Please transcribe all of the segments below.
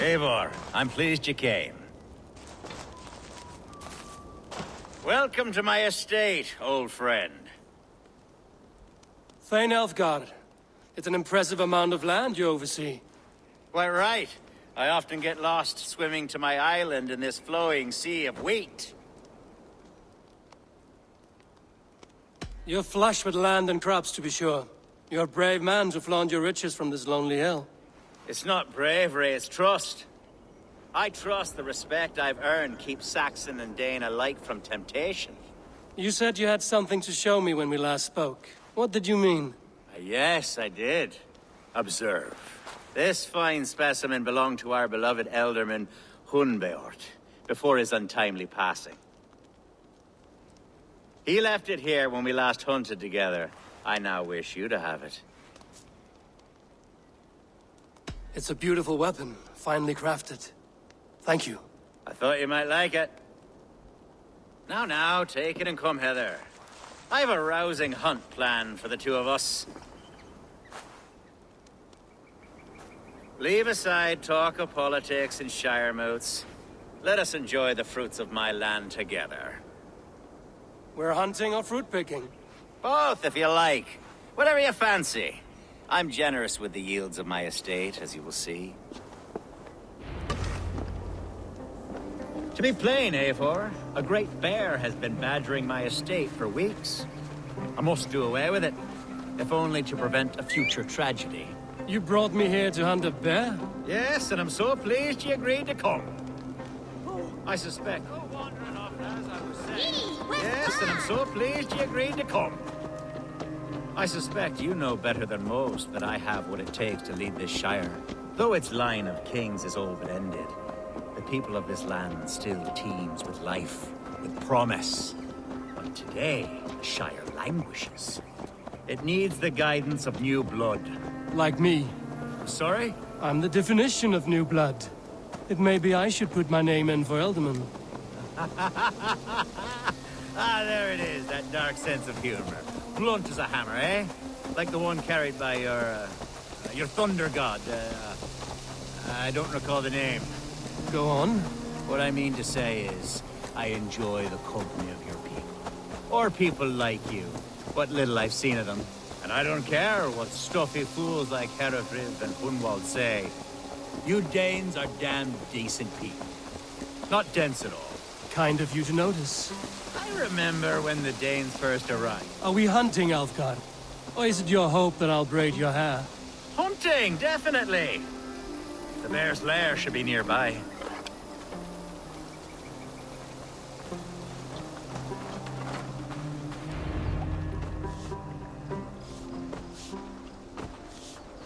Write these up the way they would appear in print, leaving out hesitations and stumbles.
Eivor, I'm pleased you came. Welcome to my estate, old friend. Thane Elfgard. It's an impressive amount of land you oversee. Quite right. I often get lost swimming to my island in this flowing sea of wheat. You're flush with land and crops, to be sure. You're a brave man to flaunt your riches from this lonely hill. It's not bravery, it's trust. I trust the respect I've earned keeps Saxon and Dane alike from temptation. You said you had something to show me when we last spoke. What did you mean? Yes, I did. Observe. This fine specimen belonged to our beloved elderman, Hunbeort, before his untimely passing. He left it here when we last hunted together. I now wish you to have it. It's a beautiful weapon, finely crafted. Thank you. I thought you might like it. Now, take it and come hither. I have a rousing hunt planned for the two of us. Leave aside talk of politics and shire moots. Let us enjoy the fruits of my land together. We're hunting or fruit picking? Both, if you like. Whatever you fancy. I'm generous with the yields of my estate, as you will see. To be plain, Eivor, a great bear has been badgering my estate for weeks. I must do away with it, if only to prevent a future tragedy. You brought me here to hunt a bear? Yes, and I'm so pleased you agreed to come. I suspect... Oh, wandering off as I was saying. Yes, and I'm so pleased you agreed to come. I suspect you know better than most that I have what it takes to lead this shire. Though its line of kings is all but ended, the people of this land still teems with life, with promise. But today, the shire languishes. It needs the guidance of new blood. Like me. Sorry? I'm the definition of new blood. It may be I should put my name in for Elderman. Ah, there it is, that dark sense of humor. Blunt as a hammer, eh? Like the one carried by your thunder god. I don't recall the name. Go on. What I mean to say is, I enjoy the company of your people. Or people like you. What little I've seen of them. And I don't care what stuffy fools like Herefrid and Hunwald say. You Danes are damn decent people. Not dense at all. Kind of you to notice. I remember when the Danes first arrived. Are we hunting, Elfgard? Or is it your hope that I'll braid your hair? Hunting, definitely! The bear's lair should be nearby.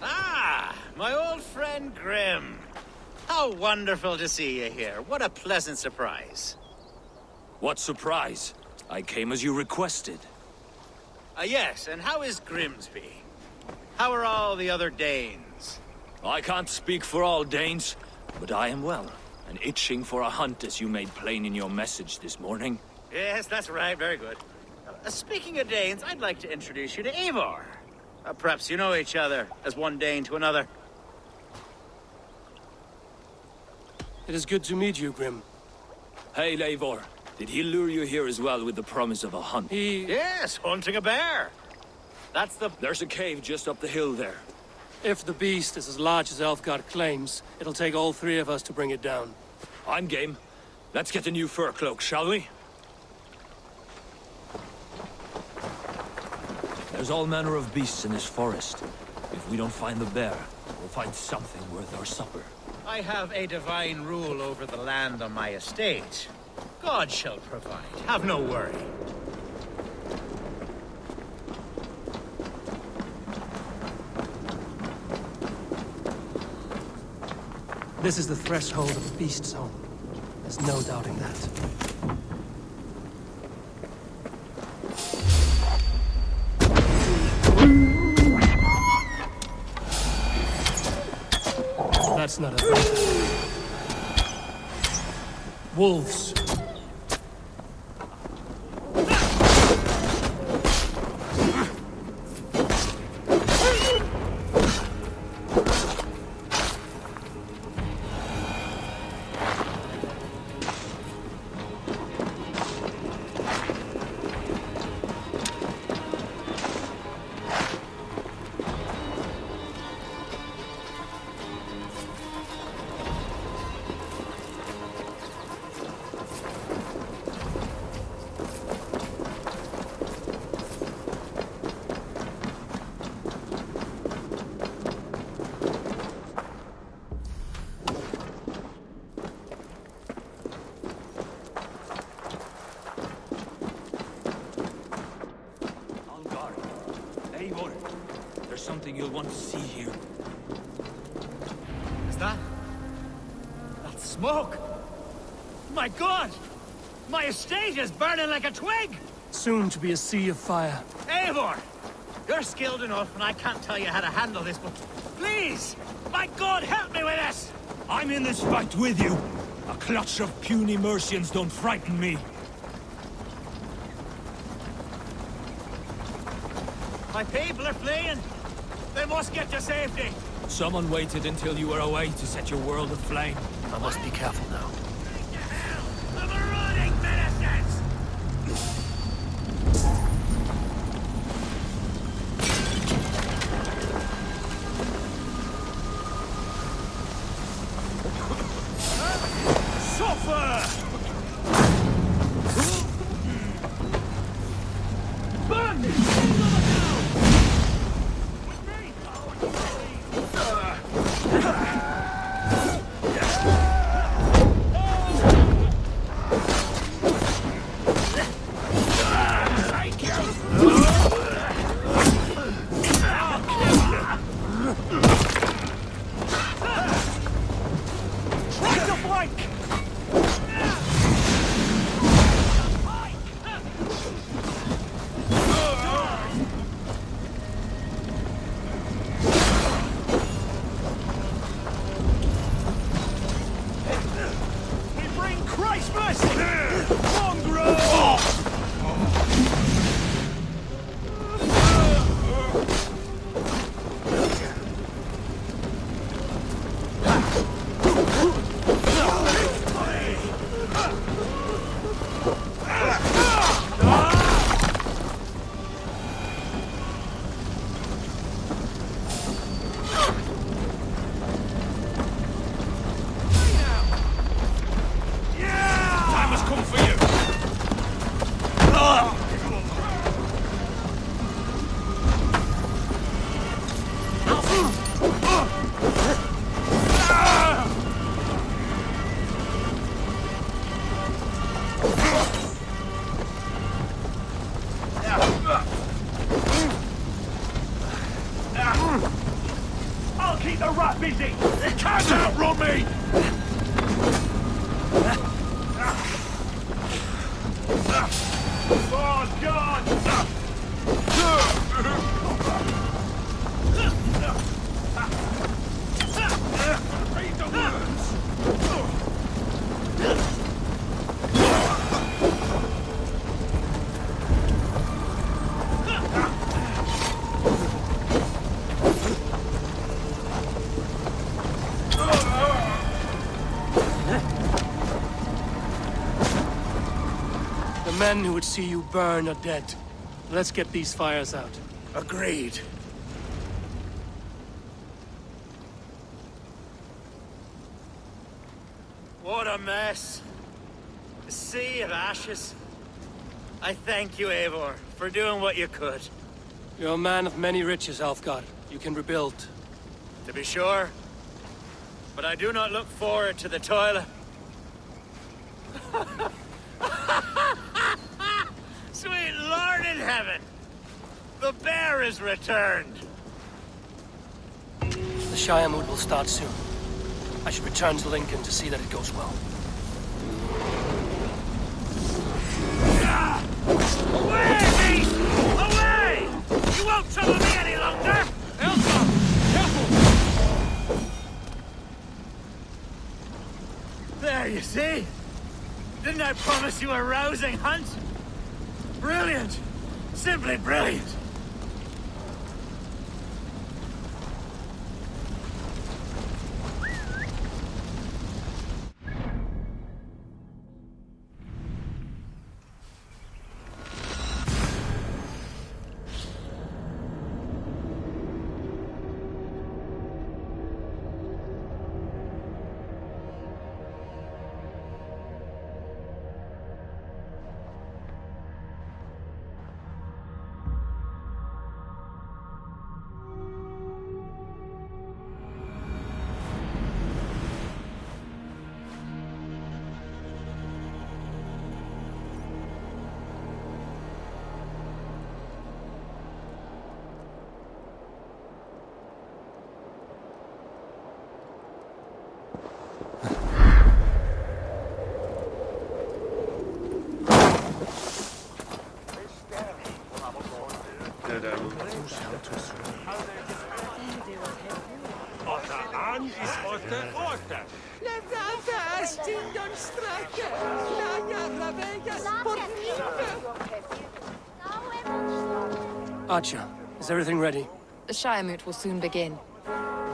Ah, my old friend Grim. How wonderful to see you here. What a pleasant surprise. What surprise? I came as you requested. Yes, and how is Grimsby? How are all the other Danes? I can't speak for all Danes, but I am well, and itching for a hunt as you made plain in your message this morning. Yes, that's right. Very good. Speaking of Danes, I'd like to introduce you to Eivor. Perhaps you know each other, as one Dane to another. It is good to meet you, Grim. Hey, Eivor. Did he lure you here as well with the promise of a hunt? Yes, hunting a bear. There's a cave just up the hill there. If the beast is as large as Elfgard claims, it'll take all three of us to bring it down. I'm game. Let's get the new fur cloak, shall we? There's all manner of beasts in this forest. If we don't find the bear, we'll find something worth our supper. I have a divine rule over the land on my estate. God shall provide. Have no worry. This is the threshold of the beast's home. There's no doubting that. That's not a beast. Wolves. something you'll want to see here. Is that? That's smoke! My God! My estate is burning like a twig! Soon to be a sea of fire. Eivor! You're skilled enough, and I can't tell you how to handle this, but please! My God, help me with this! I'm in this fight with you. A clutch of puny Mercians don't frighten me. My people are fleeing! They must get to safety! Someone waited until you were away to set your world aflame. I must be careful now. Take to hell! The marauding medicines! Suffer! I'll keep the rat busy! It can't outrun me! Oh, God! Read the words! The men who would see you burn are dead. Let's get these fires out. Agreed. What a mess. A sea of ashes. I thank you, Eivor, for doing what you could. You're a man of many riches, Alfgar. You can rebuild. To be sure. But I do not look forward to the toil. Sweet Lord in heaven! The bear is returned! The Shire mood will start soon. I should return to Lincoln to see that it goes well. Away, beast! Away! You won't trouble me any longer! Elsa! Careful! There, you see? Didn't I promise you a rousing hunt? Brilliant! Simply brilliant! Archer, is everything ready? The Shiremoot will soon begin.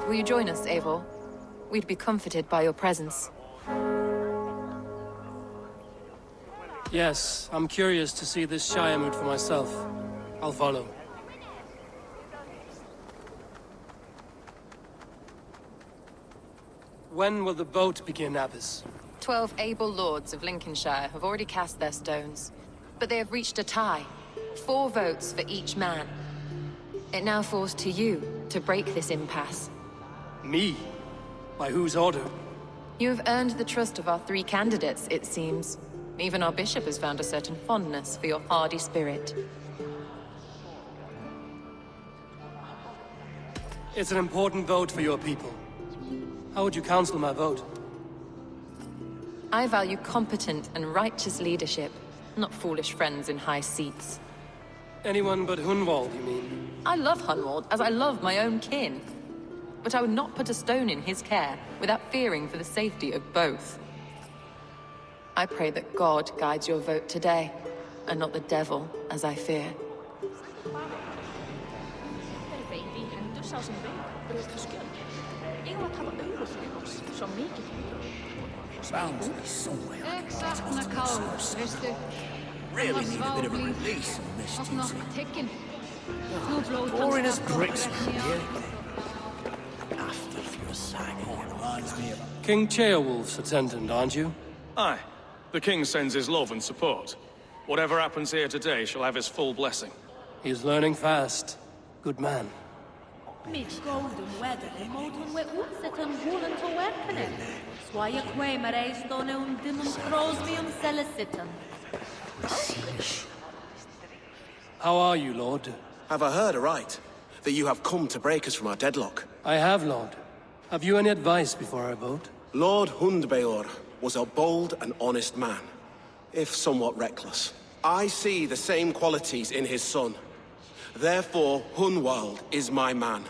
Will you join us, Eivor? We'd be comforted by your presence. Yes, I'm curious to see this Shiremoot for myself. I'll follow. When will the vote begin, Abbess? 12 able lords of Lincolnshire have already cast their stones, but they have reached a tie. 4 votes for each man. It now falls to you to break this impasse. Me? By whose order? You have earned the trust of our 3 candidates, it seems. Even our bishop has found a certain fondness for your hardy spirit. It's an important vote for your people. How would you counsel my vote? I value competent and righteous leadership, not foolish friends in high seats. Anyone but Hunwald, you mean? I love Hunwald, as I love my own kin. But I would not put a stone in his care without fearing for the safety of both. I pray that God guides your vote today, and not the devil, as I fear. Bound to be somewhere. Really need a bit of a release on this duty. Boring as bricks, here. After your sagging reminds me of... King Ceolwulf's attendant, aren't you? Aye. The king sends his love and support. Whatever happens here today shall have his full blessing. He's learning fast. Good man. Golden weather modun we utsetan hulen to werkene. Swaje kwemer eistone dimum crosmium celicitan. How are you, Lord? Have I heard aright? That you have come to break us from our deadlock? I have, Lord. Have you any advice before I vote? Lord Hundbeor was a bold and honest man, if somewhat reckless. I see the same qualities in his son. Therefore, Hunwald is my man.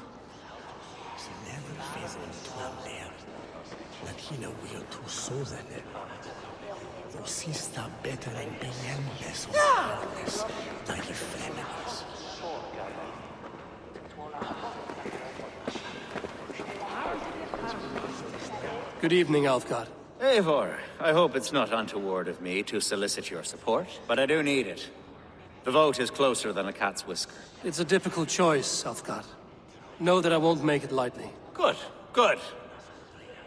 Good evening, Alfgard. Eivor, I hope it's not untoward of me to solicit your support, but I do need it. The vote is closer than a cat's whisker. It's a difficult choice, Alfgard. Know that I won't make it lightly. Good, good.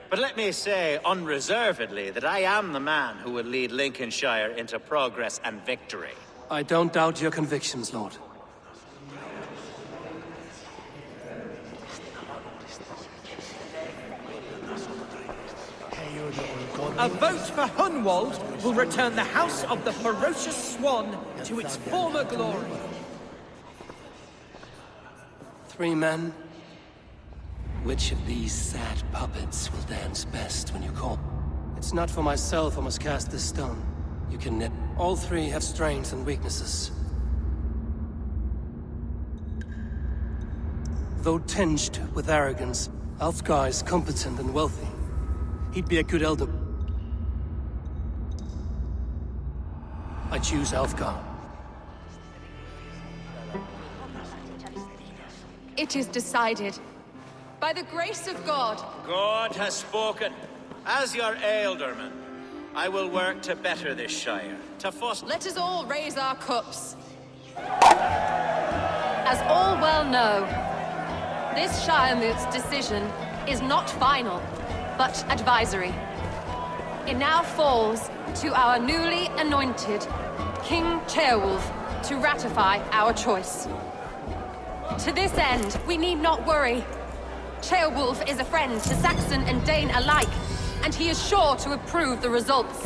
But let me say unreservedly that I am the man who will lead Lincolnshire into progress and victory. I don't doubt your convictions, Lord. A vote for Hunwald will return the House of the Ferocious Swan to its former glory. 3 men? Which of these sad puppets will dance best when you call? It's not for myself I must cast this stone. You can nip. All 3 have strengths and weaknesses. Though tinged with arrogance, Alfgar is competent and wealthy. He'd be a good elder. I choose Alfgar. It is decided. By the grace of God. God has spoken. As your ealdorman, I will work to better this shire, to foster... Let us all raise our cups. As all well know, this Shiremoot's decision is not final, but advisory. It now falls to our newly anointed King Ceolwulf to ratify our choice. To this end, we need not worry. Ceolwulf is a friend to Saxon and Dane alike, and he is sure to approve the results.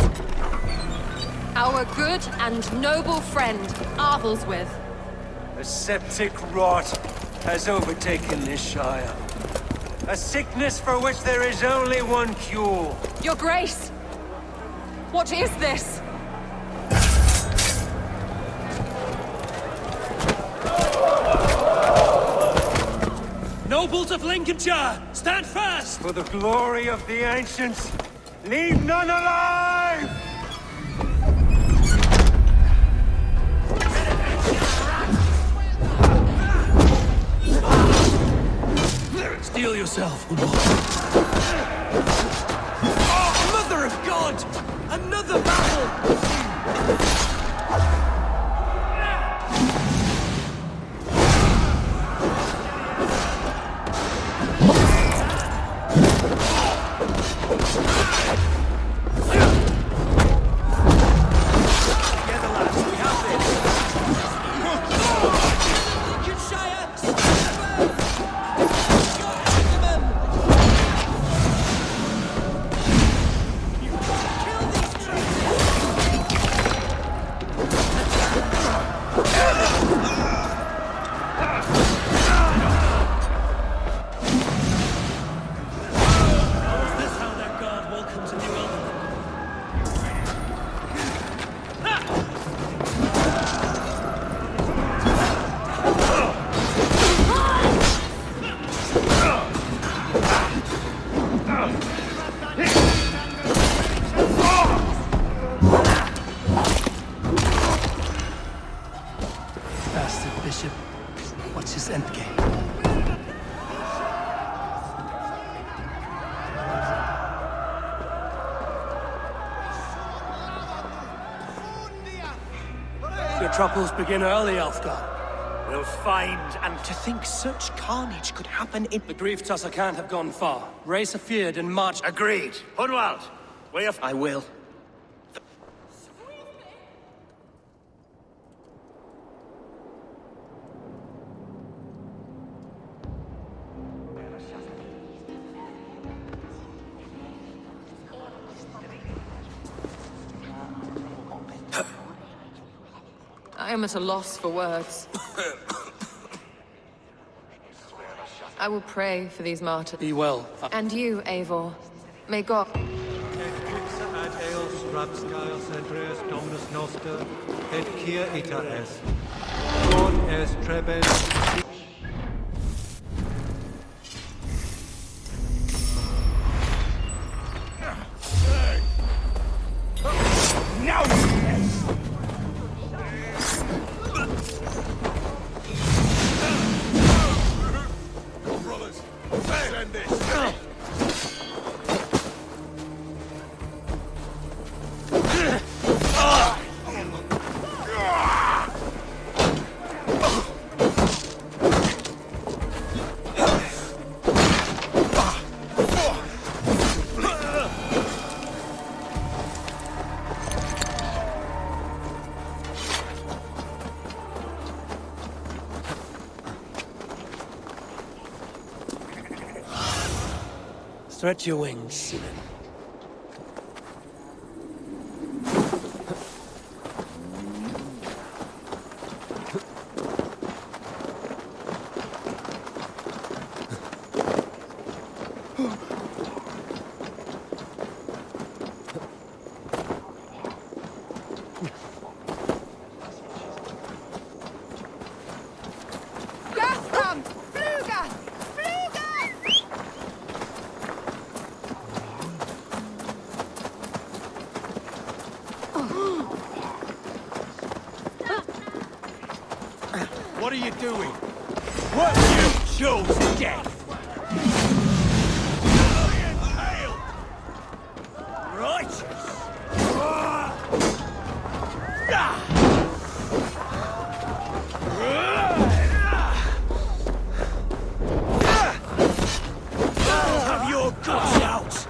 Our good and noble friend, Arthelswith. A septic rot has overtaken this shire. A sickness for which there is only one cure. Your Grace! What is this? Earls of Lincolnshire, stand fast! For the glory of the ancients, leave none alive! Steel yourself, Oh, Mother of God! Another battle! Bastard Bishop. What's his endgame? Your troubles begin early, Alfgar. We'll find, and to think such carnage could happen in... The grief Tusser can't have gone far. Raise a feared and march... Agreed. Hunwald, way of... I will. I am at a loss for words. I will pray for these martyrs. Be well. And you, Eivor. May God... Ad eos rapscaios Andreas Dominus Noster, et kia ita est. God est trebens... Stretch your wings, Sinan. What are you doing? What? You chose death! Have your guts out!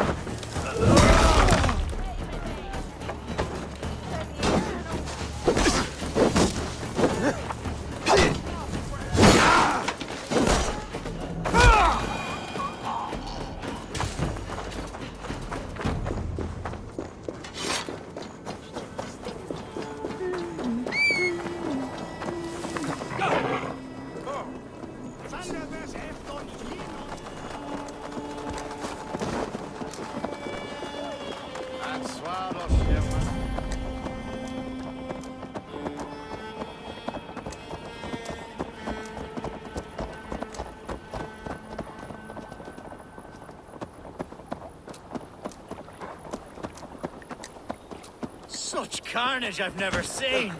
Such carnage I've never seen.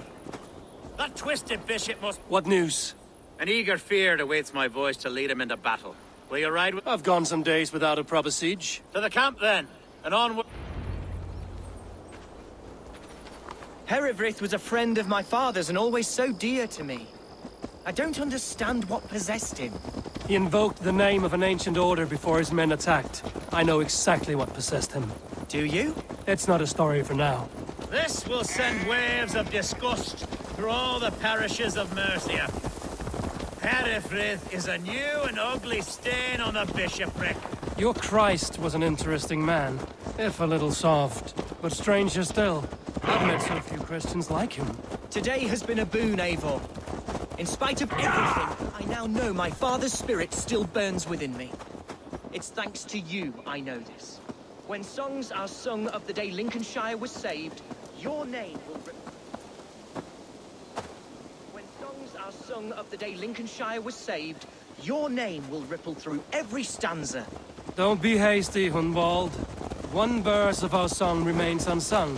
That twisted bishop must... What news? An eager fear awaits my voice to lead him into battle. Will you ride with... I've gone some days without a proper siege. To the camp, then, and onward... Herewrith was a friend of my father's and always so dear to me. I don't understand what possessed him. He invoked the name of an ancient order before his men attacked. I know exactly what possessed him. Do you? It's not a story for now. This will send waves of disgust through all the parishes of Mercia. Herefrith is a new and ugly stain on the bishopric. Your Christ was an interesting man, if a little soft. But stranger still, I've met so few Christians like him. Today has been a boon, Eivor. In spite of everything, I now know my father's spirit still burns within me. It's thanks to you I know this. When songs are sung of the day Lincolnshire was saved, your name will... When songs are sung of the day Lincolnshire was saved, your name will ripple through every stanza. Don't be hasty, Hunwald. One verse of our song remains unsung.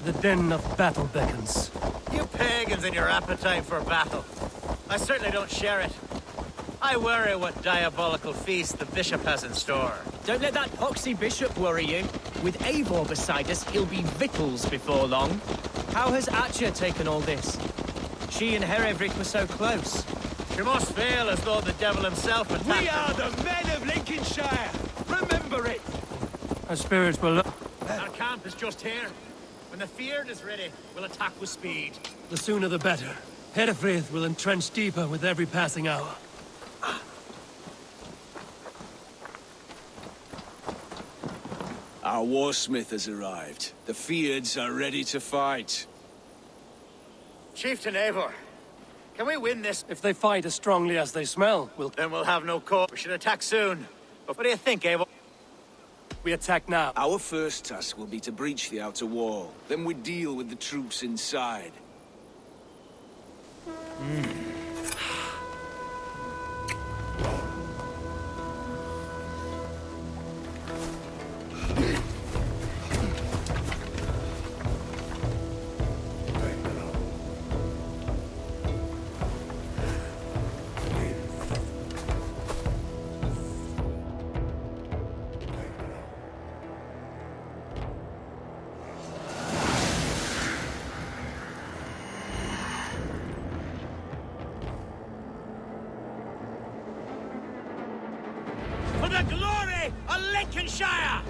The din of battle beckons. You pagans and your appetite for battle. I certainly don't share it. I worry what diabolical feast the bishop has in store. Don't let that poxy bishop worry you. With Eivor beside us, he'll be victuals before long. How has Atcha taken all this? She and Herewrith were so close. She must feel as though the devil himself attacked We are her. the men of Lincolnshire! Remember it! Our spirits will... Our camp is just here. When the feared is ready, we'll attack with speed. The sooner the better. Herefrith will entrench deeper with every passing hour. Our warsmith has arrived. The Feards are ready to fight. Chieftain Eivor, can we win this? If they fight as strongly as they smell, Then we'll have no call. We should attack soon. But what do you think, Eivor? we attack now. Our first task will be to breach the outer wall. Then we deal with the troops inside. For the glory of Lincolnshire!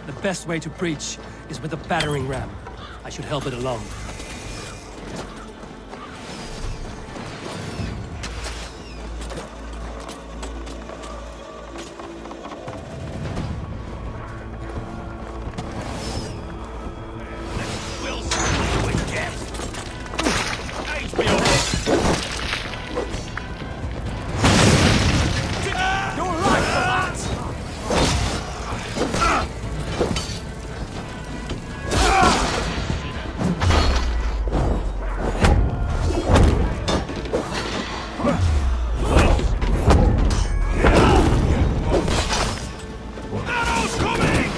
The best way to breach is with a battering ram. I should help it along. We'll see you in death! Age me your You're right for that! Arrows coming!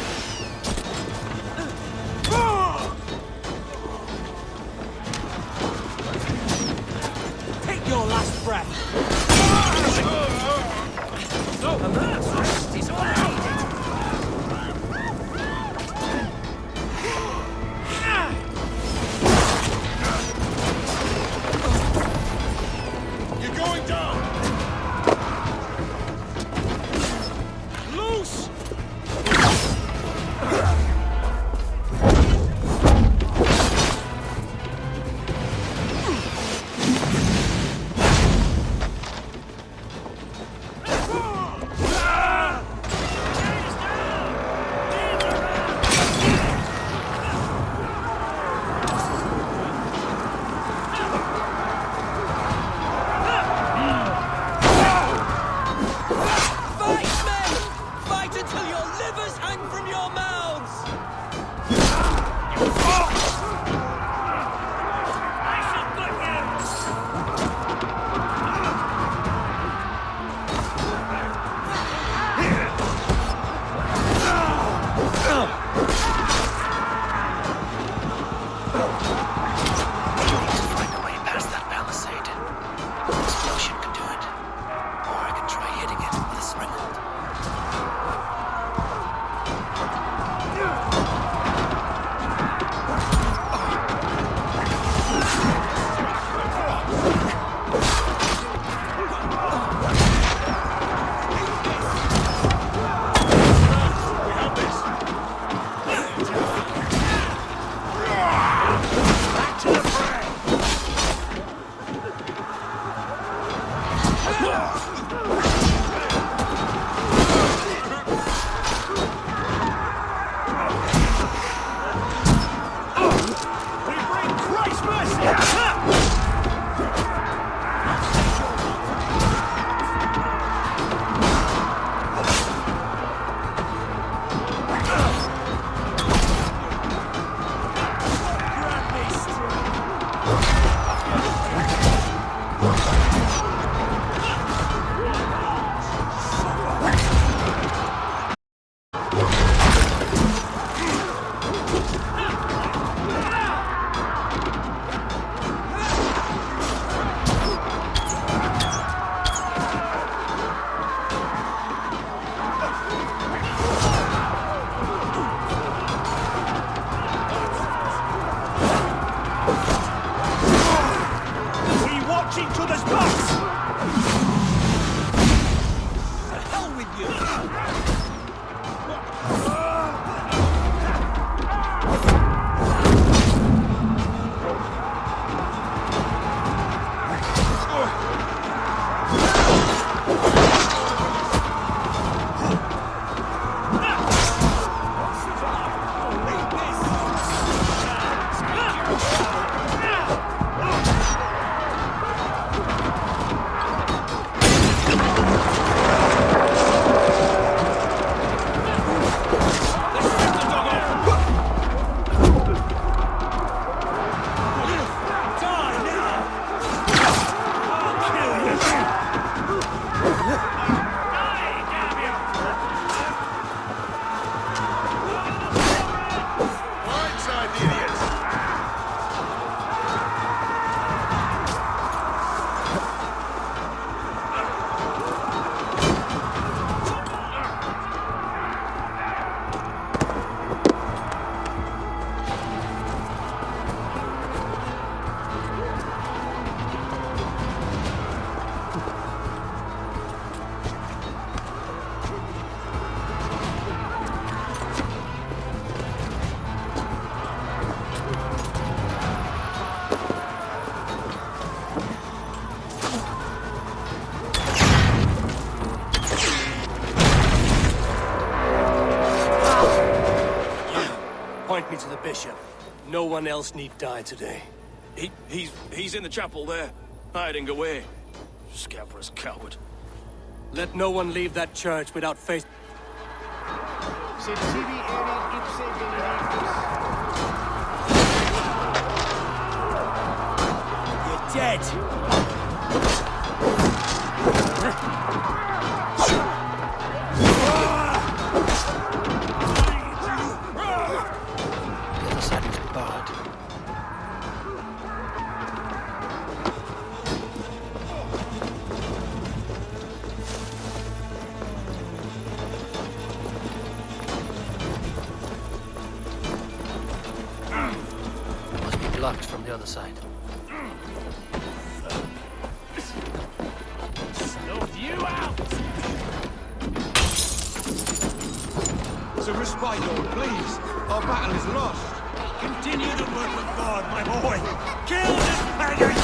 Take your last breath. A man's rest is all needed. You're going down! Loose! Point me to the bishop. No one else need die today. He's in the chapel there, hiding away. Scabrous coward. Let no one leave that church without faith. You're dead! The other side is barred. Must be blocked from the other side. It's a respite, Lord, please. Our battle is lost. Continue to work with God, my boy. Kill this pagan!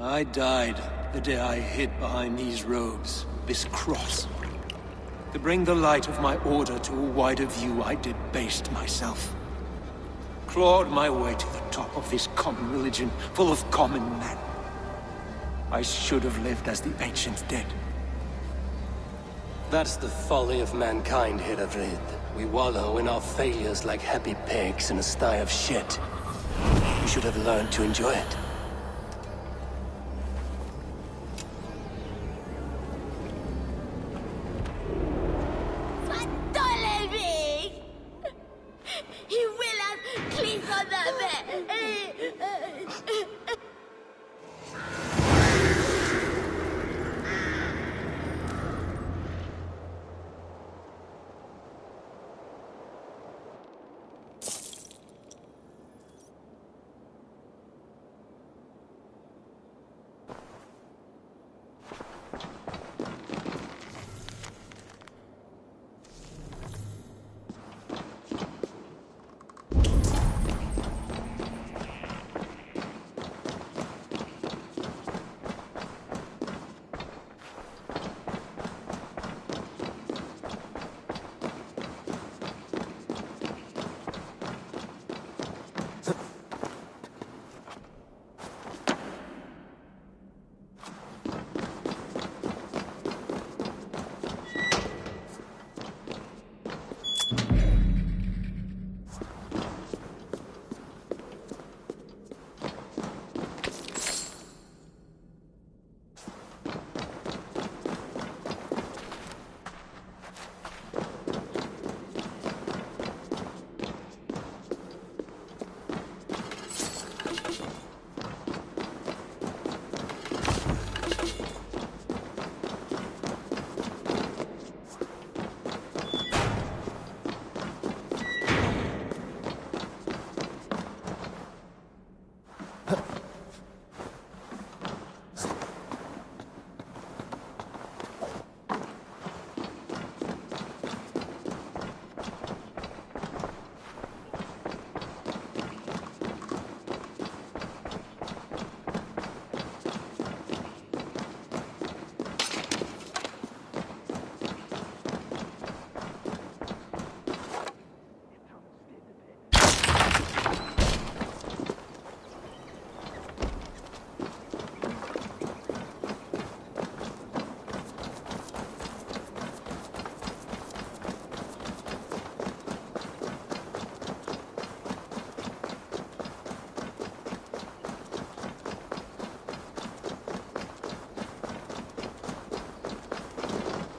I died the day I hid behind these robes, this cross. To bring the light of my order to a wider view, I debased myself. Clawed my way to the top of this common religion, full of common men. I should have lived as the ancient dead. That's the folly of mankind, Hiravrid. We wallow in our failures like happy pigs in a sty of shit. We should have learned to enjoy it.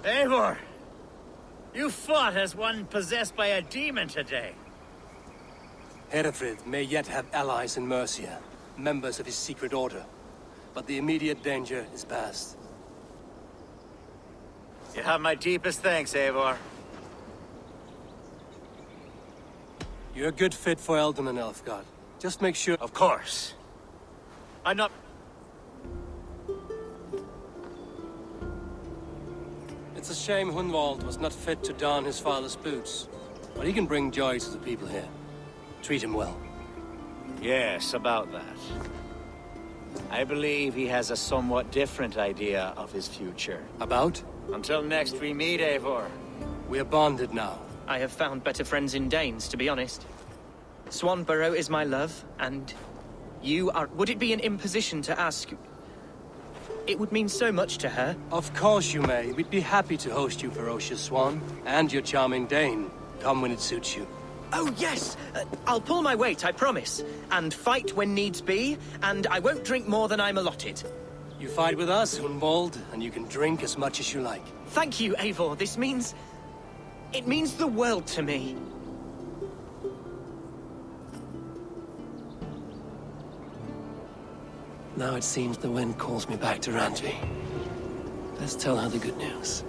Eivor! You fought as one possessed by a demon today. Herefrid may yet have allies in Mercia, members of his secret order. But the immediate danger is past. You have my deepest thanks, Eivor. You're a good fit for Eldon, Elfgard. Just make sure... Of course. I'm not... It's a shame Hunwald was not fit to don his father's boots. But he can bring joy to the people here. Treat him well. Yes, about that. I believe he has a somewhat different idea of his future. About? Until next we meet, Eivor. We are bonded now. I have found better friends in Danes, to be honest. Swanborough is my love, and you are... Would it be an imposition to ask... It would mean so much to her. Of course you may. We'd be happy to host you, ferocious Swan. And your charming Dane. Come when it suits you. Oh, yes! I'll pull my weight, I promise. And fight when needs be, and I won't drink more than I'm allotted. You fight with us, Hunwald, and you can drink as much as you like. Thank you, Eivor. This means... It means the world to me. Now it seems the wind calls me back to Randvi. Let's tell her the good news.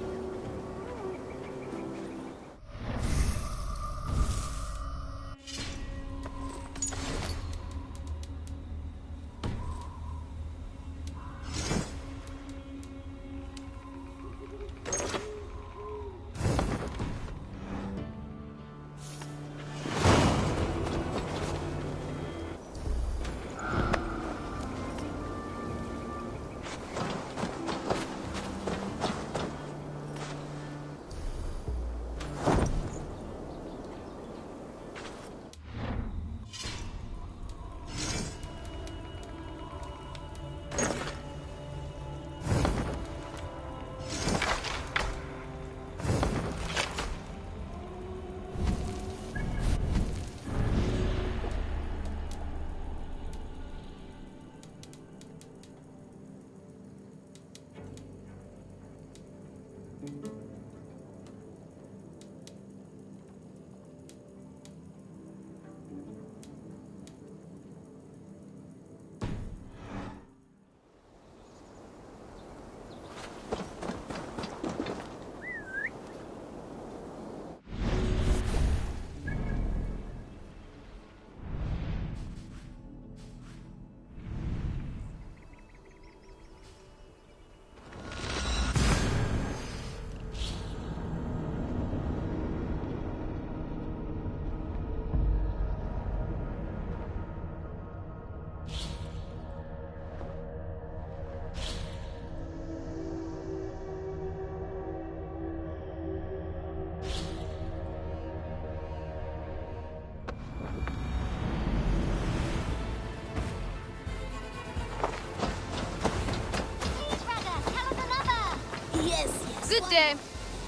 Good day.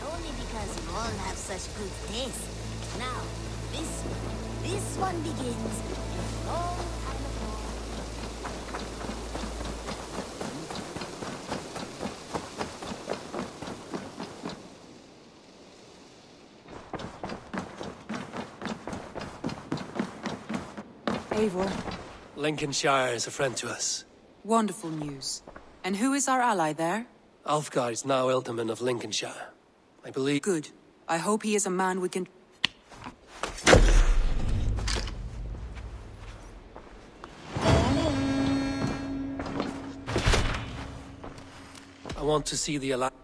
Only because you all have such good taste. Now, this one begins a long time ago. Eivor. Lincolnshire is a friend to us. Wonderful news. And who is our ally there? Alfgar is now Ealdorman of Lincolnshire. I believe... Good. I hope he is a man we can... I want to see the alliance.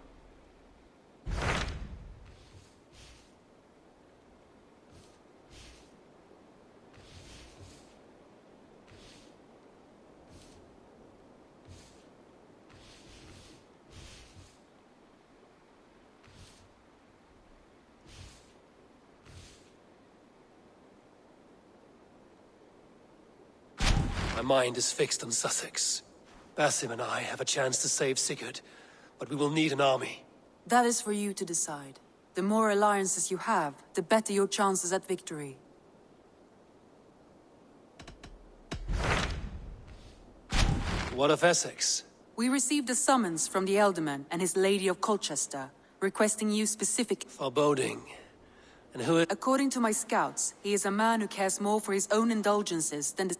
My mind is fixed on Sussex. Basim and I have a chance to save Sigurd, but we will need an army. That is for you to decide. The more alliances you have, the better your chances at victory. What of Essex? We received a summons from the Ealdorman and his Lady of Colchester. requesting you specific... Foreboding. And who... According to my scouts, he is a man who cares more for his own indulgences than the...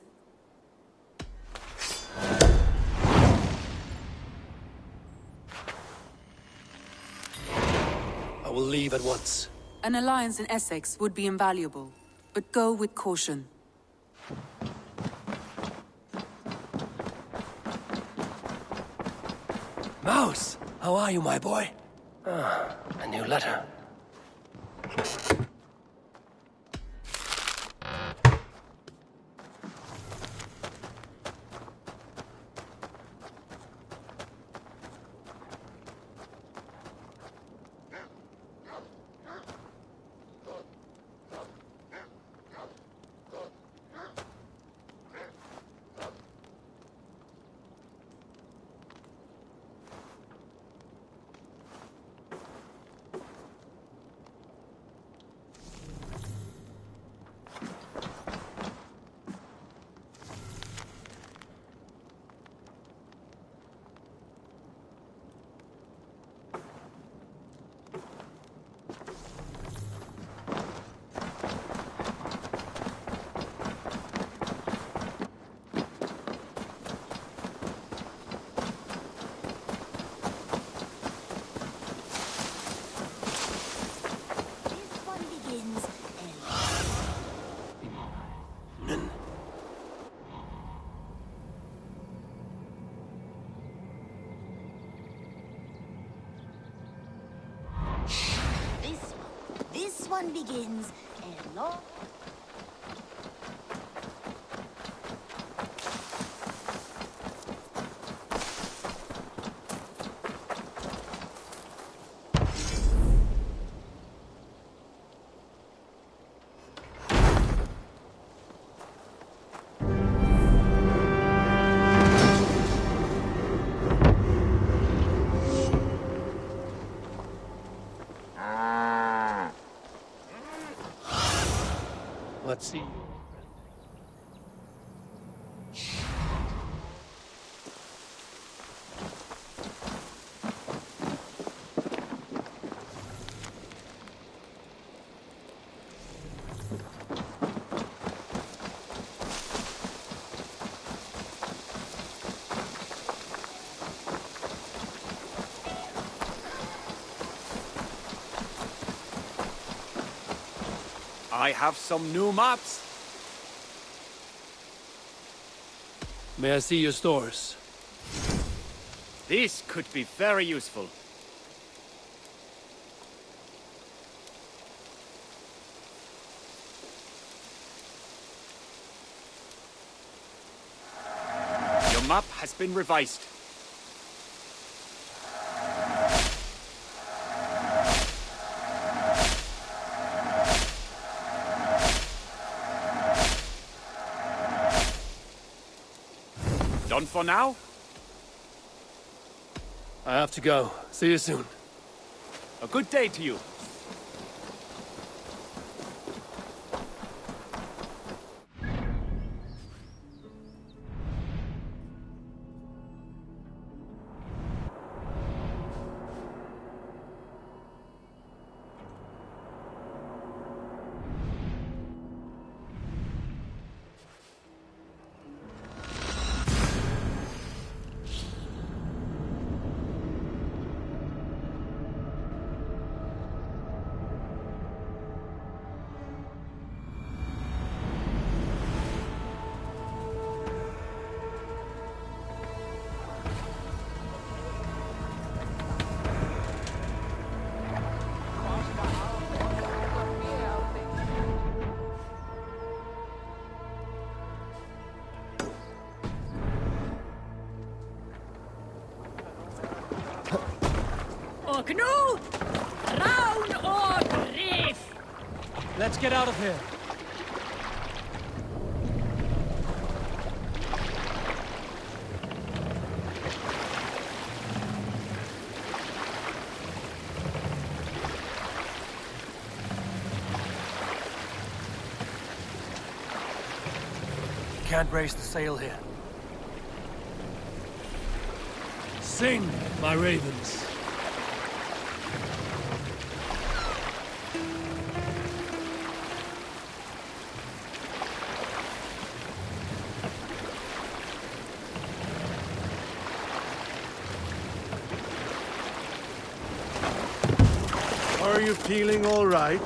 I will leave at once. An alliance in Essex would be invaluable, but go with caution. Mouse! How are you, my boy? Ah, a new letter. This one begins a long... Let's see. I have some new maps. May I see your stores? This could be very useful. Your map has been revised. Done for now? I have to go. See you soon. A good day to you. Knut! Round or reef! Let's get out of here. Can't raise the sail here. Sing, my ravens. Are you feeling all right?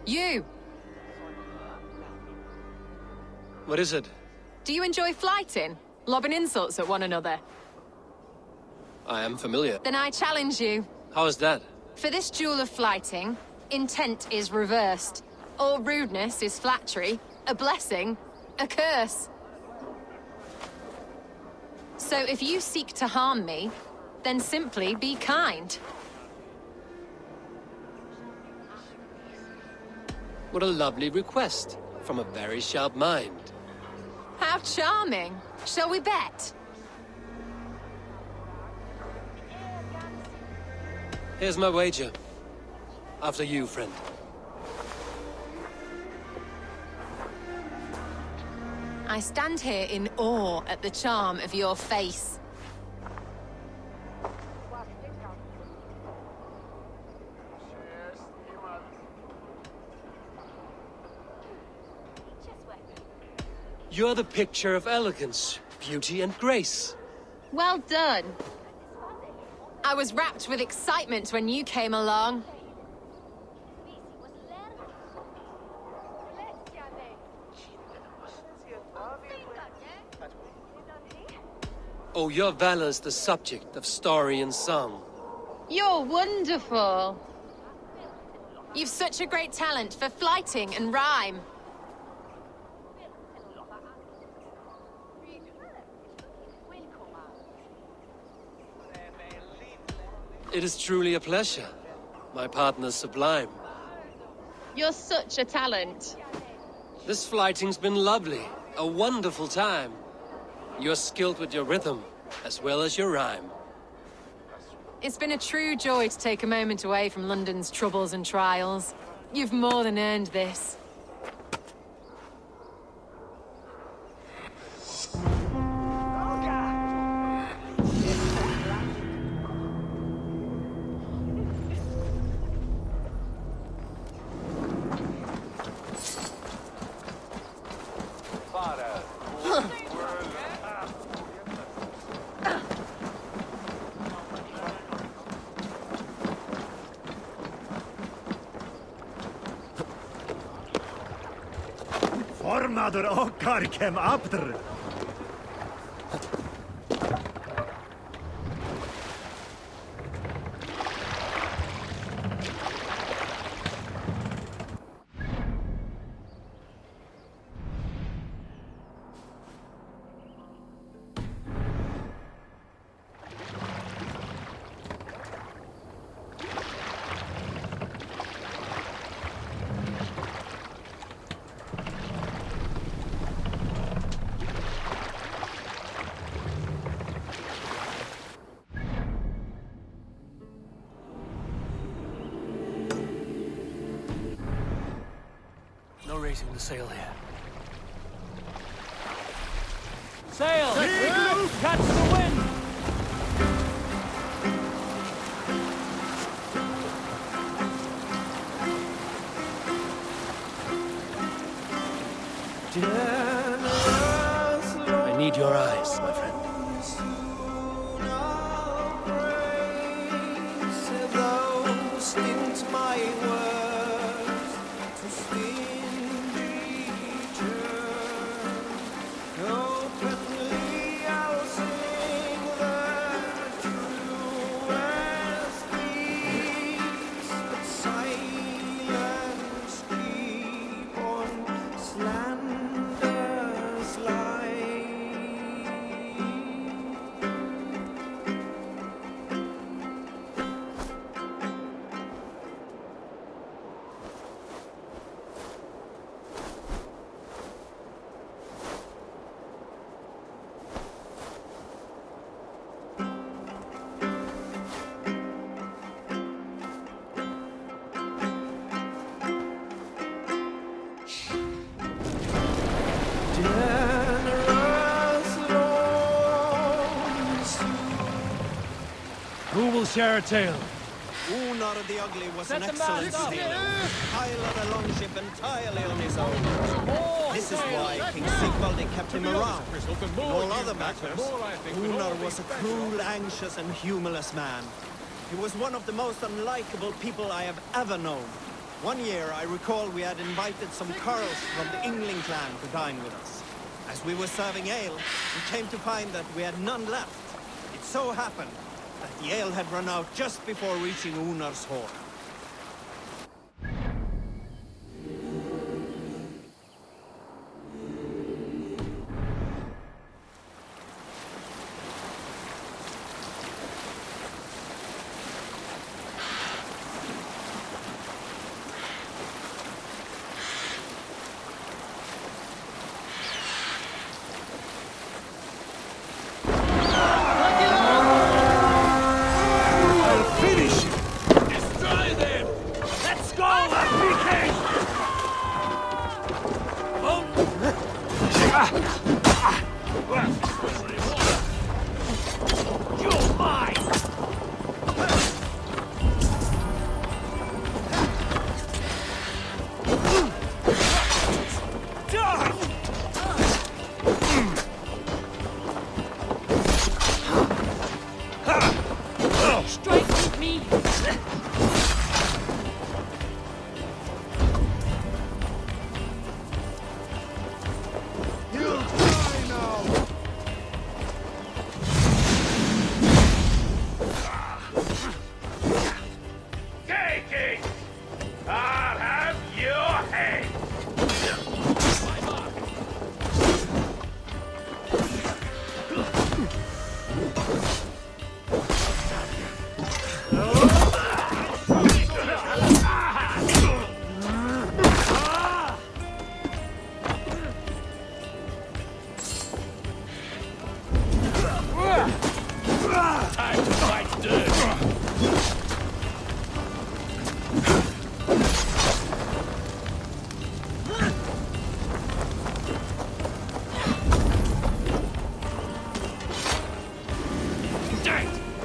You! What is it? Do you enjoy flighting? Lobbing insults at one another? I am familiar. Then I challenge you. How is that? For this duel of flighting, intent is reversed. All rudeness is flattery, a blessing, a curse. So if you seek to harm me, then simply be kind. What a lovely request from a very sharp mind. How charming. Shall we bet? Here's my wager. After you, friend. I stand here in awe at the charm of your face. You're the picture of elegance, beauty, and grace. Well done. I was wrapped with excitement when you came along. Oh, your valor's the subject of story and song. You're wonderful. You've such a great talent for flighting and rhyme. It is truly a pleasure. My partner's sublime. You're such a talent. This flighting's been lovely. A wonderful time. You're skilled with your rhythm, as well as your rhyme. It's been a true joy to take a moment away from London's troubles and trials. You've more than earned this. Formadur okkar kem aftur. raising the sail here. Sail! Catch the wind! I need your eyes, my friend. Who will share a tale? Unar the Ugly was an excellent sailor, piloted a longship entirely on his own. This is why King Sigvaldi kept him around. In all other matters, Unar was a cruel, anxious, and humorless man. He was one of the most unlikable people I have ever known. One year, I recall we had invited some Carls from the Yngling clan to dine with us. As we were serving ale, we came to find that we had none left. It so happened that the ale had run out just before reaching Unar's hall.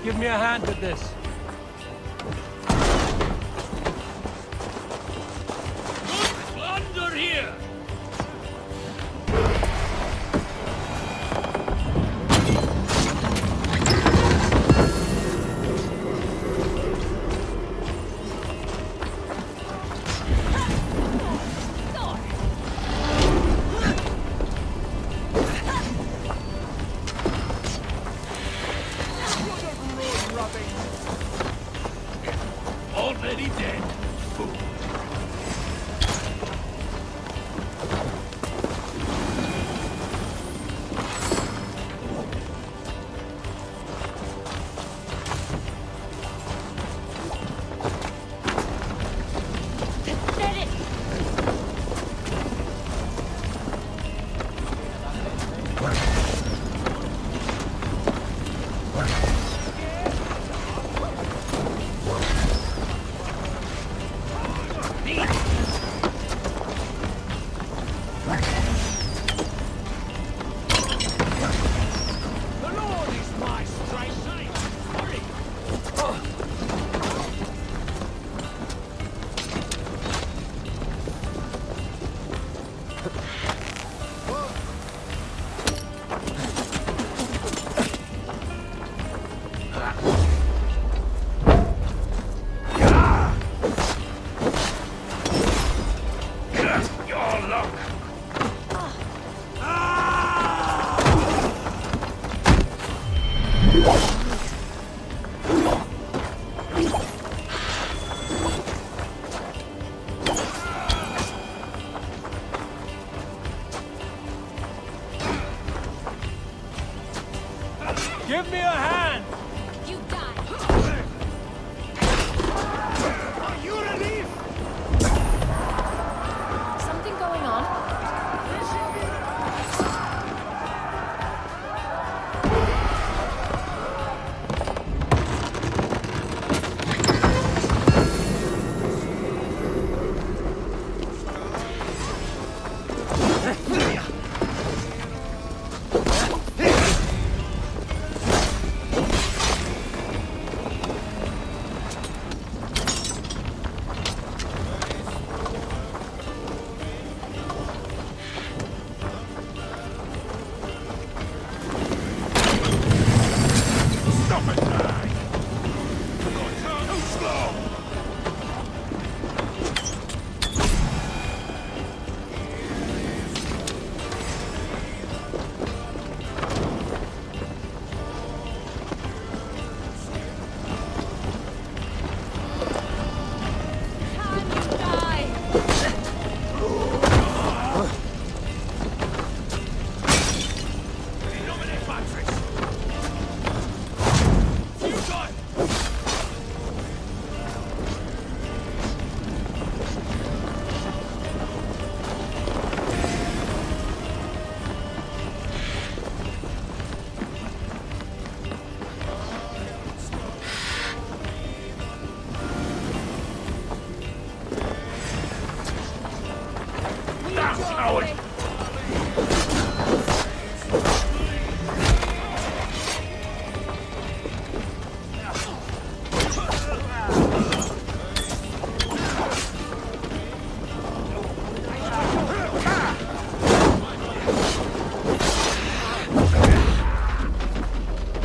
Give me a hand with this. Under here! Rubbing. Give me a hand! You die. Are you relief? Something going on?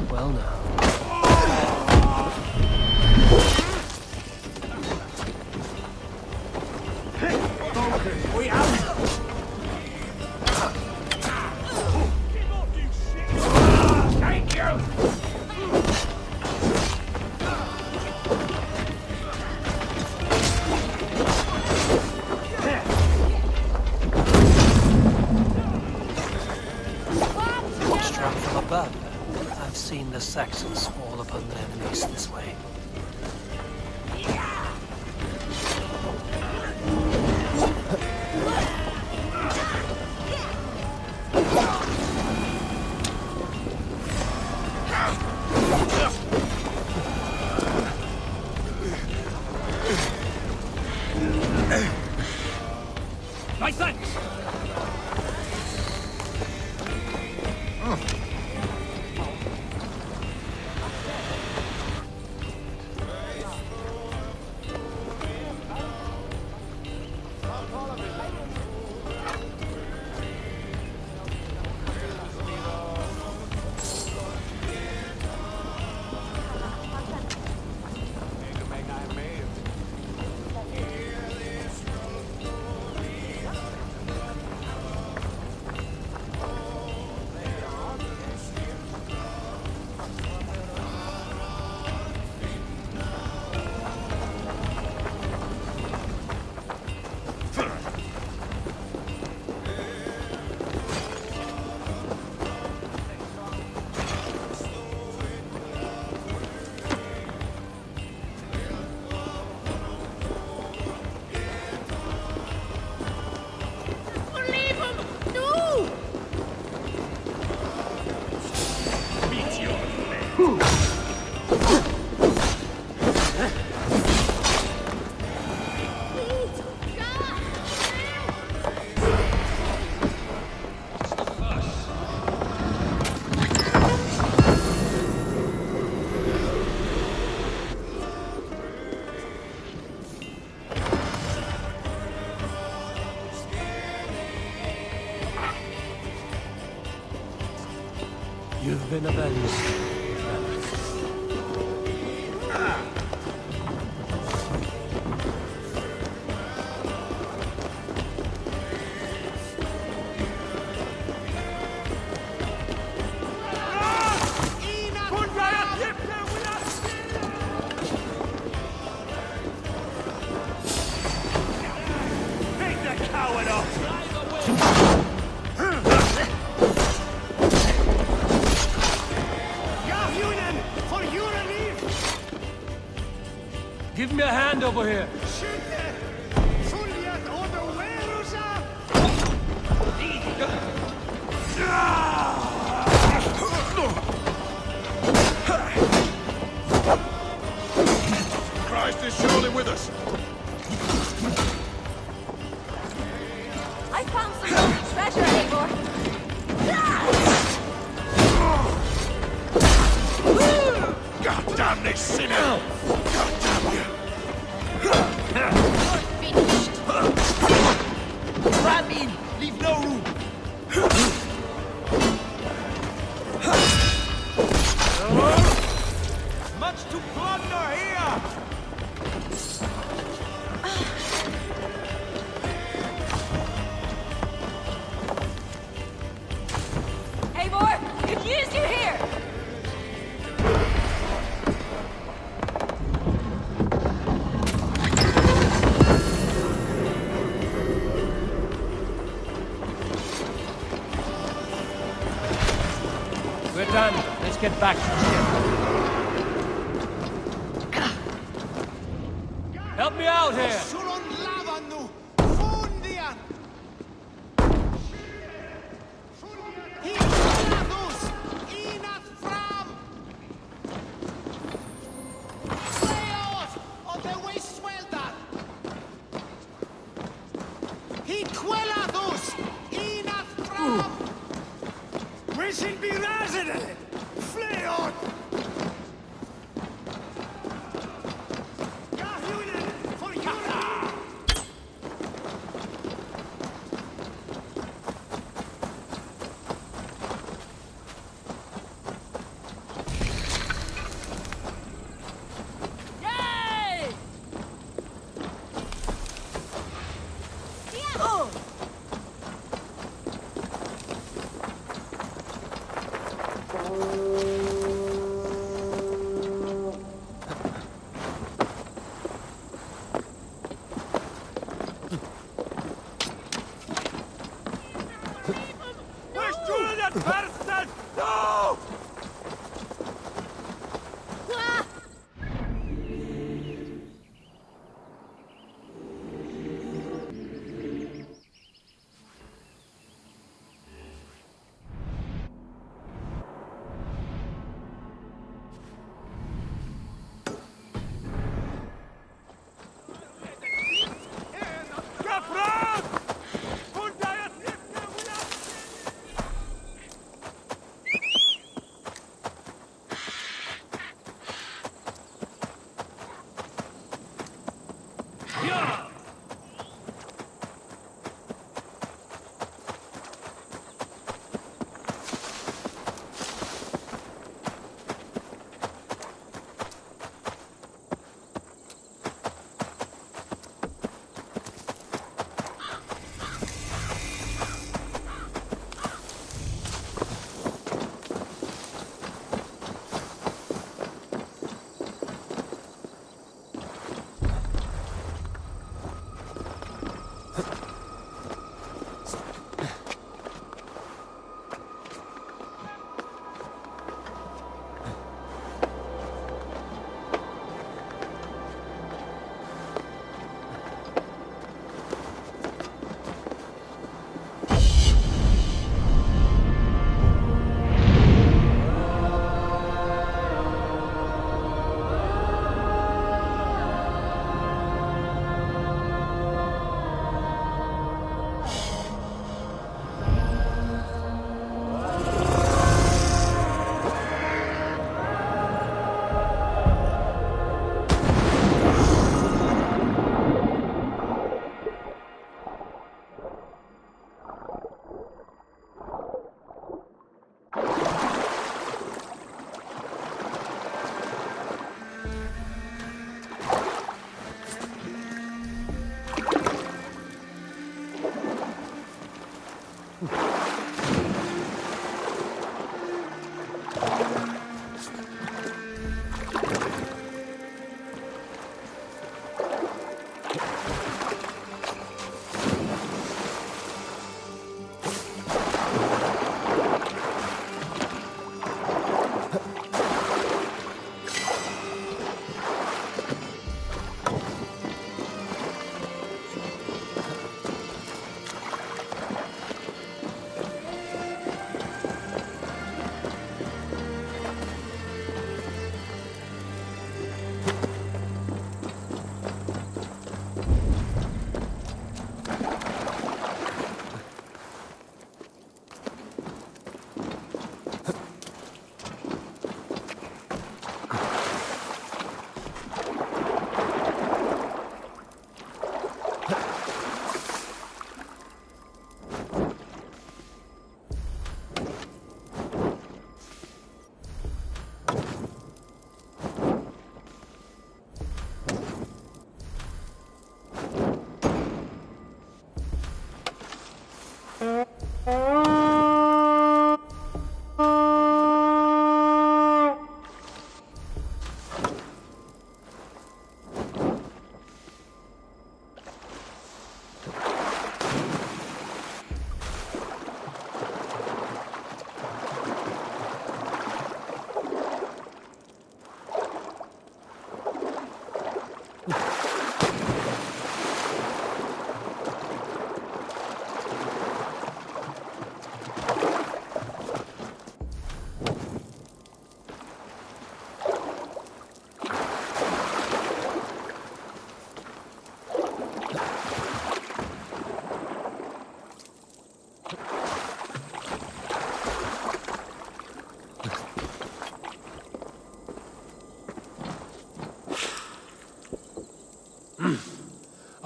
Well now. We out! Thank you! Struck from above. I've seen the Saxons fall upon their enemies this way. My thanks! Leave him! No! Meet your fate. You've been avenged. Take the coward off! me a hand over here. Christ is surely with us. I found some lost treasure, Eivor. God damn this sinner! God damn you! Finished. Ram in! Leave no room! Much to plunder here! Eivor, could use you here! We're done. Let's get back to the ship. Help me out here! No!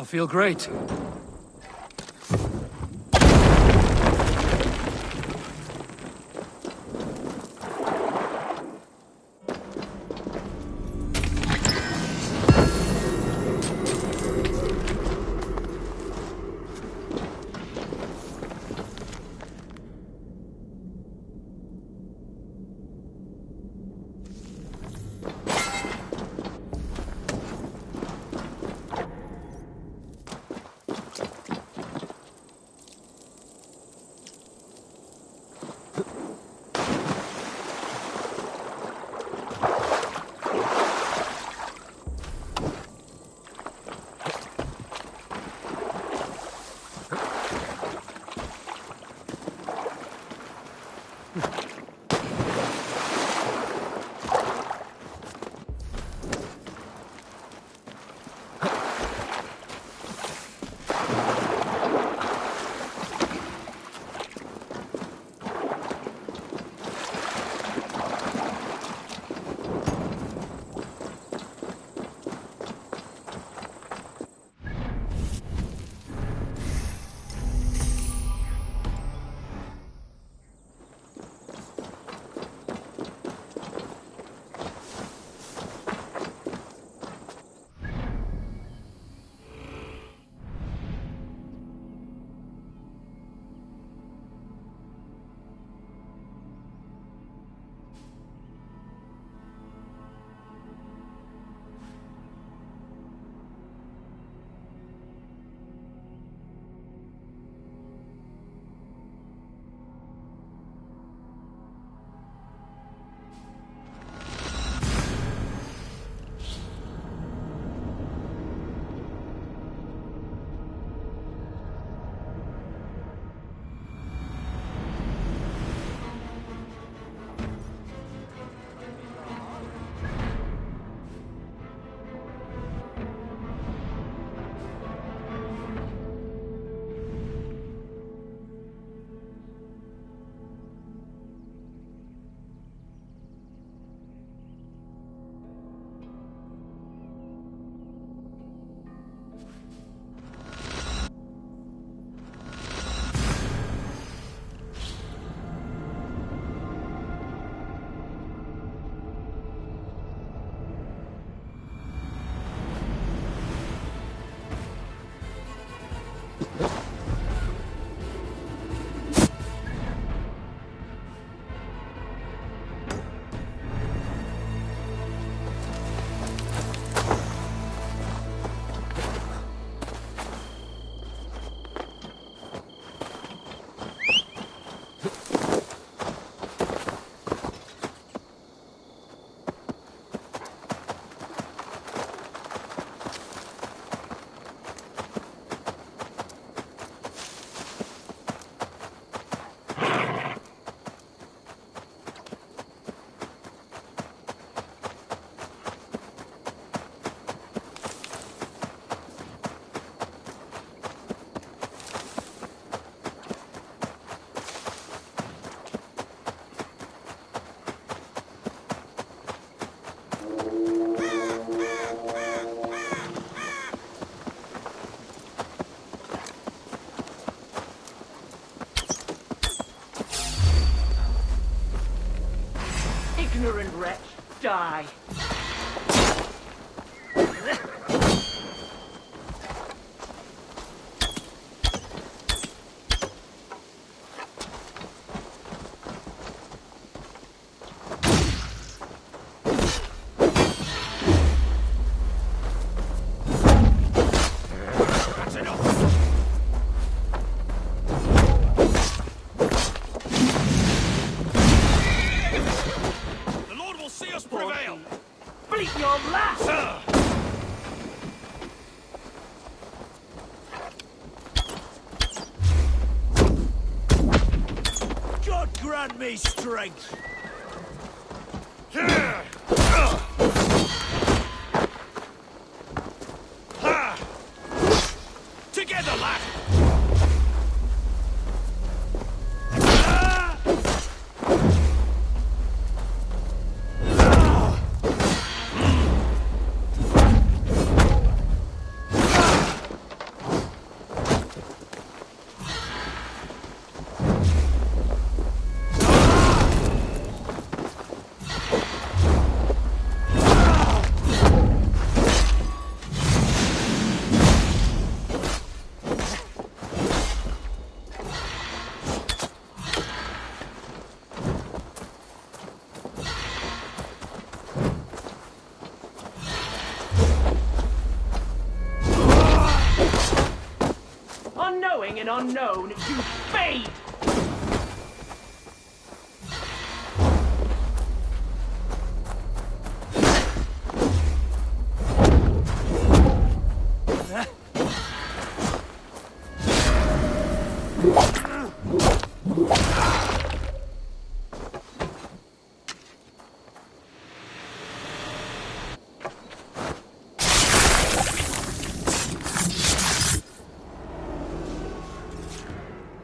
feel great. Ignorant wretch, die! Grant me strength! Together, lad! becoming an unknown, you fade!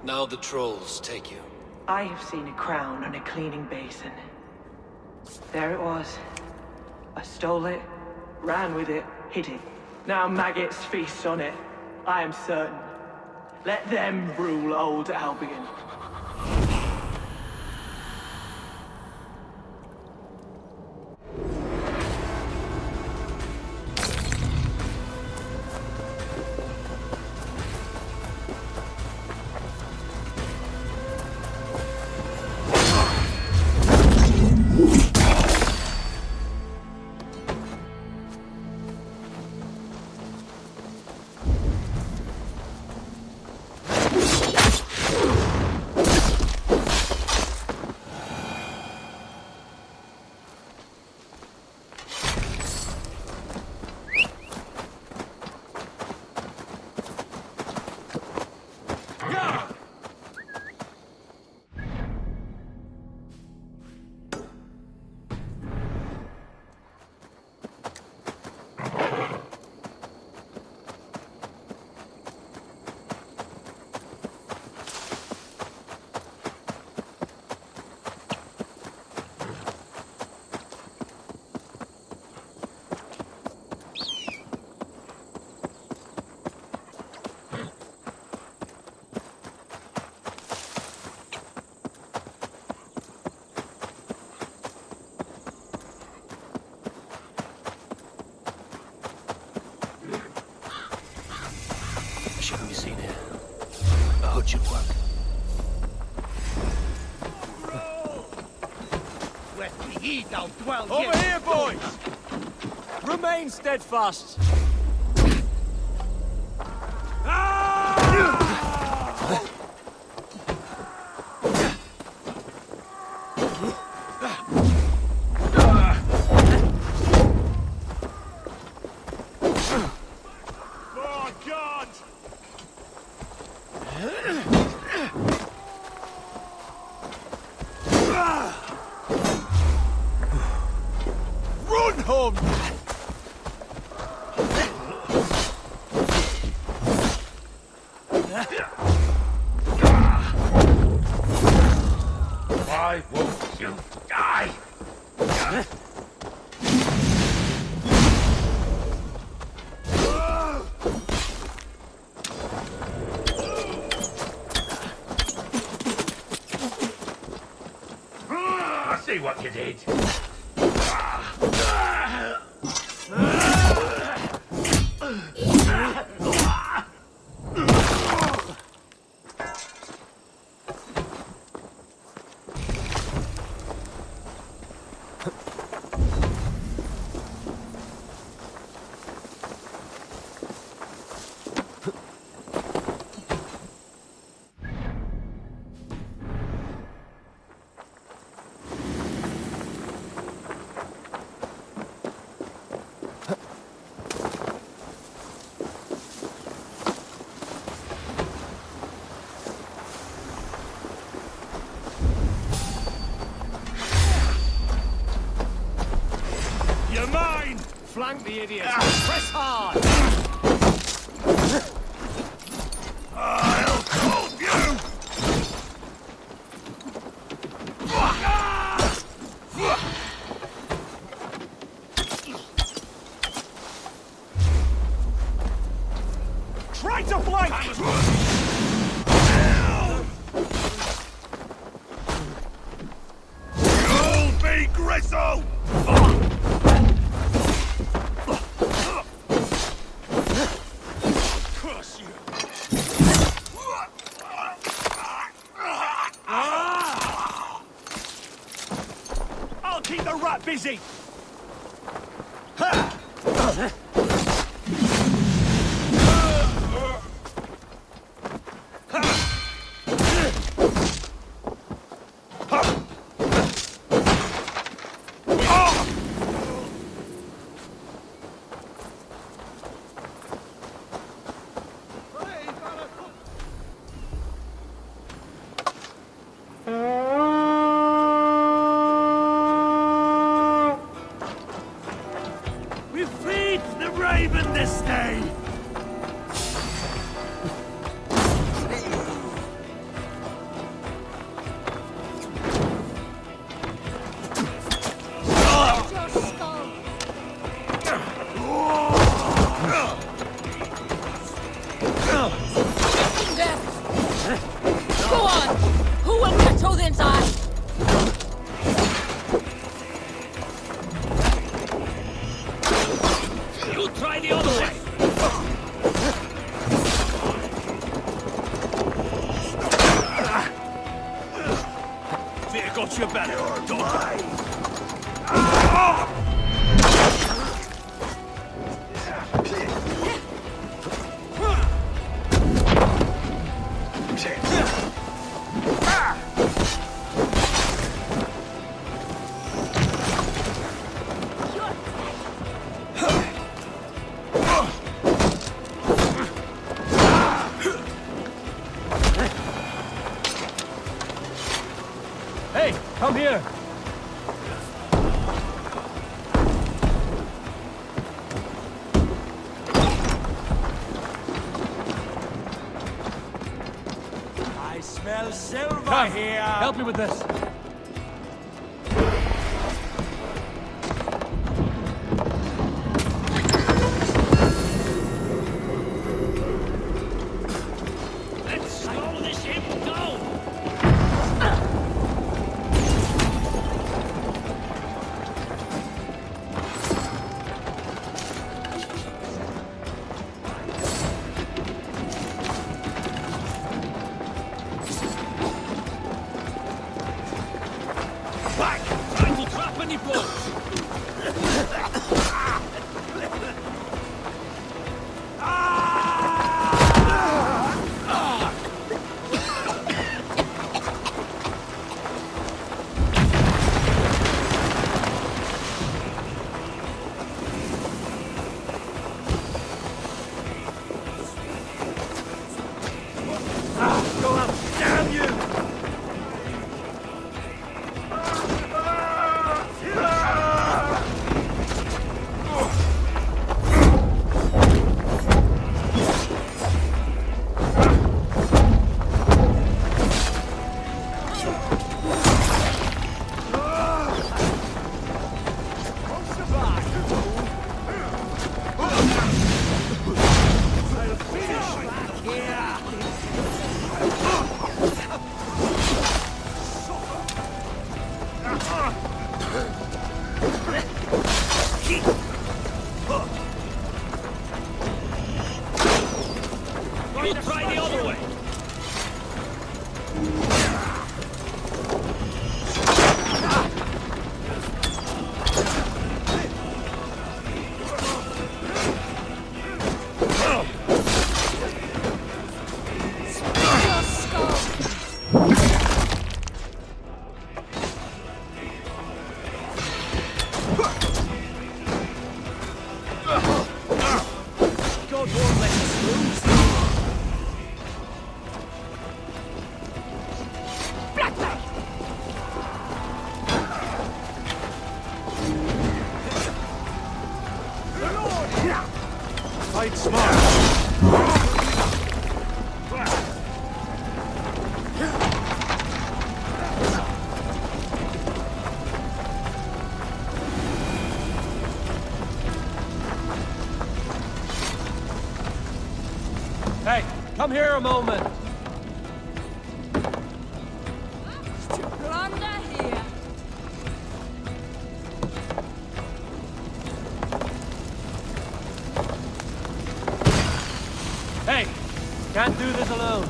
Now the trolls take you. I have seen a crown on a cleaning basin. There it was. I stole it, ran with it, hid it. Now maggots feast on it. I am certain. Let them rule old Albion. Shouldn't be seen here. A hood should work. Let me eat, I'll dwell Over here, boys! Remain steadfast! Run home! Why won't you die? I see what you did. You're mine! Flank the idiots! Press hard! I'll comb you! Try to flank! You'll be gristle! Curse you! I'll keep the rat busy! stay! Go on! Who will catch Odin's eye? You try the other way! Fear got you better, Hey, come here! I smell silver Come, here. help me with this. Let's slow this ship down! Back! Trying to trap any boats! Go up! Damn you! You try the other way! God won't let us lose. Fight smart. Hey, come here a moment. Plunder here. Hey, can't do this alone.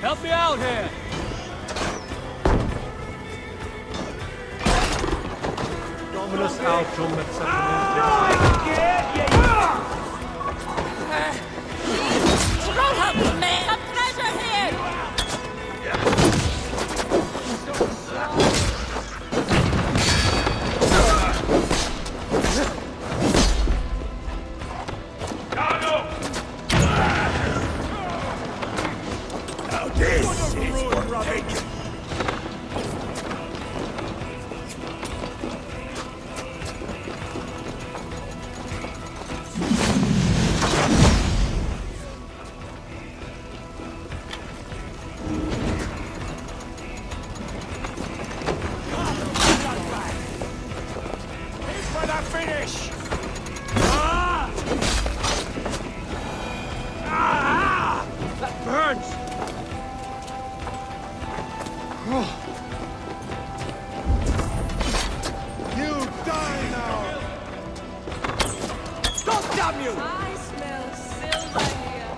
Help me out here! helping us out from the Throw up, man! A treasure here! Now this is for taking. For the finish! That burns! You die now! Stop, damn you! I smell silver here.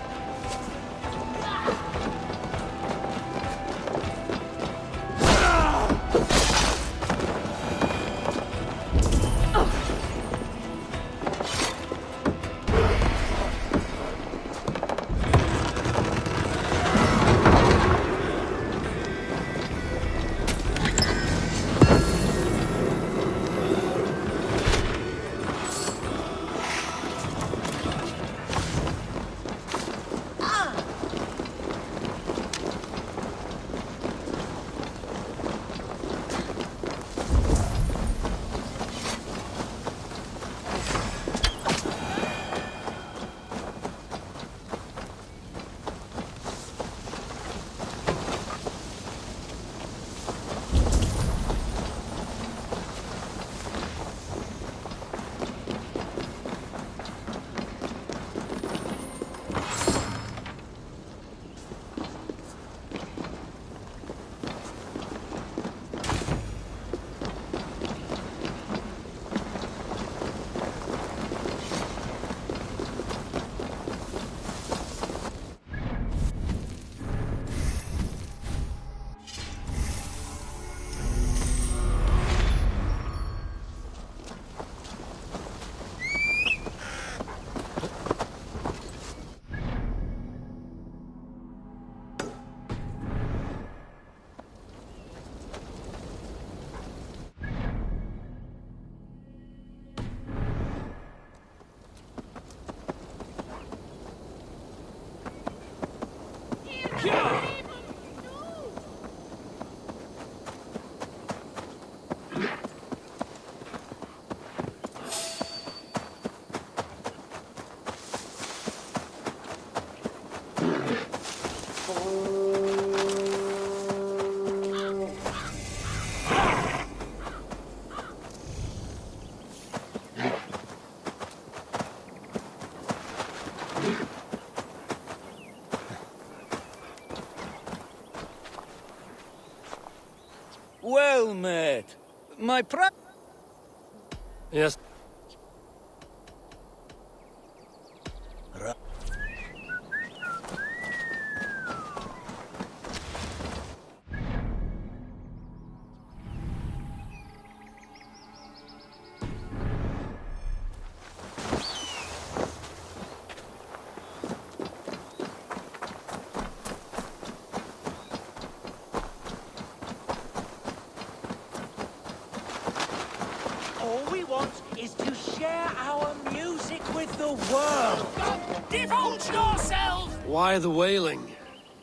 Well, mate, my Yes. All we want is to share our music with the world. Divulge yourself! Why the wailing?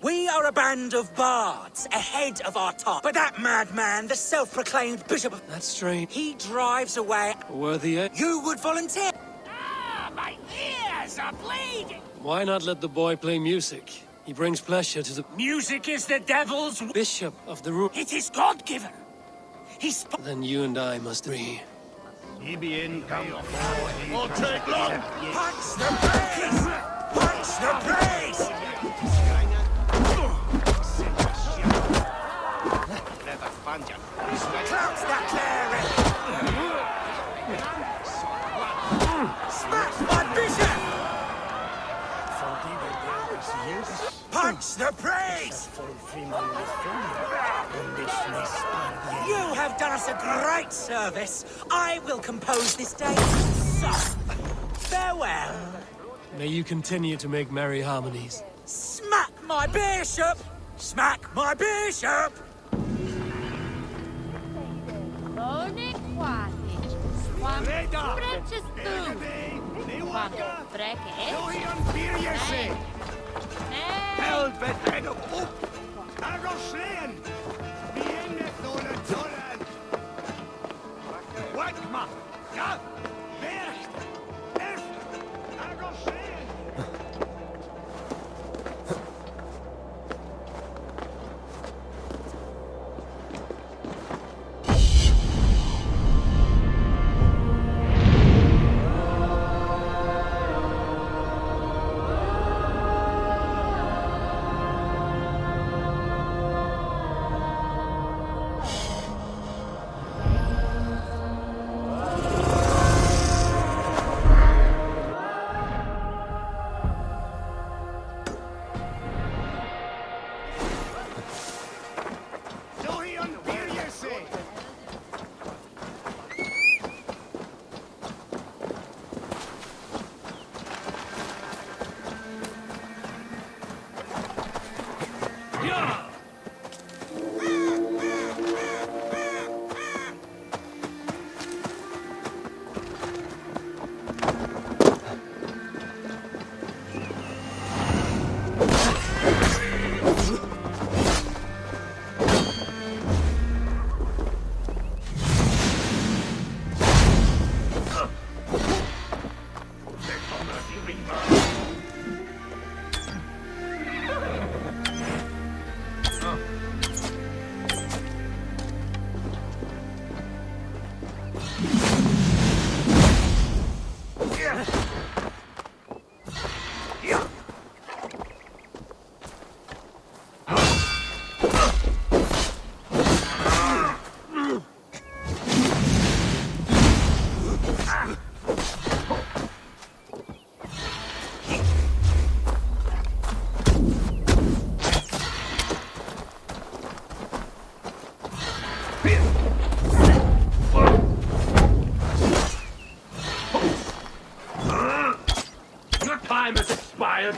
We are a band of bards, ahead of our time. But that madman, the self-proclaimed Bishop of... That's strange. He drives away... Worthy. You would volunteer? Ah, my ears are bleeding! Why not let the boy play music? He brings pleasure to the Music is the devil's... bishop of the room. It is God-given! He's... Then you and I must agree. He be in, come on. Won't take long! Punch the praise! Punch the praise! Clouds that clearing! Smash my bishop! Punch the praise! You have done us a great service. I will compose this day. So, farewell. May you continue to make merry harmonies. Smack my bishop! Smack my bishop! Bone quati. Swam breches tu. Quando breke es. Helvet heg upp! Arroslén! Vi änge tålen tålen! Wakma! Ja! Verst! Est! Arroslén! Your time has expired.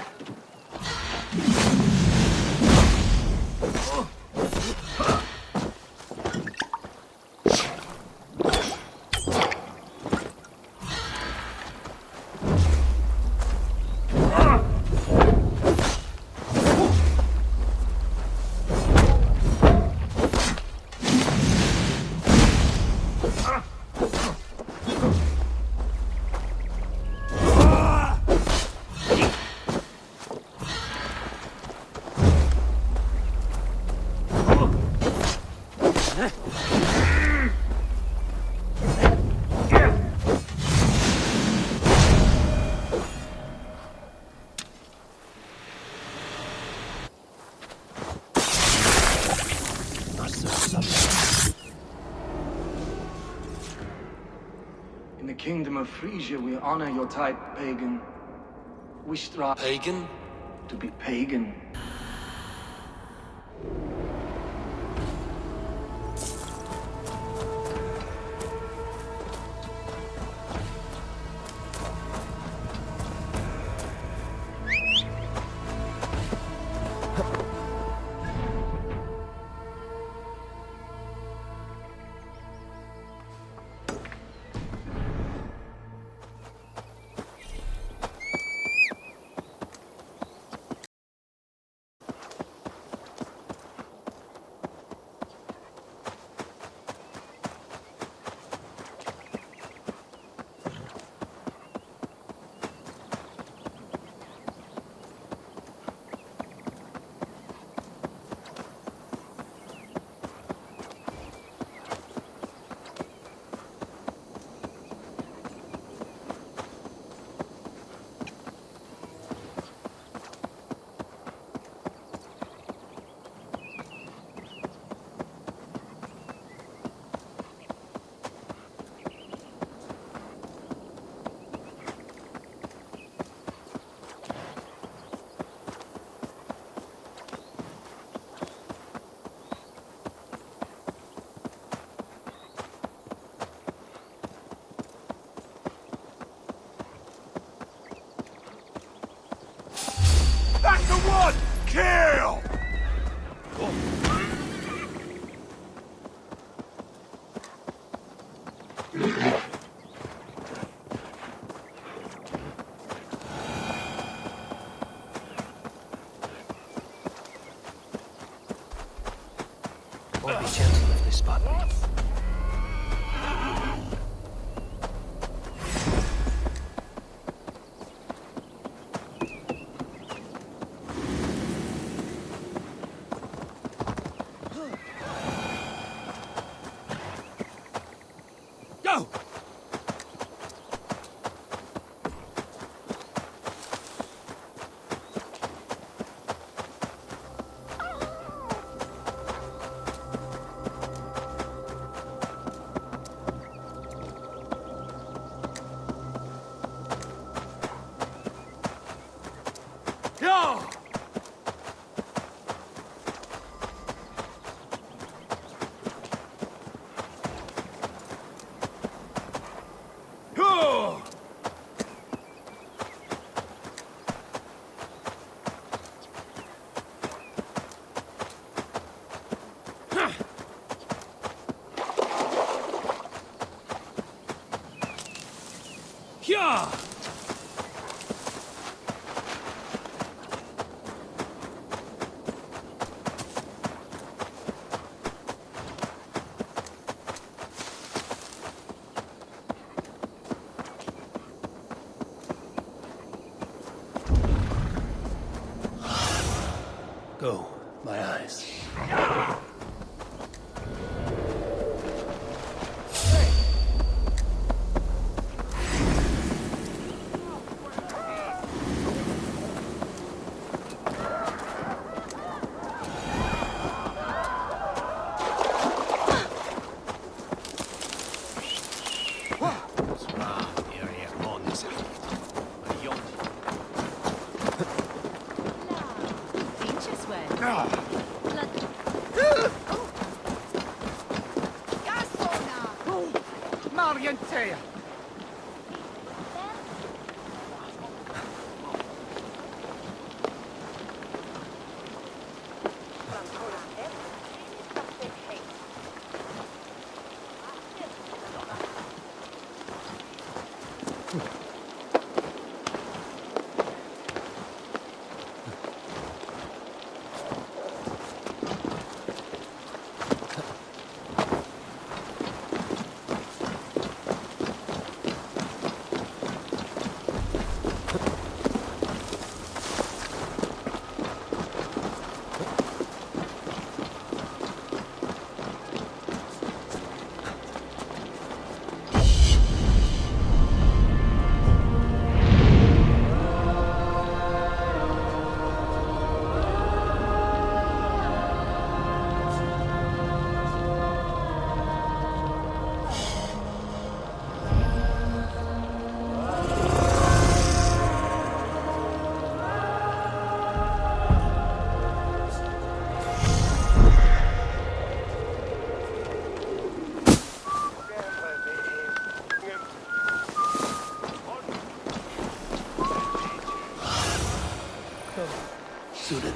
In the kingdom of Frisia, we honor your type, pagan. We strive... Pagan? To be pagan. spot me. Go! Go! Go! Yeah! Go, my eyes. Marientea! Suited.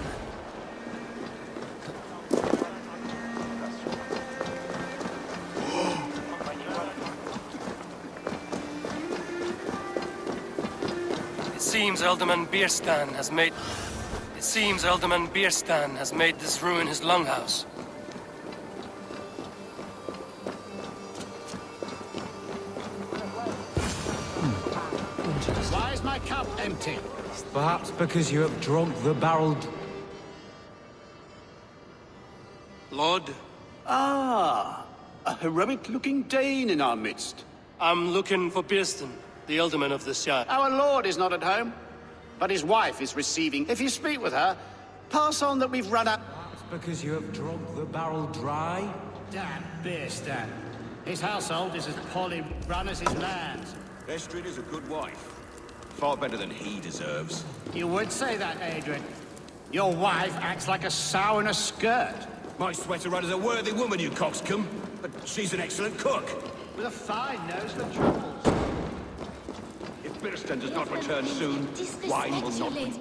It seems Alderman Bierstan has made... It seems Alderman Bierstan has made this ruin his longhouse. Why is my cup empty? Perhaps because you have drunk the barreled... Lord? Ah, a heroic-looking Dane in our midst. I'm looking for Bierstan, the alderman of the Shire. Our lord is not at home, but his wife is receiving. If you speak with her, pass on that we've run out. Perhaps because you have drunk the barrel dry? Damn Bierstan. His household is as poorly run as his lands. Estrid is a good wife. Far better than he deserves. You would say that, Adrian. Your wife acts like a sow in a skirt. My sweater run is a worthy woman, you coxcomb. But she's an excellent cook. With a fine nose for truffles. If Bierstan does not return soon, wine will not be...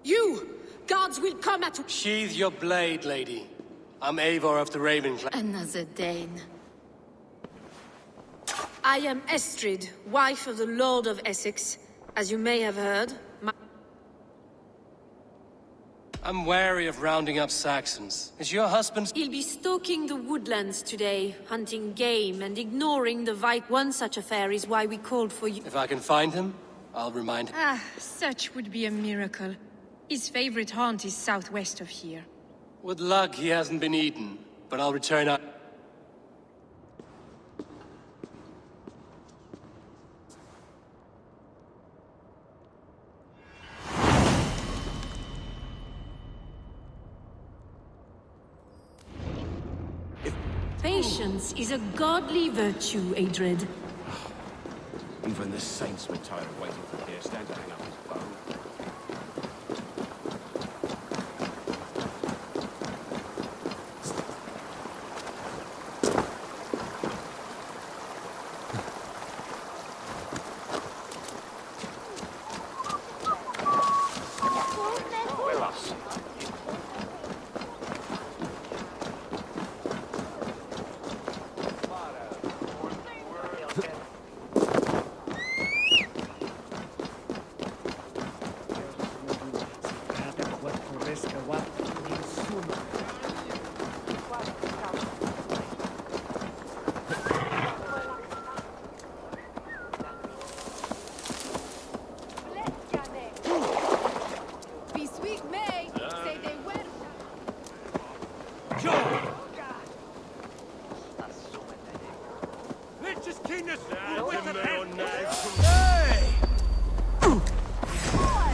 You! Guards will come at... Sheathe your blade, lady. I'm Eivor of the Ravenclaw. Another Dane. I am Estrid, wife of the Lord of Essex. As you may have heard, I'm wary of rounding up Saxons. Is your husband... He'll be stalking the woodlands today, hunting game and ignoring the Vike. One such affair is why we called for you. If I can find him, I'll remind him. Ah, such would be a miracle. His favorite haunt is southwest of here. With luck, he hasn't been eaten, but I'll return up. Patience is a godly virtue, Adred. Even the saints were tired of waiting for Kirsten to hang up his bow. Hey!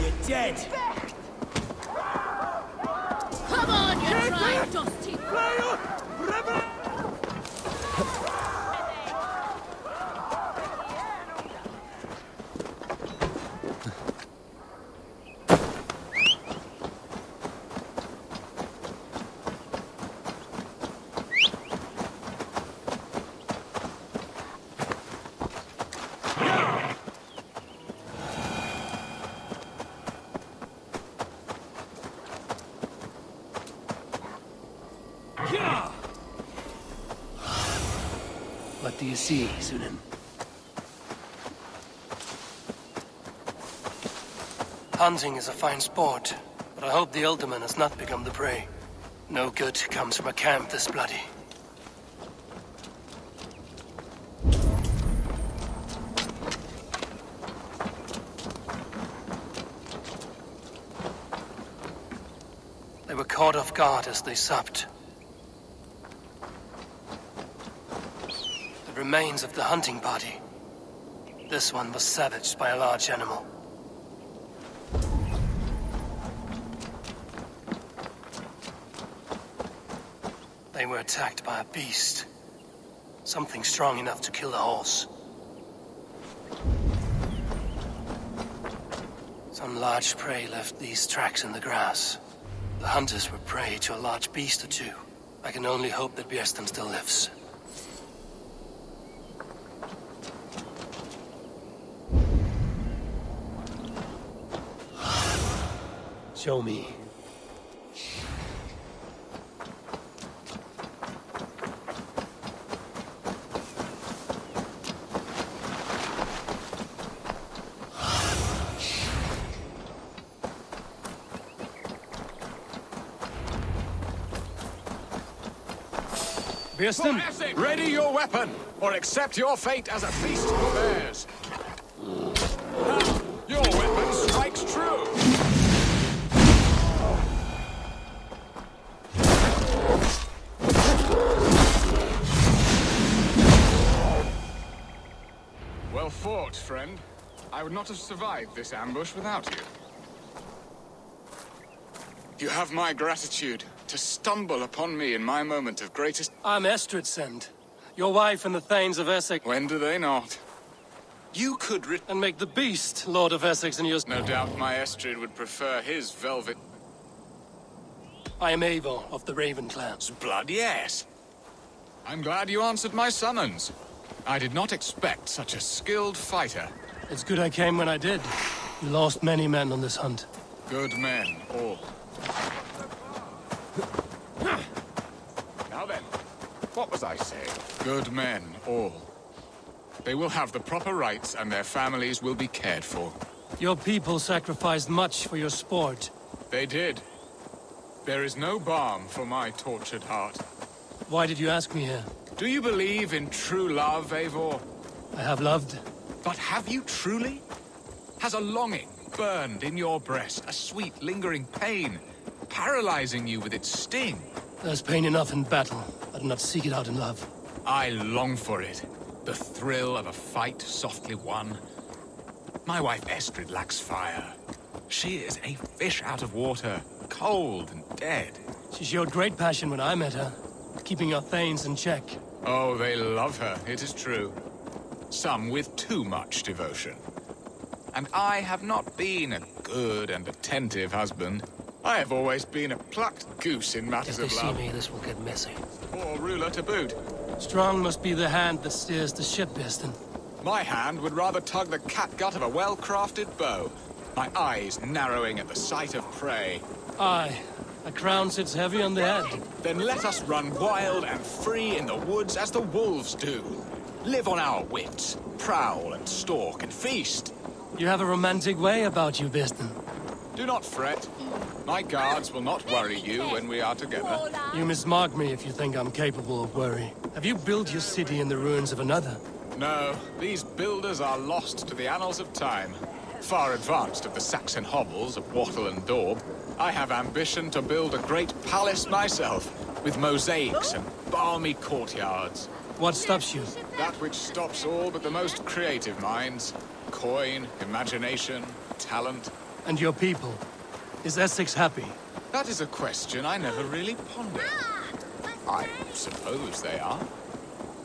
You're dead! Come on, you dry dusty! What do you see, Sunan? Hunting is a fine sport, but I hope the Ultiman has not become the prey. No good comes from a camp this bloody. They were caught off guard as they supped. The remains of the hunting party. This one was savaged by a large animal. They were attacked by a beast. Something strong enough to kill a horse. Some large prey left these tracks in the grass. The hunters were prey to a large beast or two. I can only hope that Bjersten still lives. Show me. Bjersten, ready your weapon, or accept your fate as a feast for bears. Your weapon strikes true. Well fought, friend. I would not have survived this ambush without you. You have my gratitude to stumble upon me in my moment of greatest... I'm Estrid Send, your wife and the Thanes of Essex. When do they not? You could and make the beast Lord of Essex and yours. No doubt my Estrid would prefer his velvet... I am Eivor of the Raven clan. Blood, yes. I'm glad you answered my summons. I did not expect such a skilled fighter. It's good I came when I did. You lost many men on this hunt. Good men, all. Now then, what was I saying? Good men, all. They will have the proper rights and their families will be cared for. Your people sacrificed much for your sport. They did. There is no balm for my tortured heart. Why did you ask me here? Do you believe in true love, Eivor? I have loved. But have you truly? Has a longing burned in your breast, a sweet, lingering pain, paralyzing you with its sting? There's pain enough in battle. I do not seek it out in love. I long for it. The thrill of a fight softly won. My wife Estrid lacks fire. She is a fish out of water, cold and dead. She showed great passion when I met her, keeping her thanes in check. Oh, they love her, it is true. Some with too much devotion. And I have not been a good and attentive husband. I have always been a plucked goose in matters If they of love. see me, this will get messy. Poor ruler to boot. Strong must be the hand that steers the ship, Biston. My hand would rather tug the catgut of a well-crafted bow. My eyes narrowing at the sight of prey. Aye. A crown sits heavy on the head. Then let us run wild and free in the woods as the wolves do. Live on our wits, prowl and stalk and feast. You have a romantic way about you, Biston. Do not fret. My guards will not worry you when we are together. You mismark me if you think I'm capable of worry. Have you built your city in the ruins of another? No, these builders are lost to the annals of time. Far advanced of the Saxon hovels of Wattle and Daub, I have ambition to build a great palace myself, with mosaics and balmy courtyards. What stops you? That which stops all but the most creative minds. Coin, imagination, talent. And your people? Is Essex happy? That is a question I never really pondered. I suppose they are.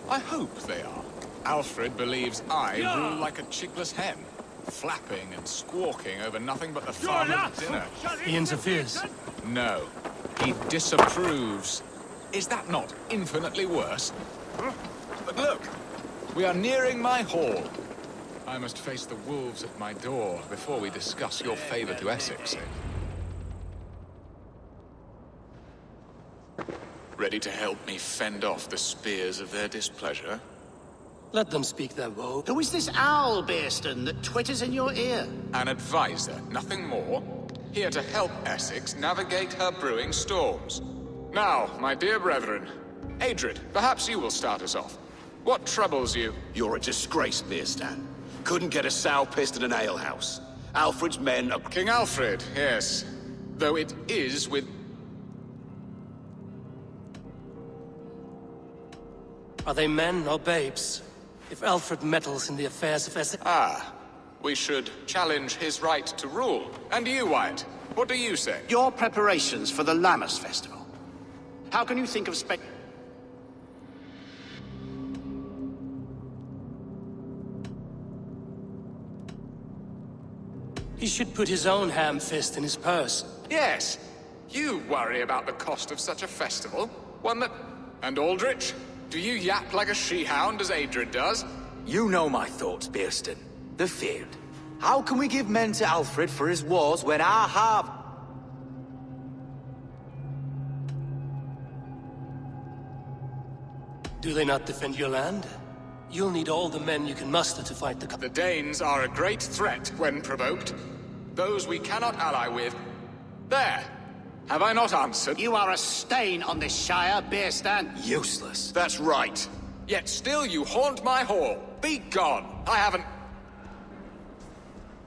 I hope they are. Alfred believes I rule like a chickless hen, flapping and squawking over nothing but the farmer's dinner. He interferes? No, he disapproves. Is that not infinitely worse? But look, we are nearing my hall. I must face the wolves at my door before we discuss your favor to Essex. Ready to help me fend off the spears of their displeasure? Let them speak their woe. Who is this owl, Bearston, that twitters in your ear? An advisor, nothing more. Here to help Essex navigate her brewing storms. Now, my dear brethren, Adrid, perhaps you will start us off. What troubles you? You're a disgrace, Bearstan. Couldn't get a sow pissed in an alehouse. Alfred's men are... King Alfred, yes. Though it is with... Are they men or babes? If Alfred meddles in the affairs of Essex... Ah, we should challenge his right to rule. And you, Wyatt, what do you say? Your preparations for the Lammas Festival. How can you think of He should put his own ham fist in his purse. Yes. You worry about the cost of such a festival. One that... And Aldrich? Do you yap like a she-hound as Adrid does? You know my thoughts, Bearston. The field. How can we give men to Alfred for his wars when our harv... Do they not defend your land? You'll need all the men you can muster to fight the... The Danes are a great threat when provoked. Those we cannot ally with. There! Have I not answered? You are a stain on this Shire, Bearstan. Useless. That's right. Yet still you haunt my hall. Be gone! I haven't...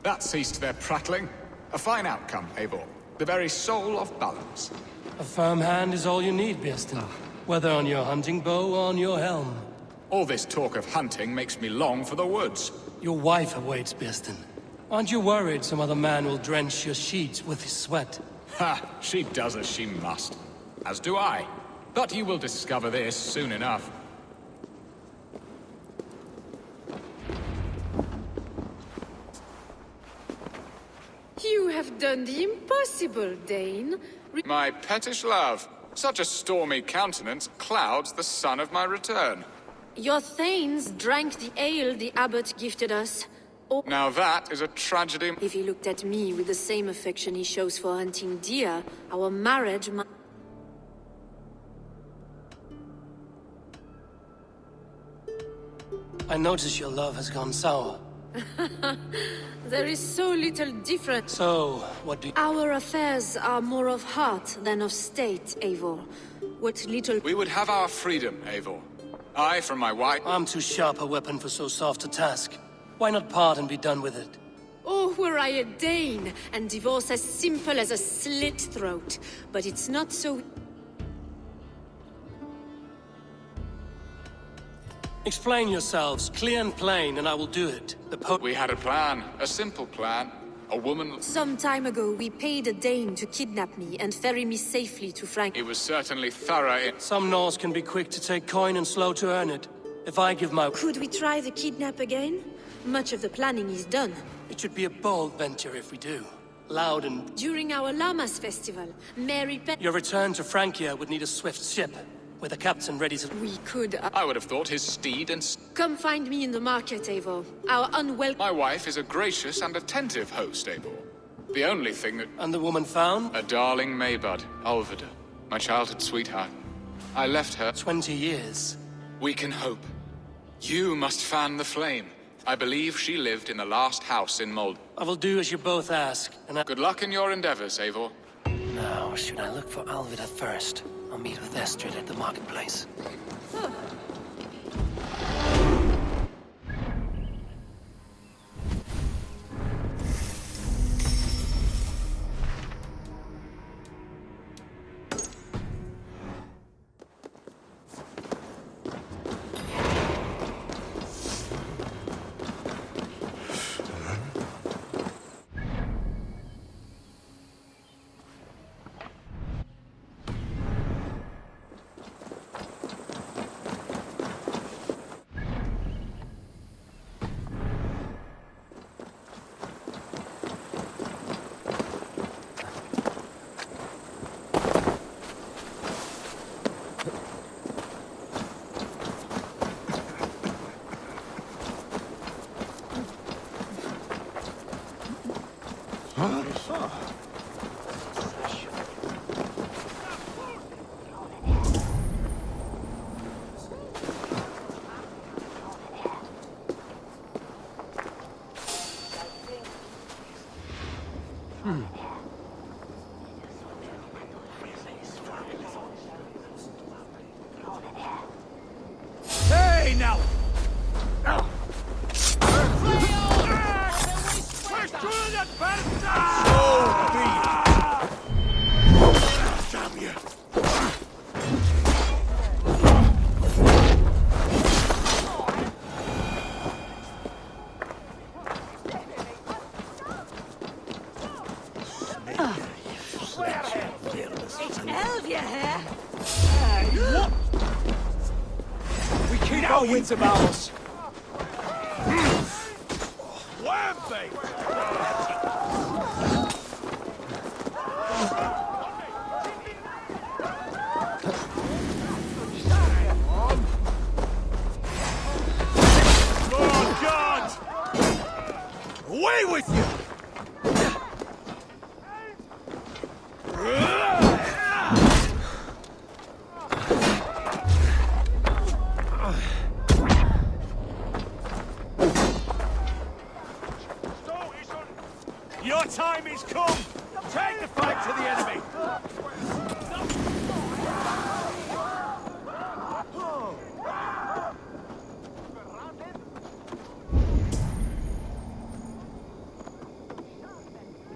That ceased their prattling. A fine outcome, Eivor. The very soul of balance. A firm hand is all you need, Bearstan. Whether on your hunting bow or on your helm. All this talk of hunting makes me long for the woods. Your wife awaits, Bearstan. Aren't you worried some other man will drench your sheets with his sweat? Ha! She does as she must. As do I. But you will discover this soon enough. You have done the impossible, Dane. My pettish love. Such a stormy countenance clouds the sun of my return. Your thanes drank the ale the abbot gifted us. Or Now that is a tragedy. if he looked at me with the same affection he shows for hunting deer, our marriage might... I notice your love has gone sour. There is so little difference. So, what do you... Our affairs are more of heart than of state, Eivor. What little... We would have our freedom, Eivor. I, from my wife... I'm too sharp a weapon for so soft a task. Why not part and be done with it? Oh, were I a Dane, and divorce as simple as a slit throat. But it's not so... Explain yourselves, clear and plain, and I will do it. We had a plan, a simple plan. A woman... Some time ago, we paid a Dane to kidnap me and ferry me safely to Frank... He was certainly thorough in... Some Norse can be quick to take coin and slow to earn it. If I give my... Could we try the kidnap again? Much of the planning is done. It should be a bold venture if we do. Loud and... During our Llamas festival, Mary Your return to Francia would need a swift ship, with a captain ready to... We could... I would have thought his steed and... Come find me in the market, Eivor. Our unwelcome... My wife is a gracious and attentive host, Eivor. The only thing that... And the woman found? A darling Maybud, Alvida. My childhood sweetheart. I left her... 20 years. We can hope. You must fan the flame. I believe she lived in the last house in Mold. I will do as you both ask, and Good luck in your endeavors, Eivor. Now, should I look for Alvida first? I'll meet with Estrid at the marketplace. Hey, now! Damn you! It's Elvia here. What? We keep our wits about us. Wham, baby! Oh, God! Away with you! Your time is come! Take the fight to the enemy!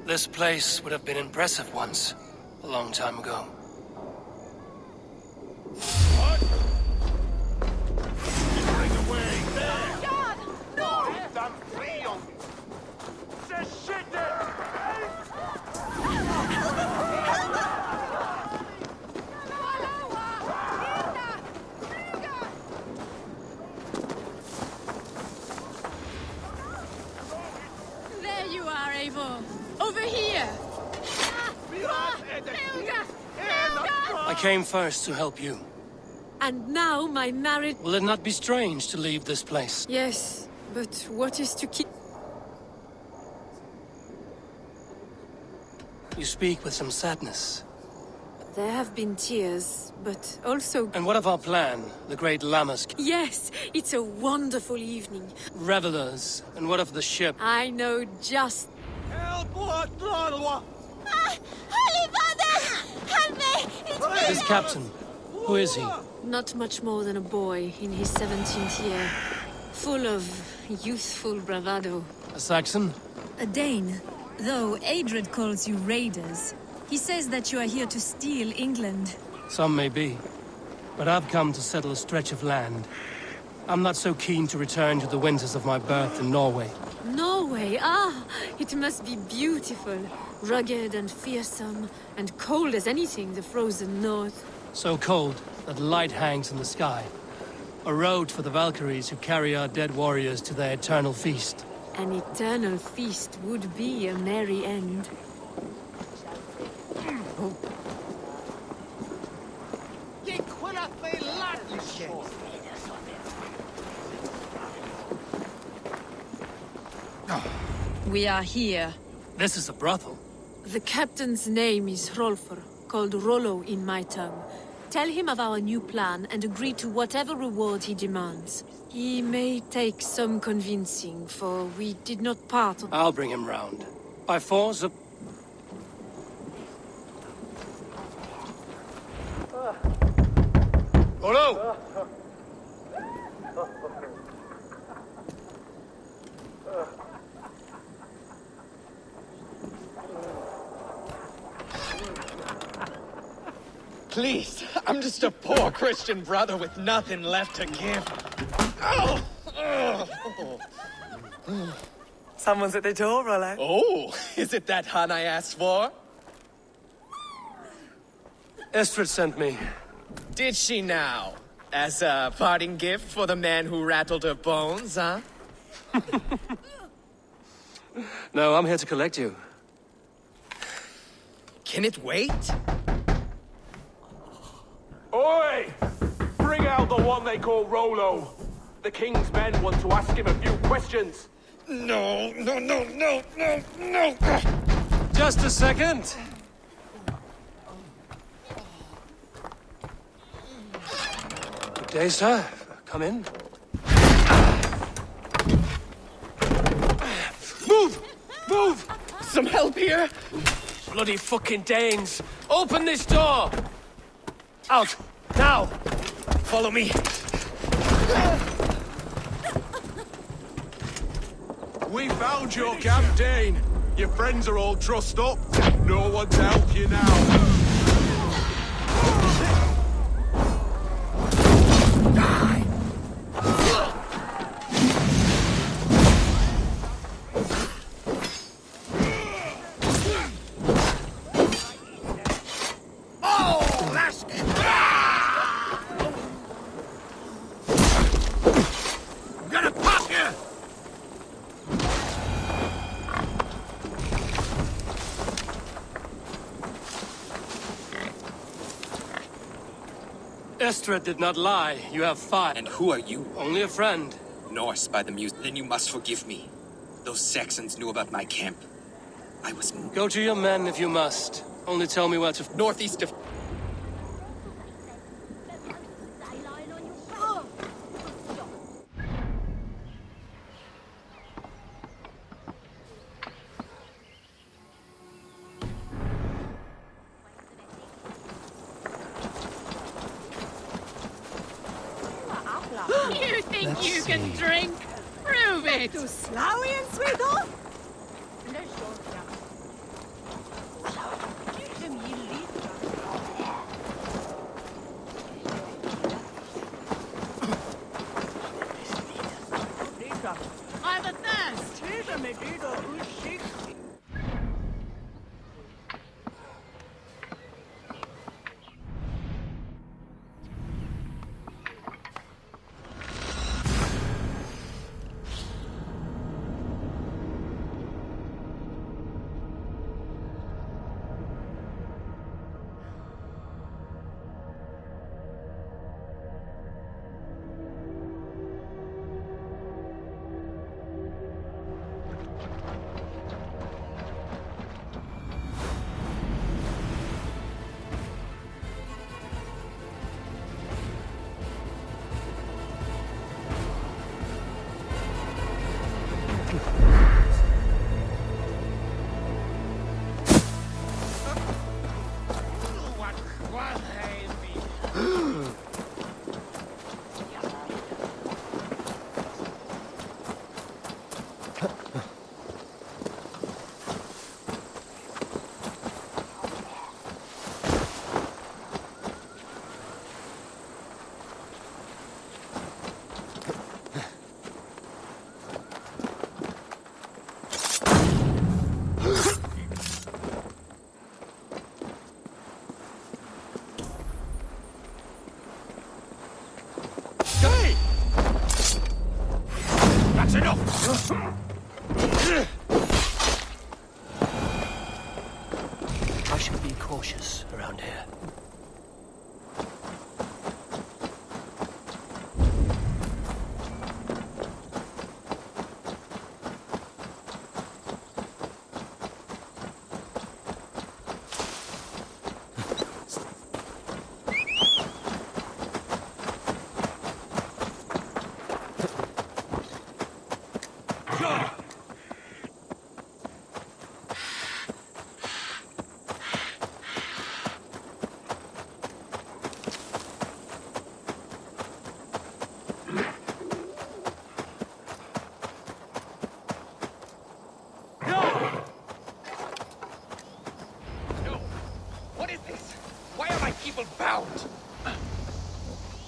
This place would have been impressive once, a long time ago. What? Bring away! There! God! No! Damn free on me! Say shit there! There you are, Eivor. Over here. I came first to help you. And now my married... Will it not be strange to leave this place? Yes, but what is to keep... You speak with some sadness. There have been tears, but also... And what of our plan? The great Lammas? Yes, it's a wonderful evening. Revelers. And what of the ship? I know just... Holy Father! Help me! It's This captain. Who is he? Not much more than a boy in his 17th year. Full of youthful bravado. A Saxon? A Dane. Though Adred calls you raiders. He says that you are here to steal England. Some may be. But I've come to settle a stretch of land. I'm not so keen to return to the winters of my birth in Norway. Norway? Ah, it must be beautiful. Rugged and fearsome, and cold as anything, the frozen north. So cold that light hangs in the sky. A road for the Valkyries who carry our dead warriors to their eternal feast. An eternal feast would be a merry end. We are here. This is a brothel. The captain's name is Hrolfr, called Rollo in my tongue. Tell him of our new plan and agree to whatever reward he demands. He may take some convincing, for we did not part on... I'll bring him round. By force of... Rollo! Please, I'm just a poor Christian brother with nothing left to give. Oh! Someone's at the door, Rollo. Oh, is it that hun I asked for? Estrid sent me. Did she now? As a parting gift for the man who rattled her bones, huh? No, I'm here to collect you. Can it wait? Oi! Bring out the one they call Rollo. The king's men want to ask him a few questions. No. Just a second. Good day, sir. Come in. Move! Some help here? Bloody fucking Danes! Open this door! Out! Now! Follow me. We found your camp, Dane. Your friends are all trussed up. No one to help you now. Estrid did not lie. You have fought. And who are you? Only a friend. Norse by the music. Then you must forgive me. Those Saxons knew about my camp. I was... Go to your men if you must. Only tell me where to... Northeast of... You think you can drink? Prove it! Du Slawian, sweetheart? I have a thirst! enough! I should be cautious around here. What is this? Why are my people bound?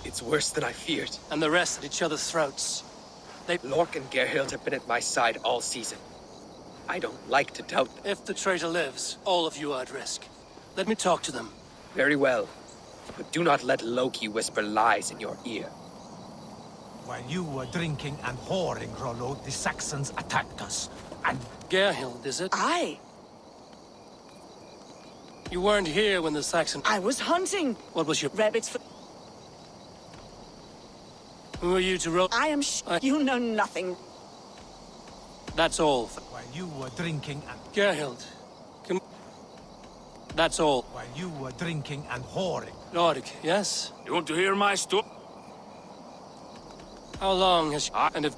It's worse than I feared. And the rest at each other's throats. Lork and Gerhild have been at my side all season. I don't like to doubt them. If the traitor lives, all of you are at risk. Let me talk to them. Very well. But do not let Loki whisper lies in your ear. While you were drinking and whoring, Rollo, the Saxons attacked us. And Gerhild, is it? Aye. You weren't here when the Saxon... I was hunting. What was your... Rabbits for... Who are you to roll? I am You know nothing. That's all. While you were drinking and... Gerhild. That's all. While you were drinking and whoring. Lork, yes? You want to hear my story? How long has she... And if...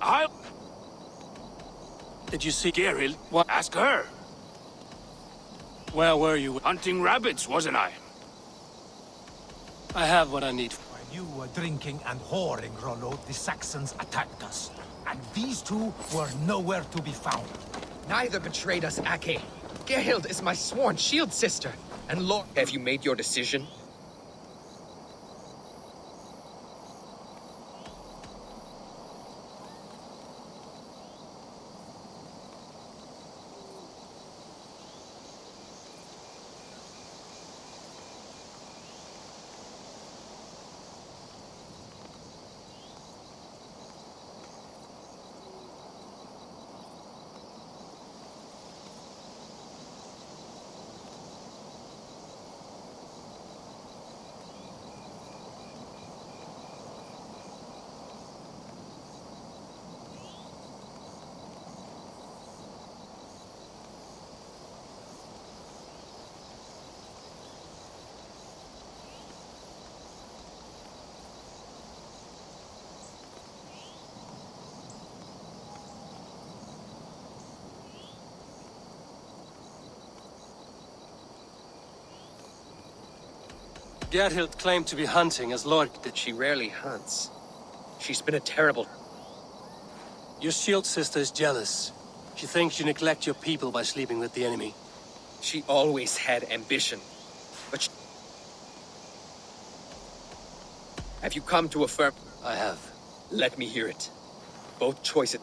Did you see... Gerhild? What? Ask her. Where were you? Hunting rabbits, wasn't I? I have what I need. While you were drinking and whoring, Rollo, the Saxons attacked us. And these two were nowhere to be found. Neither betrayed us, Ake. Gerhild is my sworn shield sister. And Lord, have you made your decision? Gerhild claimed to be hunting as Lork did. She rarely hunts. She's been a terrible... Your shield sister is jealous. She thinks you neglect your people by sleeping with the enemy. She always had ambition. But have you come to affirm... I have. Let me hear it. Both choices...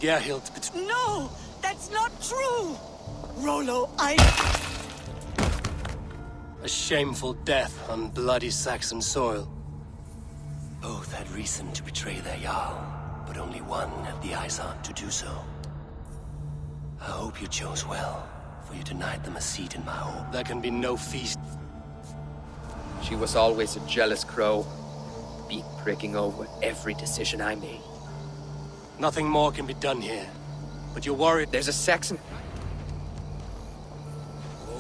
Gerhild... No! That's not true! Rollo, A shameful death on bloody Saxon soil. Both had reason to betray their Jarl, but only one had the Izard to do so. I hope you chose well, for you denied them a seat in my home. There can be no feast. She was always a jealous crow, beak pricking over every decision I made. Nothing more can be done here, but you're worried. There's a Saxon...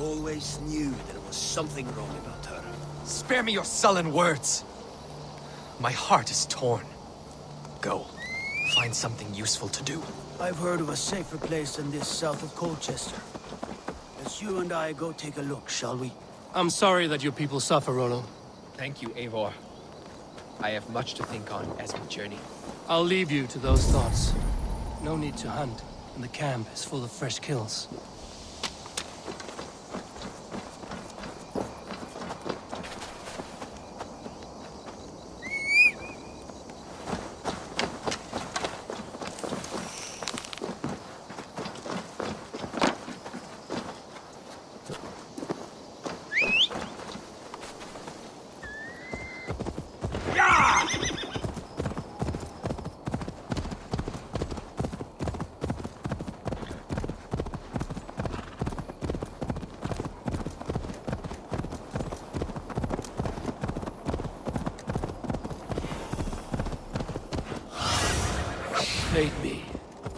Always knew there was something wrong about her. Spare me your sullen words. My heart is torn. Go. Find something useful to do. I've heard of a safer place than this south of Colchester. Let's you and I go take a look, shall we? I'm sorry that your people suffer, Rollo. Thank you, Eivor. I have much to think on as we journey. I'll leave you to those thoughts. No need to hunt, and the camp is full of fresh kills.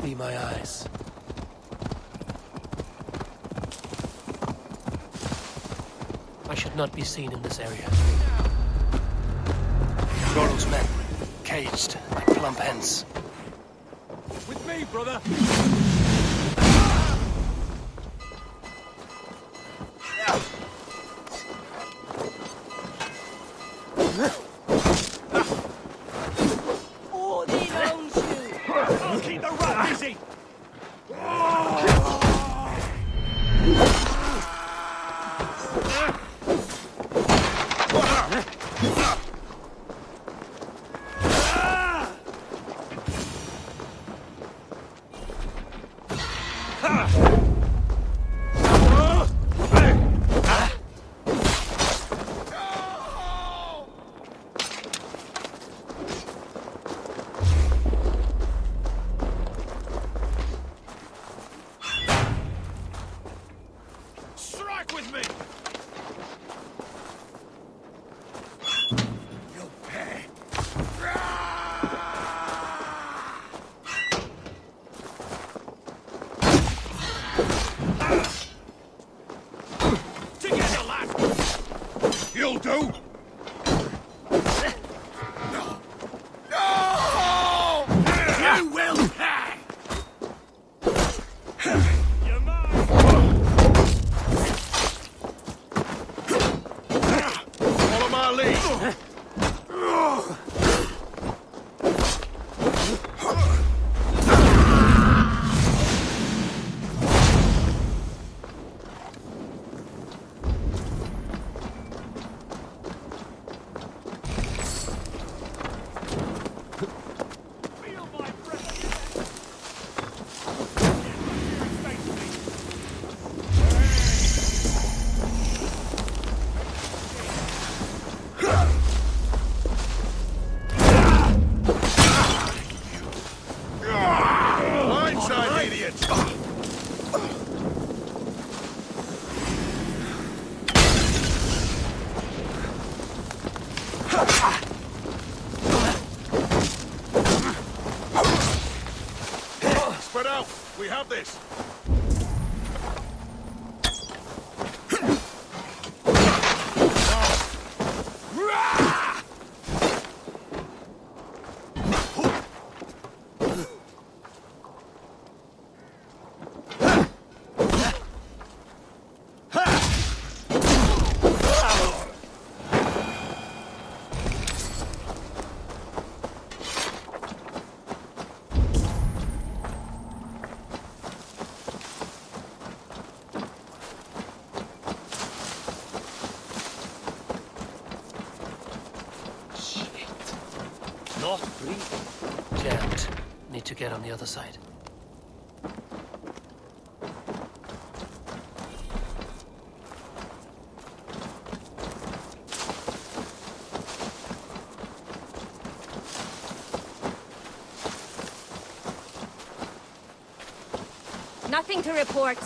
be my eyes. I should not be seen in this area. Rollo's men, caged like plump hens. With me, brother! Odin owns you! I'll keep the rat busy! Strike with me! You'll pay. Together, lad! You'll do! No! No! You will pay! You're mine! Follow my lead! Blindside, idiot! Spread out! We have this! Not breathing. Jammed. Need to get on the other side. Nothing to report.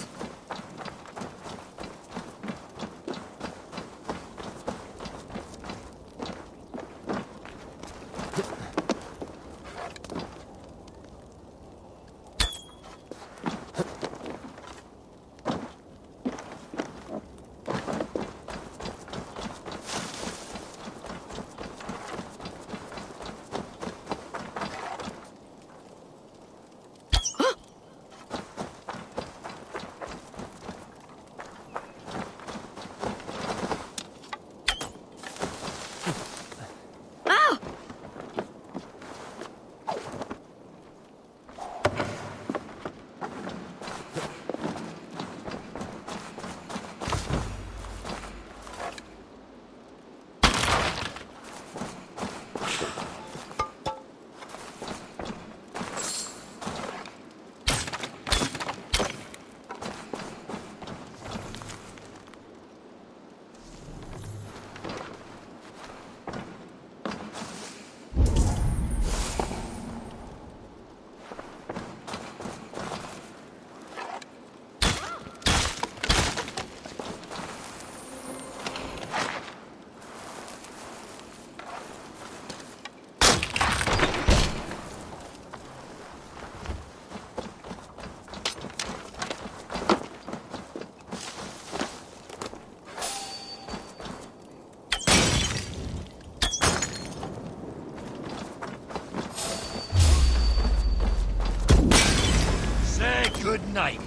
name.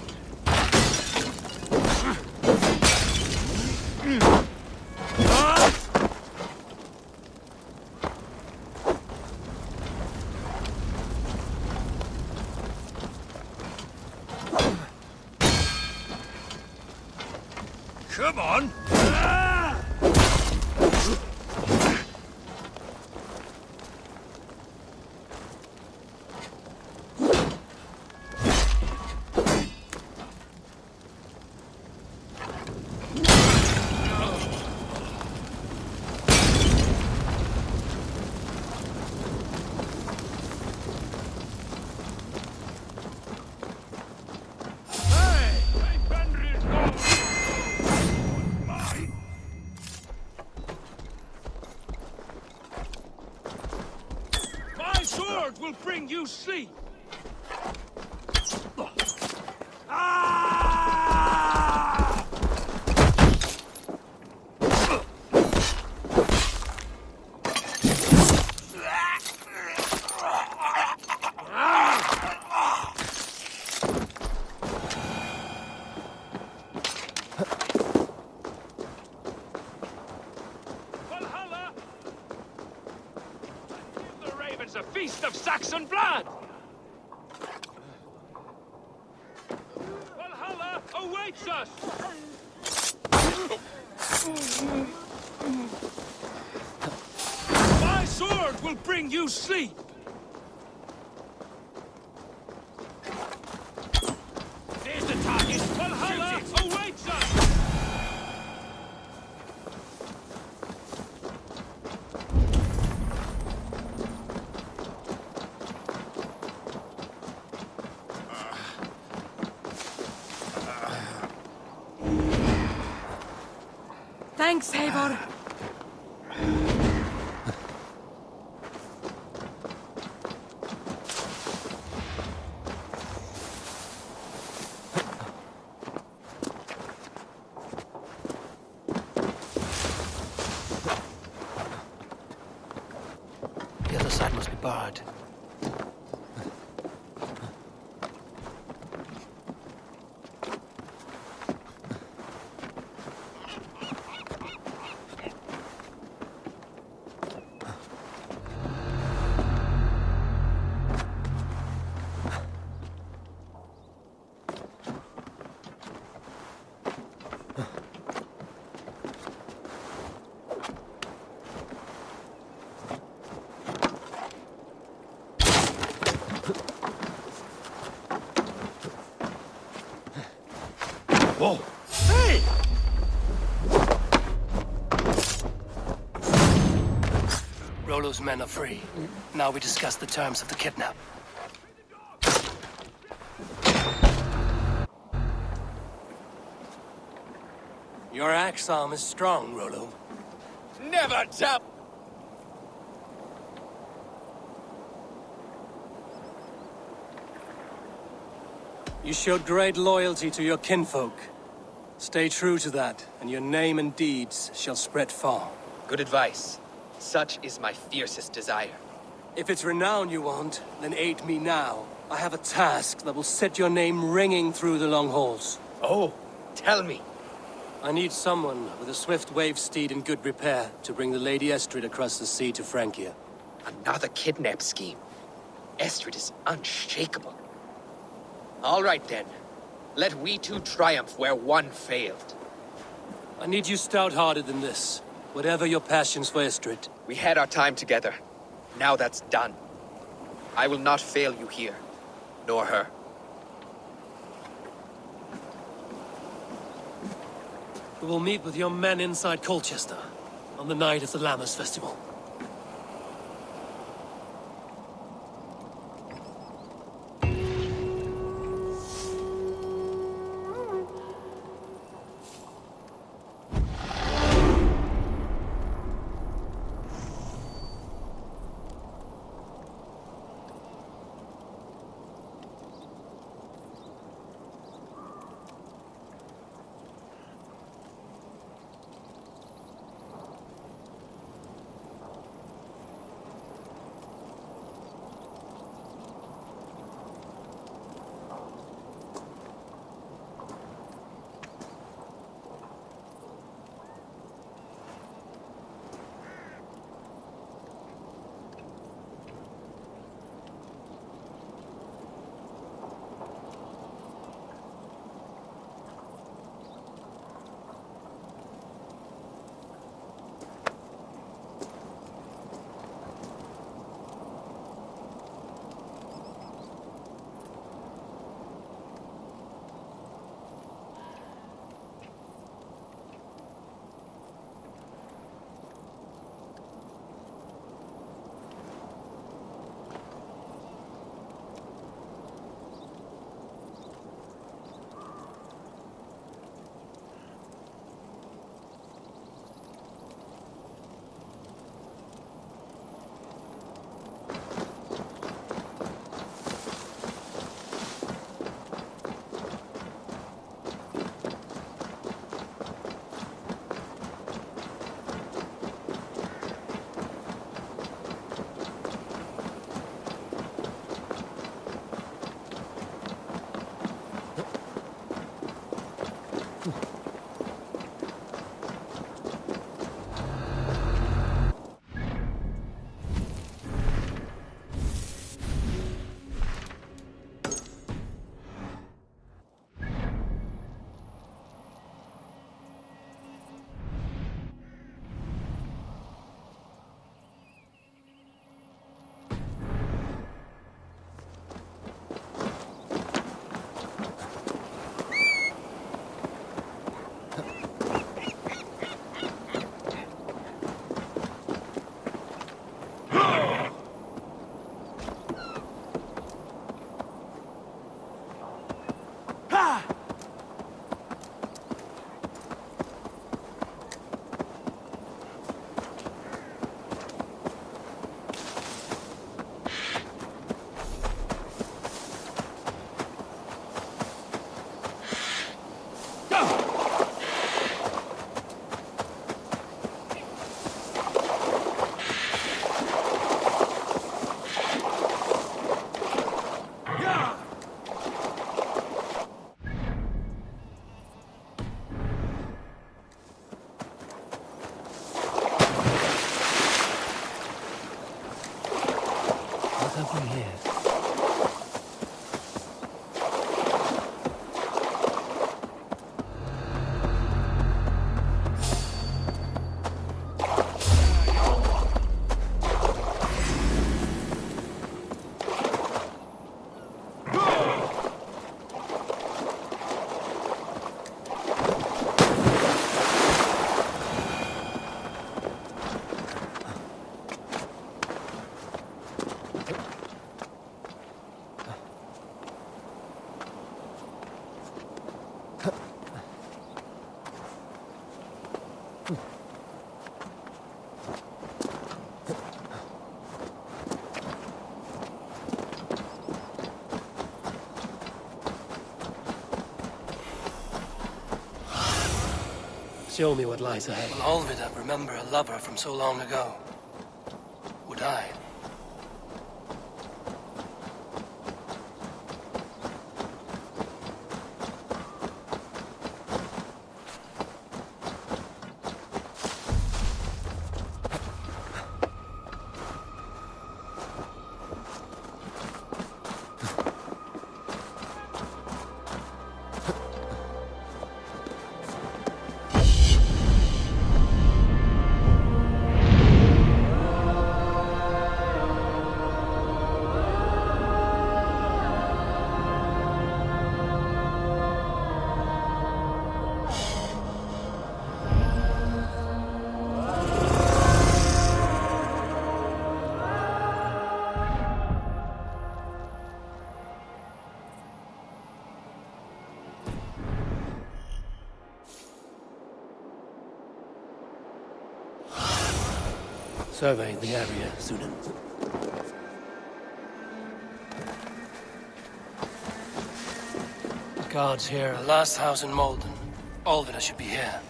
Come on! My sword will bring you sleep! Valhalla! Give the ravens a feast of Saxon blood! Valhalla awaits us! My sword will bring you sleep! There's the target! Valhalla awaits us! Thanks, Eivor. The other side must be barred. Whoa! Hey! Rollo's men are free. Now we discuss the terms of the kidnap. Your axe arm is strong, Rollo. Never doubt. You showed great loyalty to your kinfolk. Stay true to that, and your name and deeds shall spread far. Good advice. Such is my fiercest desire. If it's renown you want, then aid me now. I have a task that will set your name ringing through the long halls. Oh, tell me. I need someone with a swift wave steed in good repair to bring the Lady Estrid across the sea to Francia. Another kidnap scheme. Estrid is unshakable. All right then. Let we two triumph where one failed. I need you stout-hearted in this, whatever your passions for Estrid. We had our time together. Now that's done. I will not fail you here, nor her. We will meet with your men inside Colchester on the night of the Lammas Festival. Show me what lies ahead. Will Olvida remember a lover from so long ago? Would I? Survey the area, Sudan. The guards here. The last house in Malden. Olvida should be here.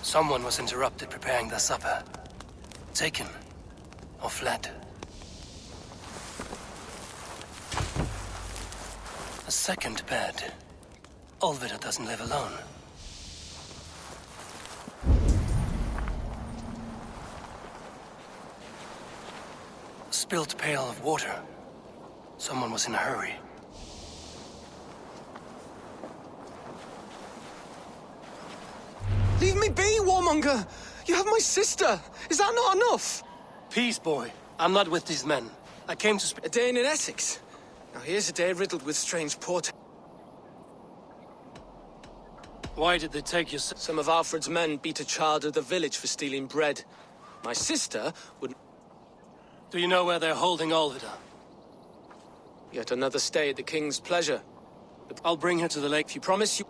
Someone was interrupted preparing their supper. Taken or fled. A second bed. Olvida doesn't live alone. A spilt pail of water. Someone was in a hurry. Leave me be, warmonger! You have my sister! Is that not enough? Peace, boy. I'm not with these men. I came to A day in Essex. Now here's a day riddled with strange port. Why did they take your Some of Alfred's men beat a child of the village for stealing bread. My sister would... Do you know where they're holding Olvida? Yet another stay at the king's pleasure. I'll bring her to the lake if you promise you...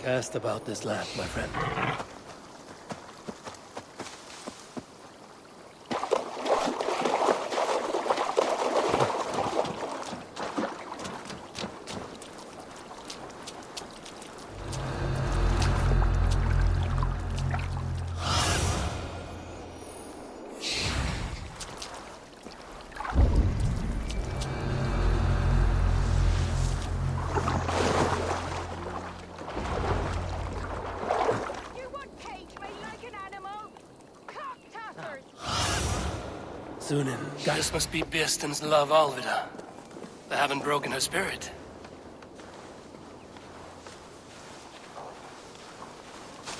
Cast about this land, my friend. Thunin. This must be Bearsten's love, Alvida. They haven't broken her spirit.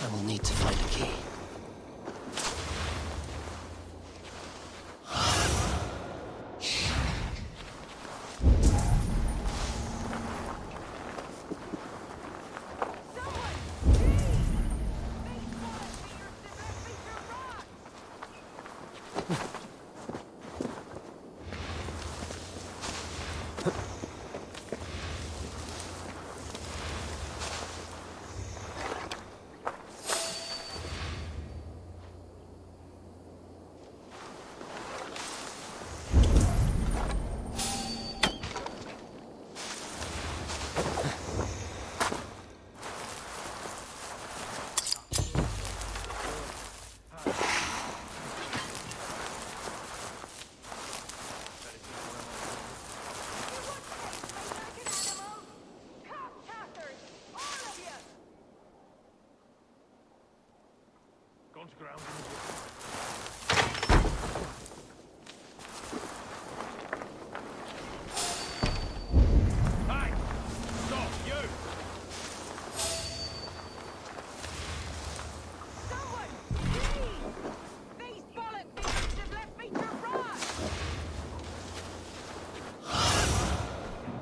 I will need to find a key.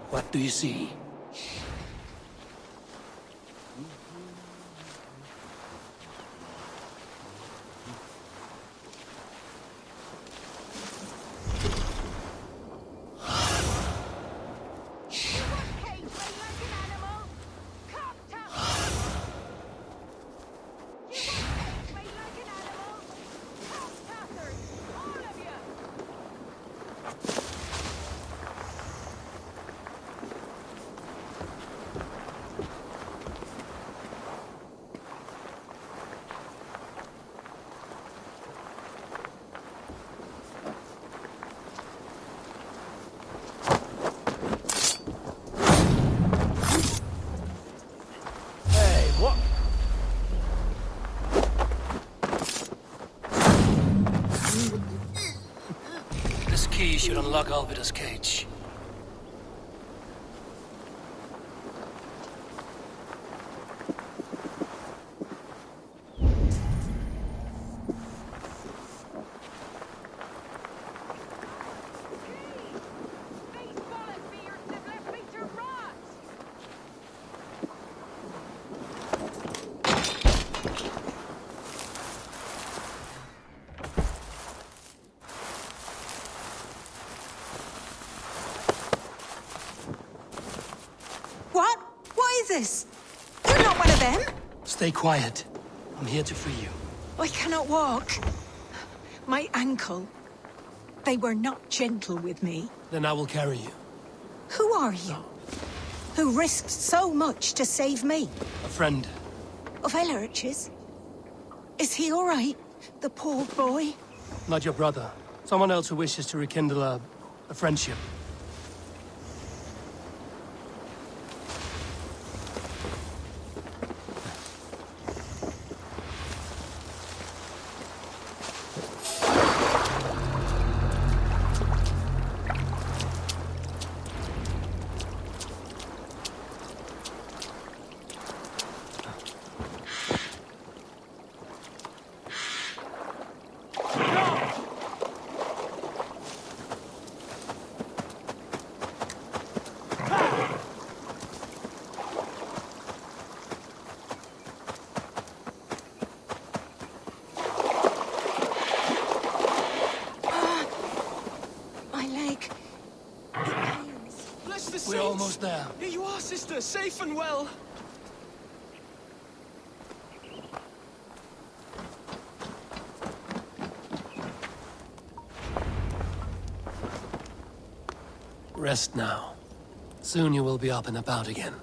What do you see? This key should unlock Alvida's cage. This? You're not one of them? Stay quiet. I'm here to free you. I cannot walk. My ankle. They were not gentle with me. Then I will carry you. Who are you? Who risked so much to save me? A friend. Of Ellerch's? Is he all right? The poor boy? Not your brother. Someone else who wishes to rekindle a friendship. We're almost there. Here you are, sister, safe and well. Rest now. Soon you will be up and about again.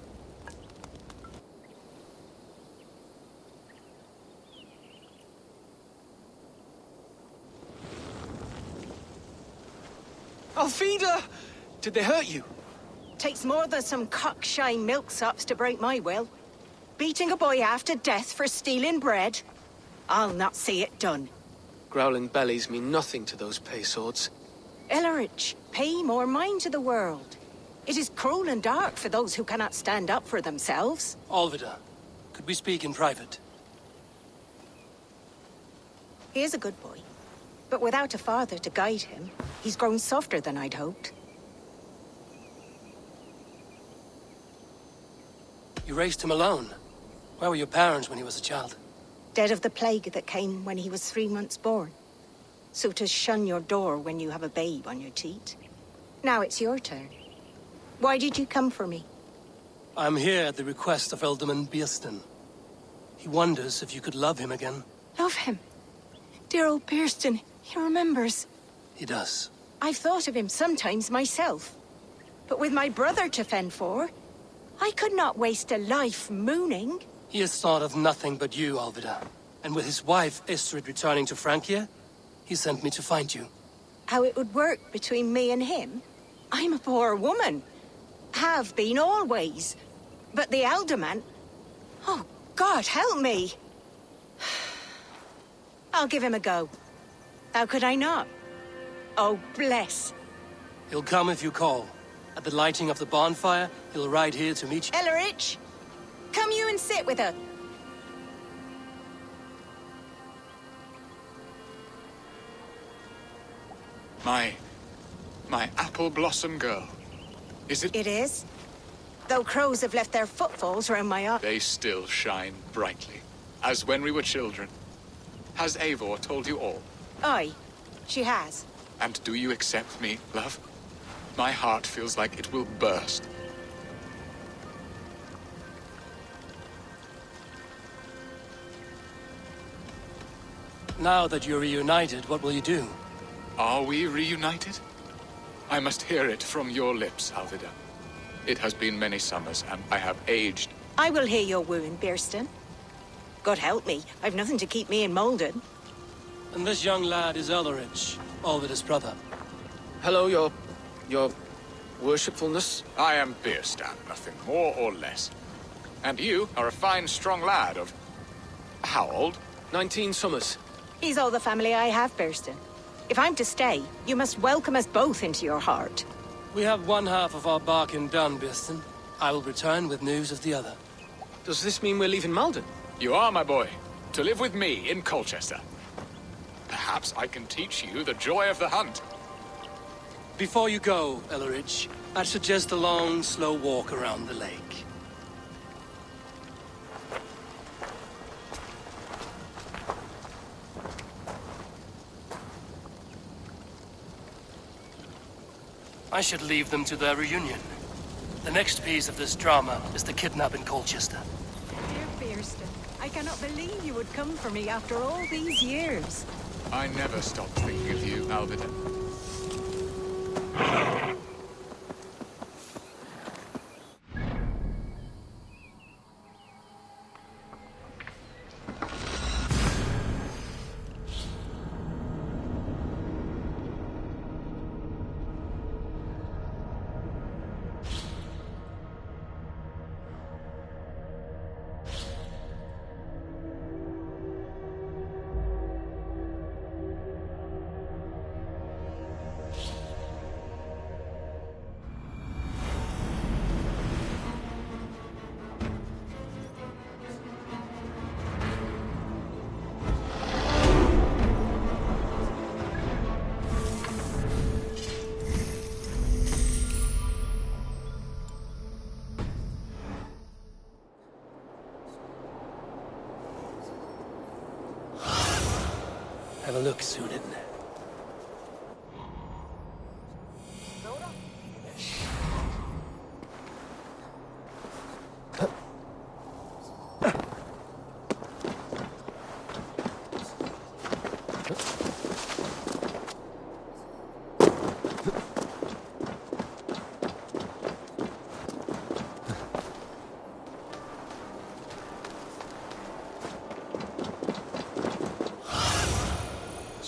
Alfida! Did they hurt you? Takes more than some cockshy milksops to break my will. Beating a boy half to death for stealing bread? I'll not see it done. growling bellies mean nothing to those pay swords. Ellerich, pay more mind to the world. It is cruel and dark for those who cannot stand up for themselves. Alvida, could we speak in private? He is a good boy, but without a father to guide him, he's grown softer than I'd hoped. You raised him alone. Where were your parents when he was a child? Dead of the plague that came when he was 3 months born. So to shun your door when you have a babe on your teat. Now it's your turn. Why did you come for me? I'm here at the request of Ealdorman Bearston. He wonders if you could love him again. Love him? Dear old Bearston, he remembers. He does. I've thought of him sometimes myself. But with my brother to fend for, I could not waste a life mooning. He has thought of nothing but you, Alvida. And with his wife, Estrid, returning to Francia, he sent me to find you. How it would work between me and him? I'm a poor woman. Have been always. But the Alderman... Oh, God, help me! I'll give him a go. How could I not? Oh, bless. He'll come if you call. At the lighting of the bonfire, he'll ride here to meet you. Ellerich, come you and sit with her. My apple blossom girl. Is it? It is. Though crows have left their footfalls round my eye. They still shine brightly, as when we were children. Has Eivor told you all? Aye, she has. And do you accept me, love? My heart feels like it will burst. Now that you're reunited, what will you do? Are we reunited? I must hear it from your lips, Alvida. It has been many summers, and I have aged. I will hear your wooing, Bearston. God help me, I've nothing to keep me in Malden. And this young lad is Ellerich, Alvida's brother. Hello, your worshipfulness. I am Beerstan, nothing more or less. And you are a fine, strong lad of... how old? 19 summers. He's all the family I have, Bearston. If I'm to stay, you must welcome us both into your heart. We have one half of our bargain done, Bearston. I will return with news of the other. Does this mean we're leaving Malden? You are, my boy. To live with me in Colchester. Perhaps I can teach you the joy of the hunt. Before you go, Ellerich, I'd suggest a long, slow walk around the lake. I should leave them to their reunion. The next piece of this drama is the kidnap in Colchester. Dear Bearston, I cannot believe you would come for me after all these years. I never stopped thinking of you, Alvida. Have a look, Suited.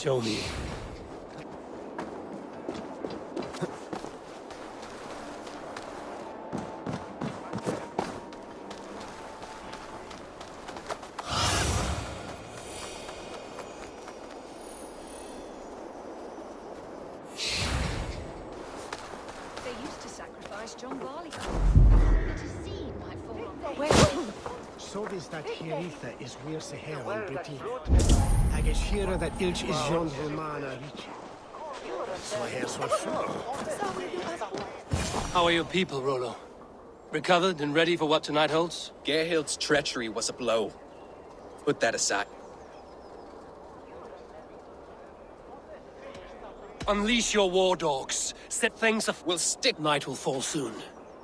Show me. Sovis that Hiritha is where se her on Britain. I guess here that Ilch is John Romana Rich. So here's what for. How are your people, Rollo? Recovered and ready for what tonight holds? Gerhild's treachery was a blow. Put that aside. Unleash your war dogs. Set things af- We'll stick. Night will fall soon.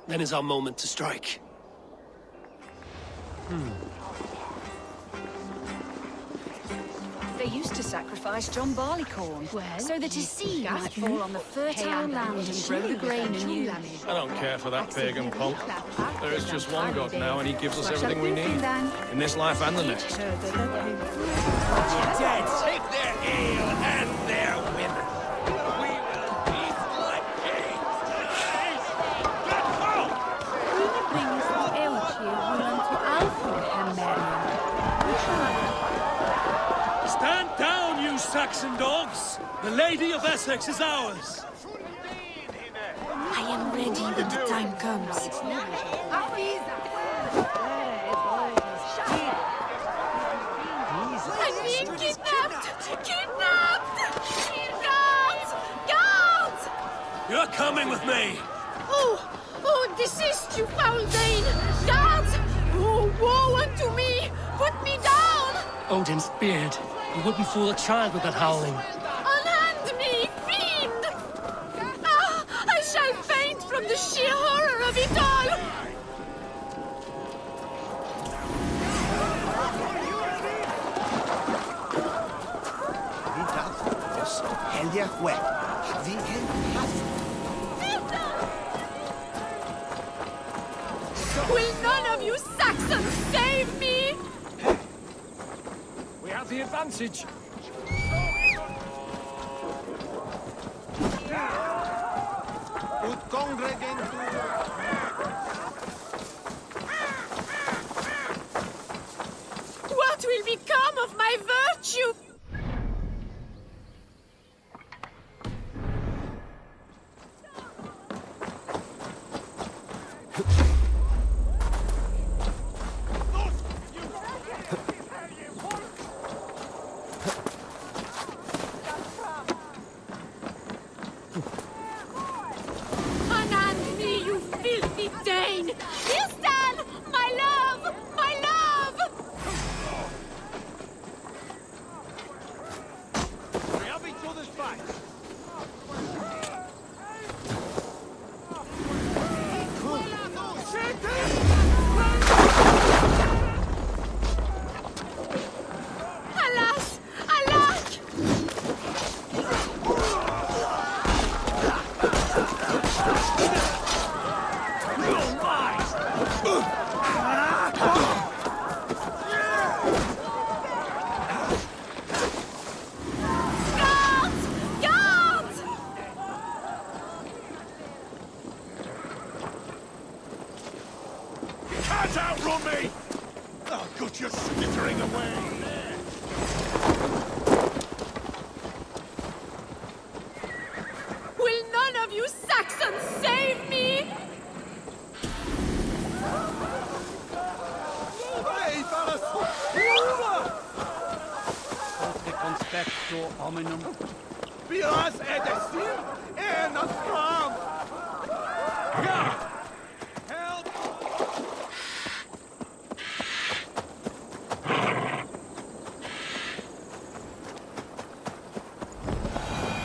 Then is our moment to strike. They used to sacrifice John Barleycorn, so that his seed might fall on the fertile land and grow the grain anew. I don't care for that pagan punk. There is just one God now, and he gives us everything we need. In this life and the next. Dead! Take their ale and their women! We will feast like kings! Get out! Stand down, you Saxon dogs! The Lady of Essex is ours! I am ready when the time comes. I'm being kidnapped! Kidnapped! Guards! Guards! You're coming with me! Oh, desist, you foul Dane! Guards! Oh, woe unto me! Put me down! Odin's beard. You wouldn't fool a child with that howling. Unhand me, fiend! Ah, I shall faint from the sheer horror of it all! Helja wet. The Will none of you Saxons save me? We have the advantage. Ut congregentur. What will become of my virtue? Unhand me, you filthy Dane! Tristan! My love! My love! We have each other's backs. Alas! Alack! Guards! Guards! You can't outrun me! Oh, good, you're skittering away. Will none of you Saxons save me? Hey, fellas! Te conspecto hominum. Bias edestim, not from. Help!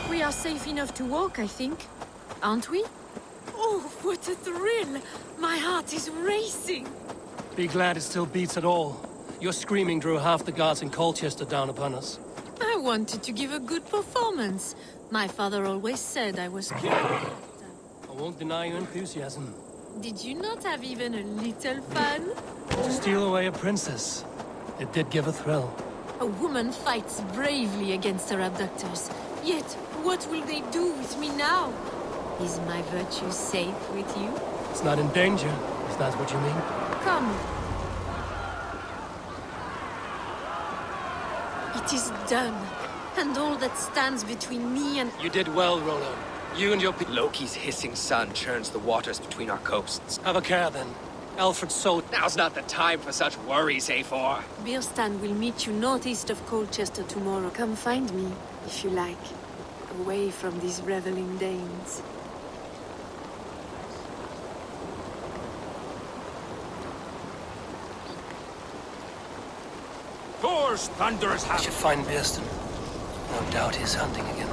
We are safe enough to walk, I think. Aren't we? Oh, what a thrill! My heart is racing. Be glad it still beats at all. Your screaming drew half the guards in Colchester down upon us. I wanted to give a good performance. My father always said I was pure. I won't deny your enthusiasm. Did you not have even a little fun? To steal away a princess, it did give a thrill. A woman fights bravely against her abductors. Yet, what will they do with me now? Is my virtue safe with you? It's not in danger, if that's what you mean. Come. It is done. And all that stands between me and... You did well, Rollo. You and your Loki's hissing sun churns the waters between our coasts. Have a care, then. Alfred's soul. Now's not the time for such worries, Eivor. Birstan will meet you northeast of Colchester tomorrow. Come find me, if you like. Away from these reveling Danes. Thor's thunderous I should find Birstan. No doubt he's hunting again.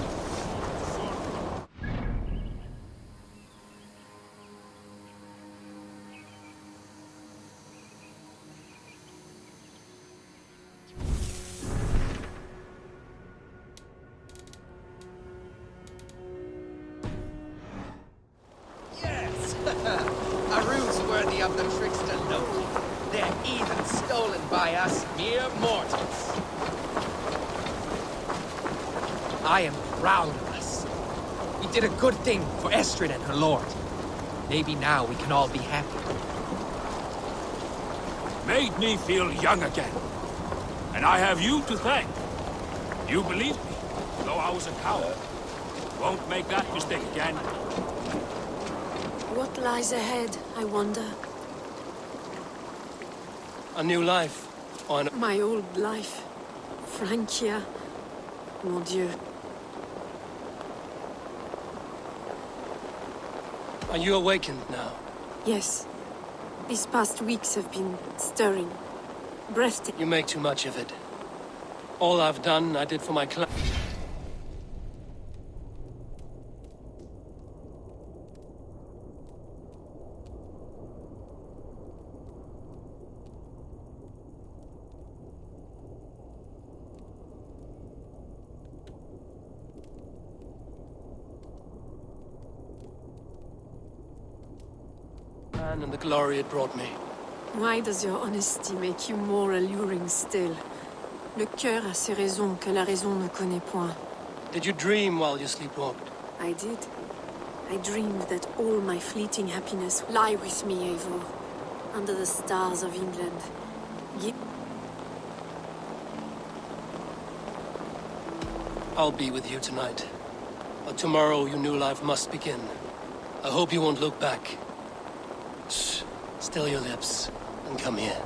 Yes! A ruse worthy of the trickster Loki. They're even stolen by us mere mortals. I am proud of us. We did a good thing for Estrid and her lord. Maybe now we can all be happy. Made me feel young again. And I have you to thank. You believed me, though I was a coward. Won't make that mistake again. What lies ahead, I wonder? A new life. On My old life. Francia. Mon Dieu. Are you awakened now? Yes. These past weeks have been stirring. Breathtaking. You make too much of it. All I've done, I did for my clan. And the glory it brought me. Why does your honesty make you more alluring still? Le cœur a ses raisons que la raison ne connaît point. Did you dream while you sleepwalked? I did. I dreamed that all my fleeting happiness lie with me, Eivor, under the stars of England. I'll be with you tonight. But tomorrow your new life must begin. I hope you won't look back. Shh. Still your lips, and come here.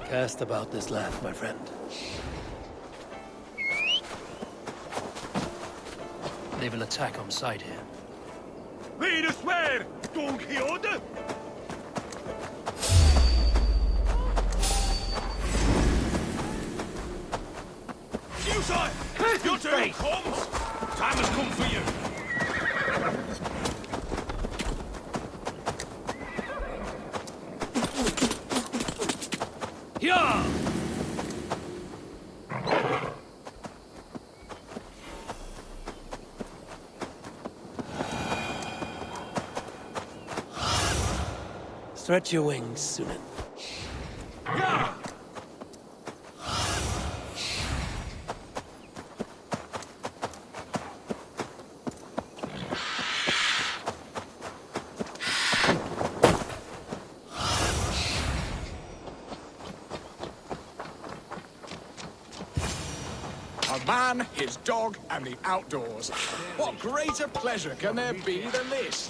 Cast about this land, my friend. They will attack on sight here. Lead us where, Don Quixote? You saw it! Your turn comes! Time has come for you! Yeah! Stretch your wings, Sunan. Yeah! A man, his dog, and the outdoors. What greater pleasure can there be than this?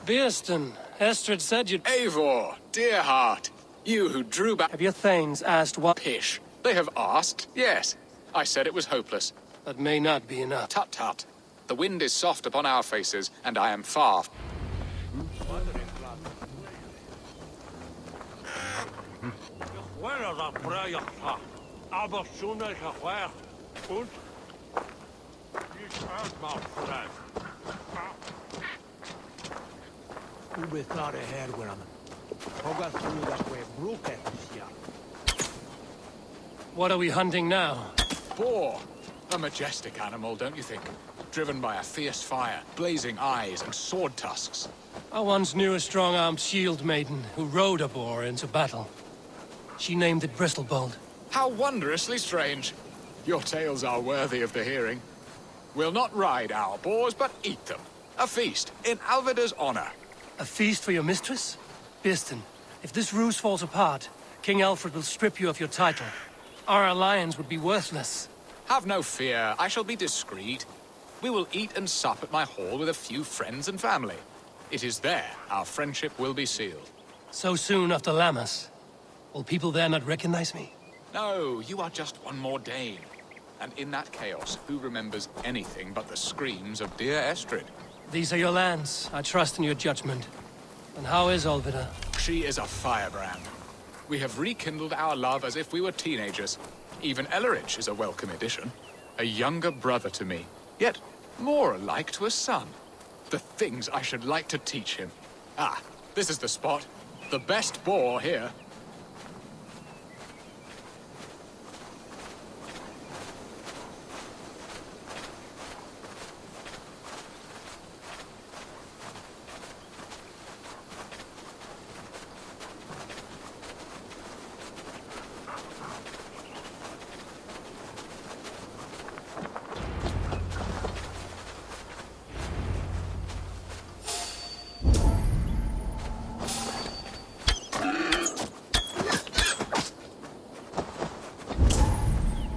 Bearston, Estrid said you'd... Eivor, dear heart, you who drew back... Have your thanes asked what... Pish. They have asked, yes. I said it was hopeless. That may not be enough. Tut-tut. The wind is soft upon our faces, and I am far... Who be thought ahead with him? Hoga through that way, broke it, yeah. What are we hunting now? Boar. A majestic animal, don't you think? Driven by a fierce fire, blazing eyes, and sword tusks. I once knew a strong-armed shield maiden who rode a boar into battle. She named it Bristlebolt. How wondrously strange. Your tales are worthy of the hearing. We'll not ride our boars, but eat them. A feast, in Alvida's honor. A feast for your mistress? Bearston, if this ruse falls apart, King Alfred will strip you of your title. Our alliance would be worthless. Have no fear, I shall be discreet. We will eat and sup at my hall with a few friends and family. It is there our friendship will be sealed. So soon after Lammas? Will people there not recognize me? No, you are just one more Dane. And in that chaos, who remembers anything but the screams of dear Estrid? These are your lands. I trust in your judgment. And how is Alvida? She is a firebrand. We have rekindled our love as if we were teenagers. Even Ellerich is a welcome addition. A younger brother to me, yet more alike to a son. The things I should like to teach him. Ah, this is the spot. The best boar here.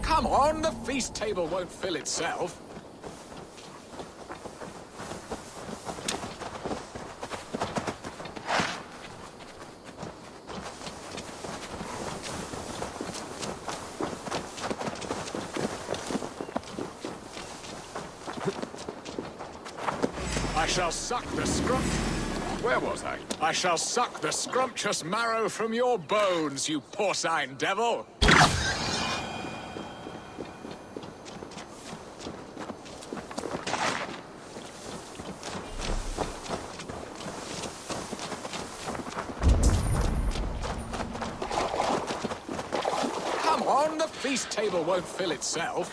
Come on, the feast table won't fill itself. I shall suck the Where was I? I shall suck the scrumptious marrow from your bones, you porcine devil! Come on, the feast table won't fill itself.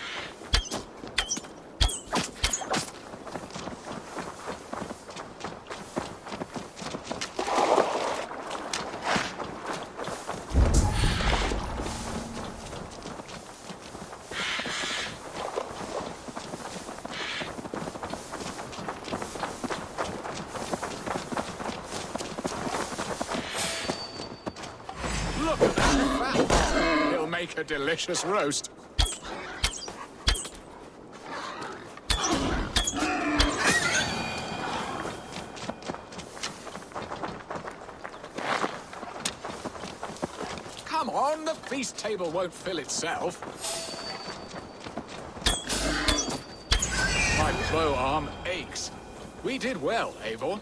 Look at that fat! He'll make a delicious roast. Come on, the feast table won't fill itself. My bow arm aches. We did well, Eivor.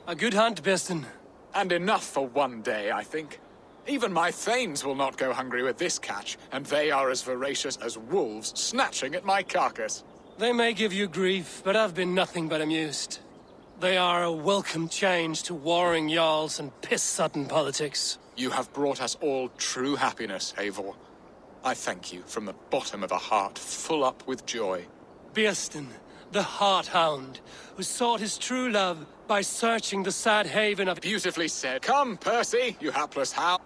A good hunt, Bearson. And enough for one day, I think. Even my thanes will not go hungry with this catch, and they are as voracious as wolves snatching at my carcass. They may give you grief, but I've been nothing but amused. They are a welcome change to warring jarls and piss-sodden politics. You have brought us all true happiness, Eivor. I thank you from the bottom of a heart full up with joy. Bearson, the Heart-Hound, who sought his true love by searching the sad haven of... Beautifully said. Come, Percy, you hapless hound.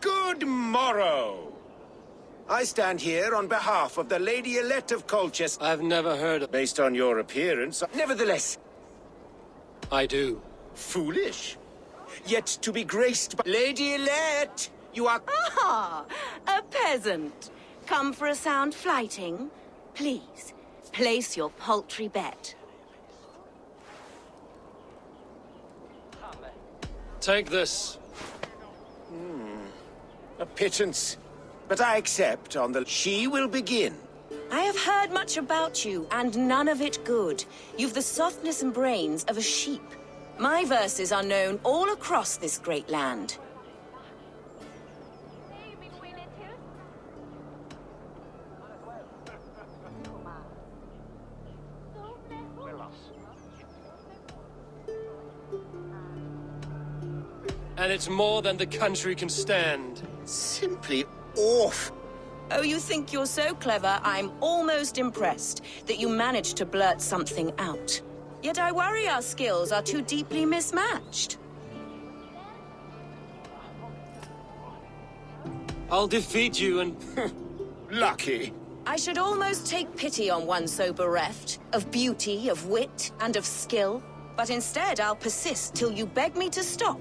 Good morrow! I stand here on behalf of the Lady Elette of Colchester. I've never heard of... Based on your appearance, nevertheless... I do. Foolish. Yet to be graced by... Lady Elette, you are... Ah, a peasant. Come for a sound flighting? Please, place your paltry bet. Take this. A pittance. But I accept on the... She will begin. I have heard much about you, and none of it good. You've the softness and brains of a sheep. My verses are known all across this great land. And it's more than the country can stand. Simply awful. Oh, you think you're so clever, I'm almost impressed that you managed to blurt something out. Yet I worry our skills are too deeply mismatched. I'll defeat you and... Lucky. I should almost take pity on one so bereft, of beauty, of wit, and of skill. But instead, I'll persist till you beg me to stop.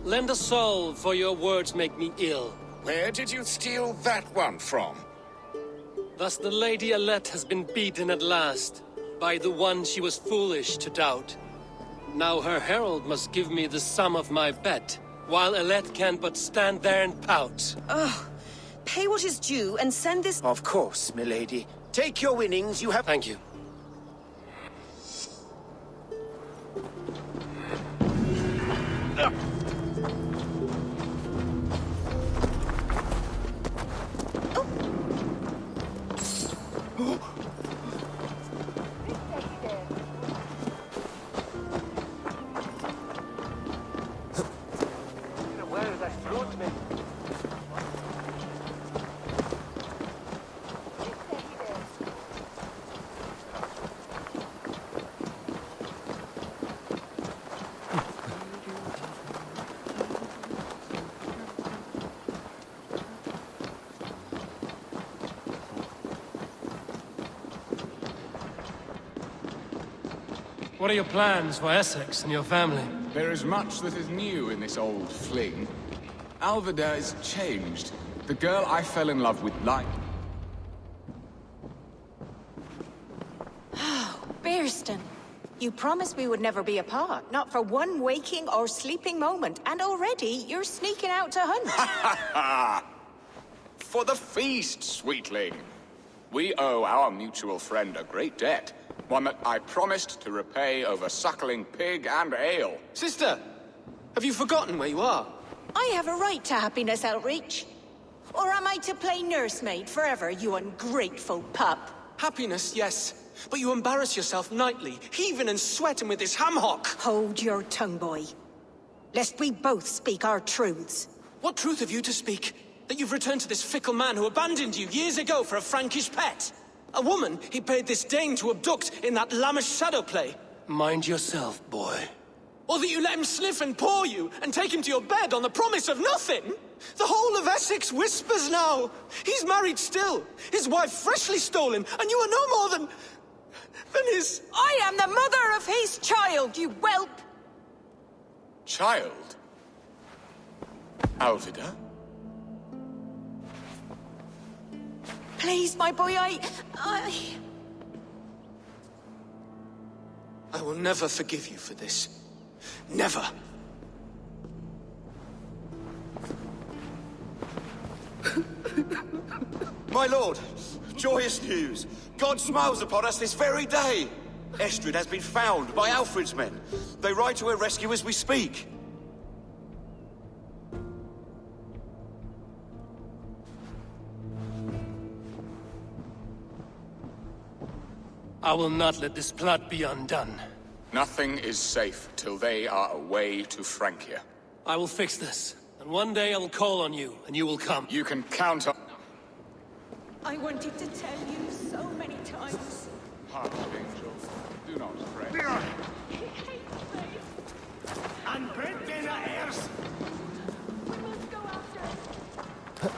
Lend a soul, for your words make me ill. Where did you steal that one from? Thus the Lady Elette has been beaten at last, by the one she was foolish to doubt. Now her herald must give me the sum of my bet, while Elette can but stand there and pout. Ugh. Pay what is due and send this... Of course, milady. Take your winnings, you have... Thank you. What are your plans for Essex and your family? There is much that is new in this old fling. Alvida is changed. The girl I fell in love with like... Bearston, you promised we would never be apart, not for one waking or sleeping moment, and already you're sneaking out to hunt. For the feast, sweetling. We owe our mutual friend a great debt. One that I promised to repay over suckling pig and ale. Sister! Have you forgotten where you are? I have a right to happiness, Outreach. Or am I to play nursemaid forever, you ungrateful pup? Happiness, yes. But you embarrass yourself nightly, heaving and sweating with this ham-hock. Hold your tongue, boy. Lest we both speak our truths. What truth have you to speak? That you've returned to this fickle man who abandoned you years ago for a Frankish pet? A woman he paid this Dane to abduct in that lammish shadow play? Mind yourself, boy. Or that you let him sniff and paw you, and take him to your bed on the promise of nothing? The whole of Essex whispers now. He's married still, his wife freshly stolen, and you are no more than his... I am the mother of his child, you whelp! Child? Alvida? Please, my boy, I will never forgive you for this. Never. My lord, joyous news. God smiles upon us this very day. Estrid has been found by Alfred's men. They ride to her rescue as we speak. I will not let this plot be undone. Nothing is safe till they are away to Francia. I will fix this, and one day I will call on you, and you will come. You can count on... I wanted to tell you so many times. Hush, Angel. Do not fret. And bread dinner heirs. We must go after it.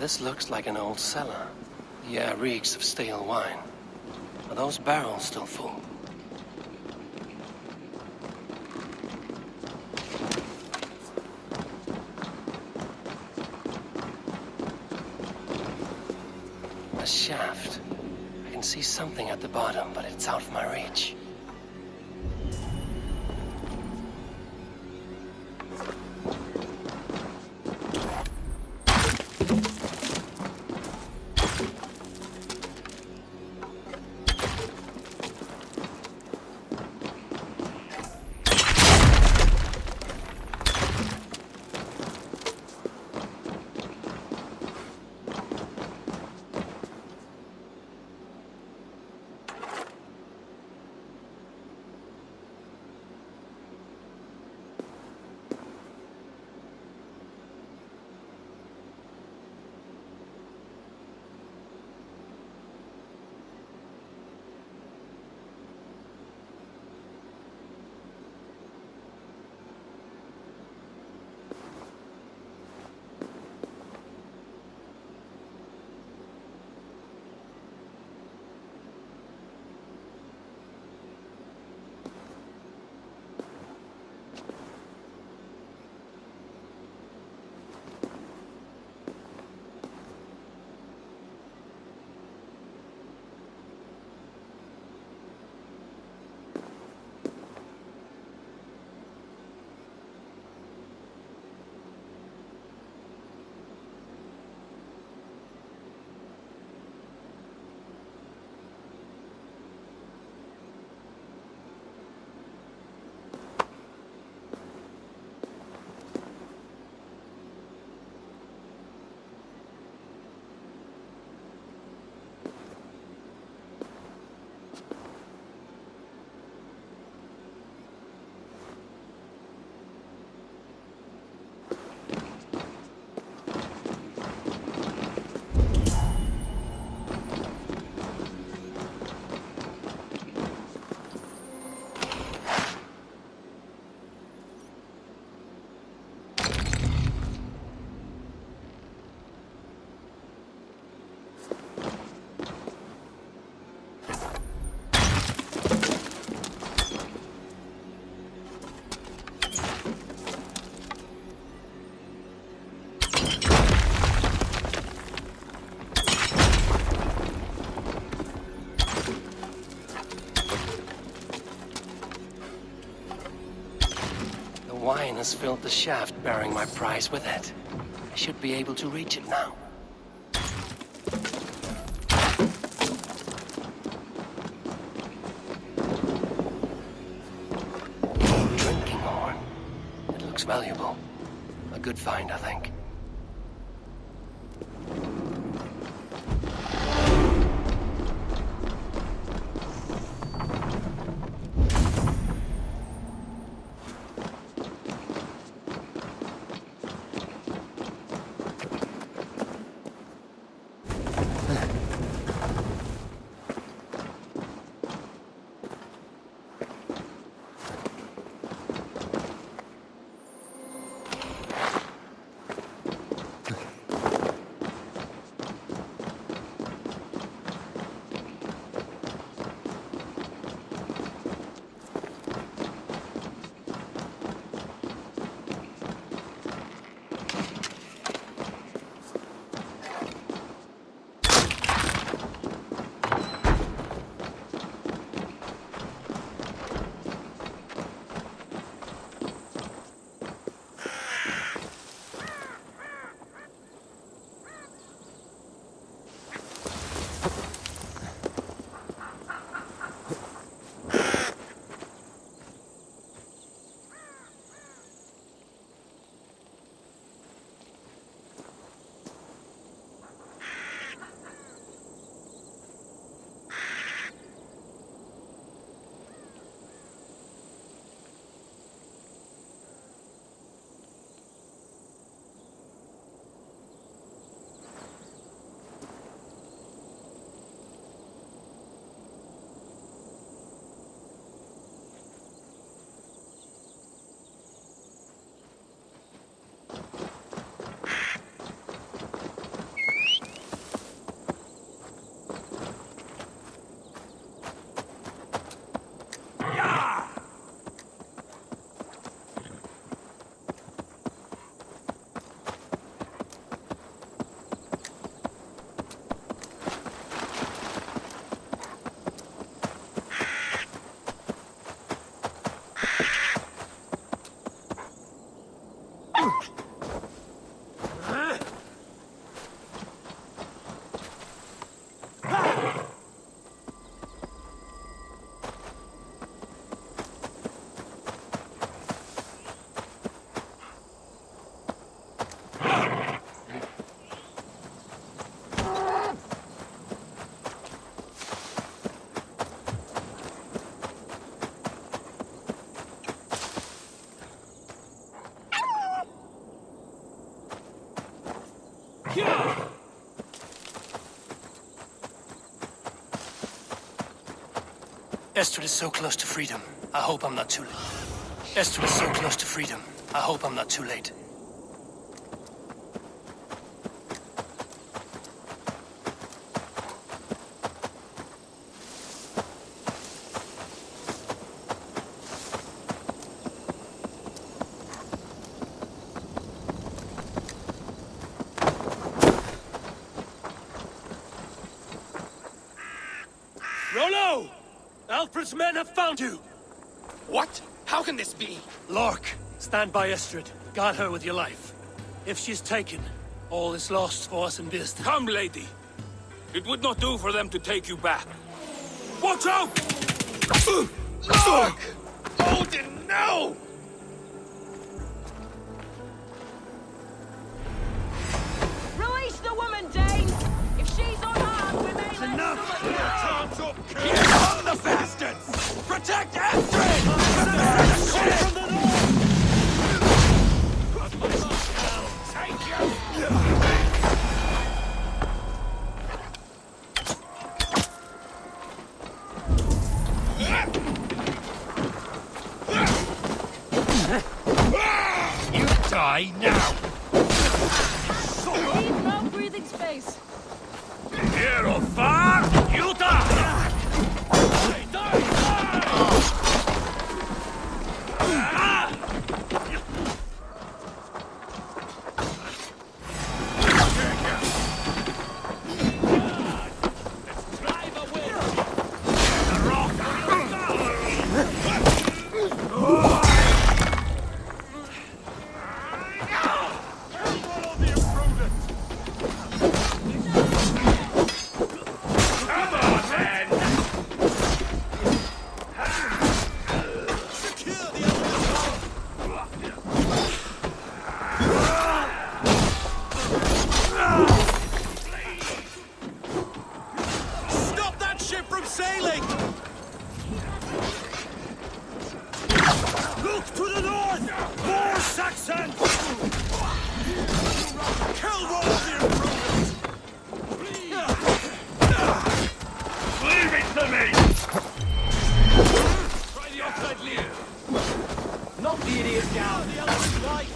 This looks like an old cellar. The air reeks of stale wine. Are those barrels still full? A shaft. I can see something at the bottom, but it's out of my reach. Wine has filled the shaft, bearing my prize with it. I should be able to reach it now. Drinking horn. It looks valuable. A good find, I think. Estrid is so close to freedom. I hope I'm not too late. Estrid is so close to freedom. I hope I'm not too late. Rollo! Alfred's men have found you! What? How can this be? Lork, stand by Estrid. Guard her with your life. If she's taken, all is lost for us in Bearston. Come, lady. It would not do for them to take you back. Watch out! Lork! Odin, no! Release the woman, Dane! If she's unarmed, we may let enough! someone Up! Here come the bastards! Protect Astrid! You die now! Leave no breathing space. Here or far, you die! Stop that ship from sailing! Look to the north! More Saxons! Kill Roll the Imprudent! Leave it to me! Try the outside lead! Knock the idiot down! The elephant's life!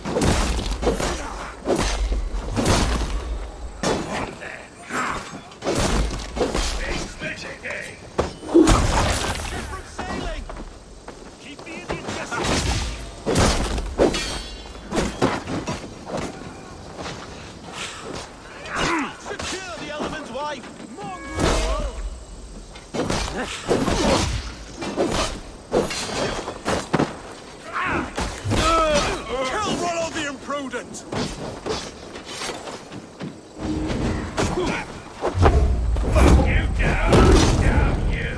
Ship from sailing! Keep the idiot guessing! Secure the elephant's wife! Kill Rollo the Imprudent! You down, you!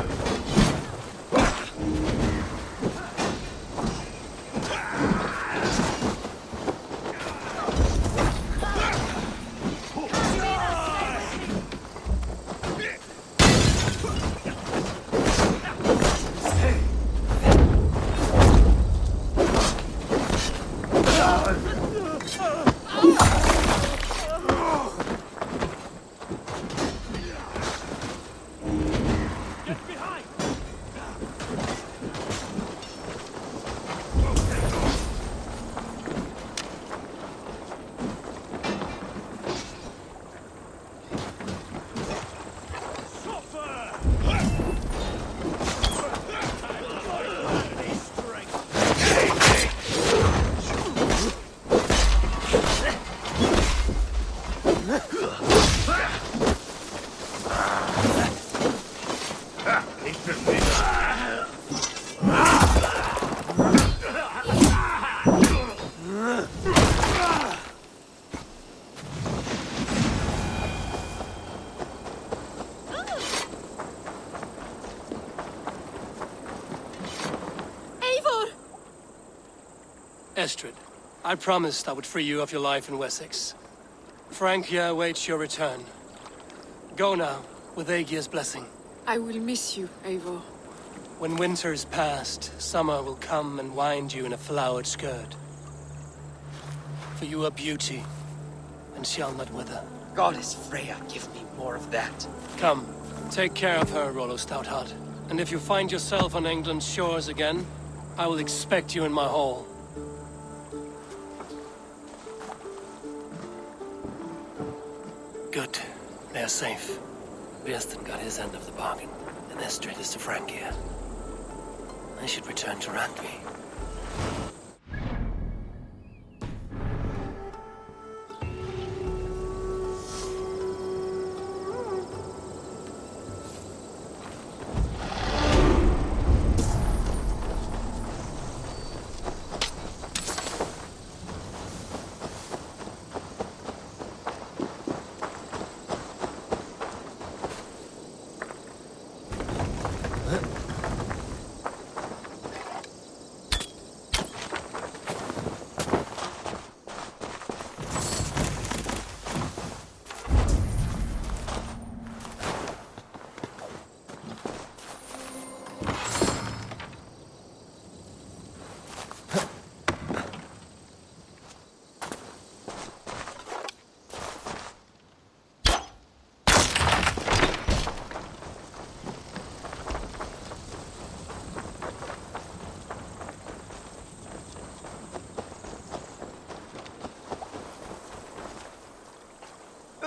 Get behind! Eivor! Estrid, I promised I would free you of your life in Wessex. Francia awaits your return. Go now, with Aegir's blessing. I will miss you, Eivor. When winter is past, summer will come and wind you in a flowered skirt. For you are beauty, and shall not wither. Goddess Freya, give me more of that. Come, take care of her, Rollo Stoutheart. And if you find yourself on England's shores again, I will expect you in my hall. Good. They are safe. Birston got his end of the bargain, and Estrid is to Francia. I should return to Randvi.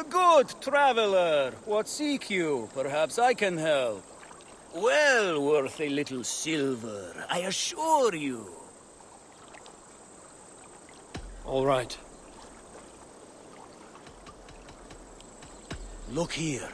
Good traveler, what seek you? Perhaps I can help. Well worth a little silver, I assure you. All right. Look here.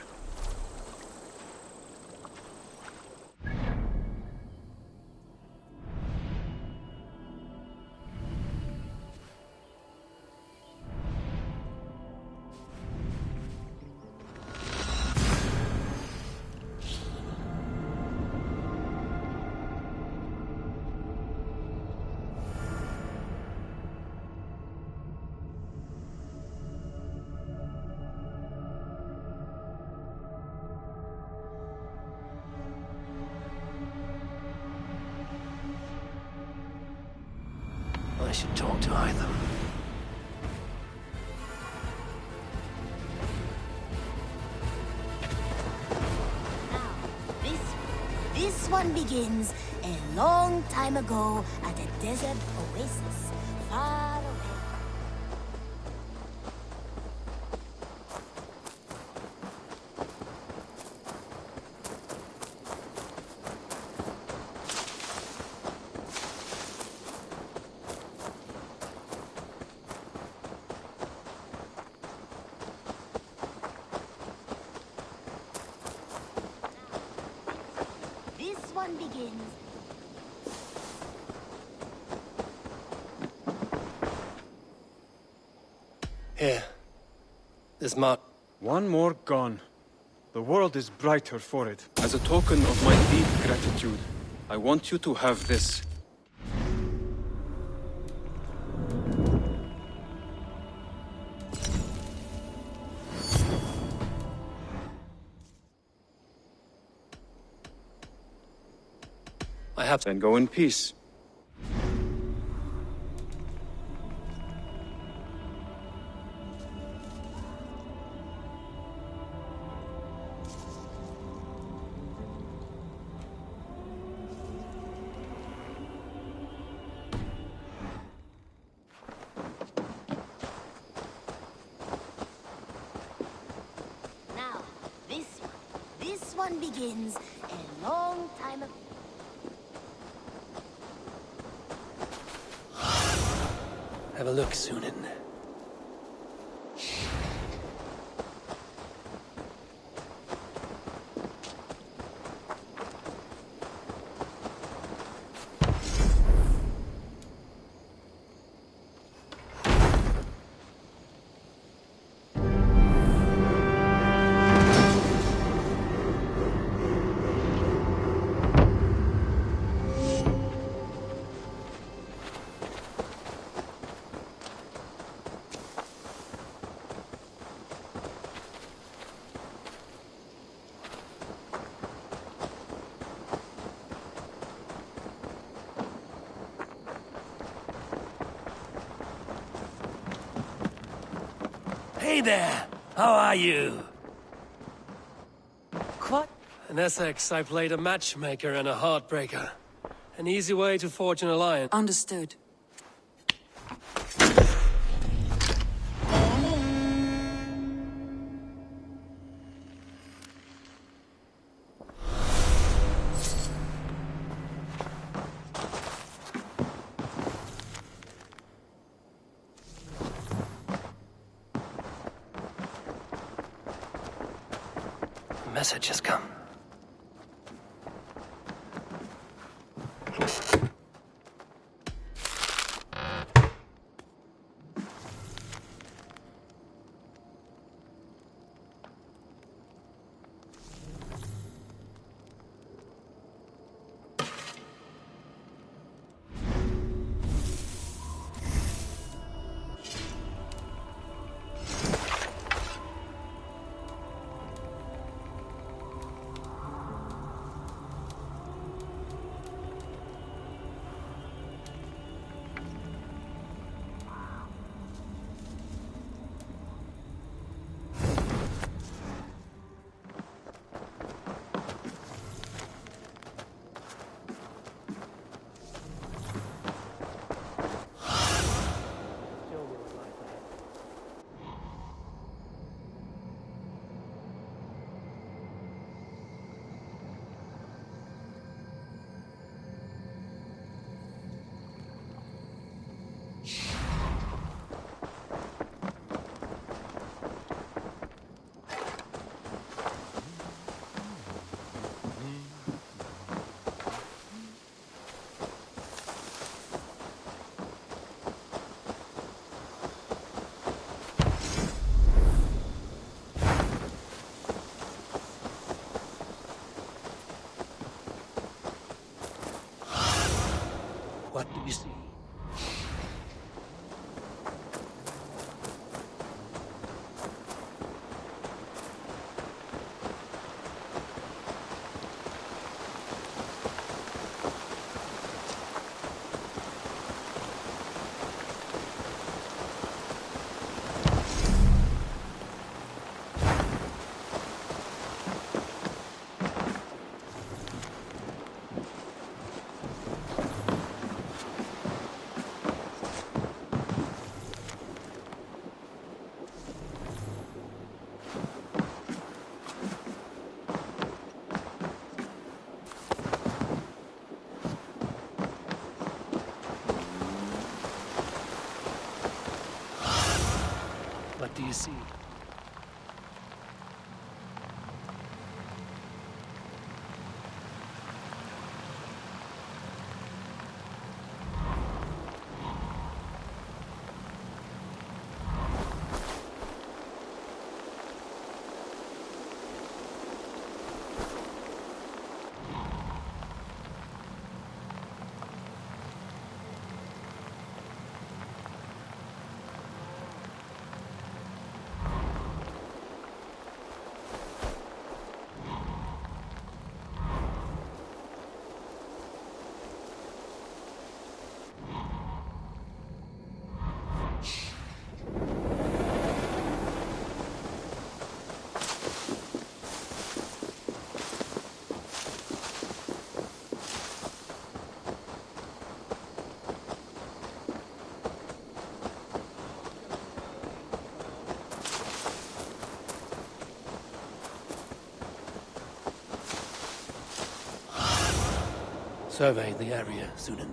I should talk to either. This one begins a long time ago at a desert oasis far away. Begins. Here. This mark. One more gone. The world is brighter for it. As a token of my deep gratitude, I want you to have this. I have Then go in peace. Now, this one begins a long time ago. Have a look, Sunan. Hey there! How are you? Quite a In Essex, I played a matchmaker and a heartbreaker. An easy way to forge an alliance. Understood. A message has come. What do you see? What do you see? Survey the area, Sunan.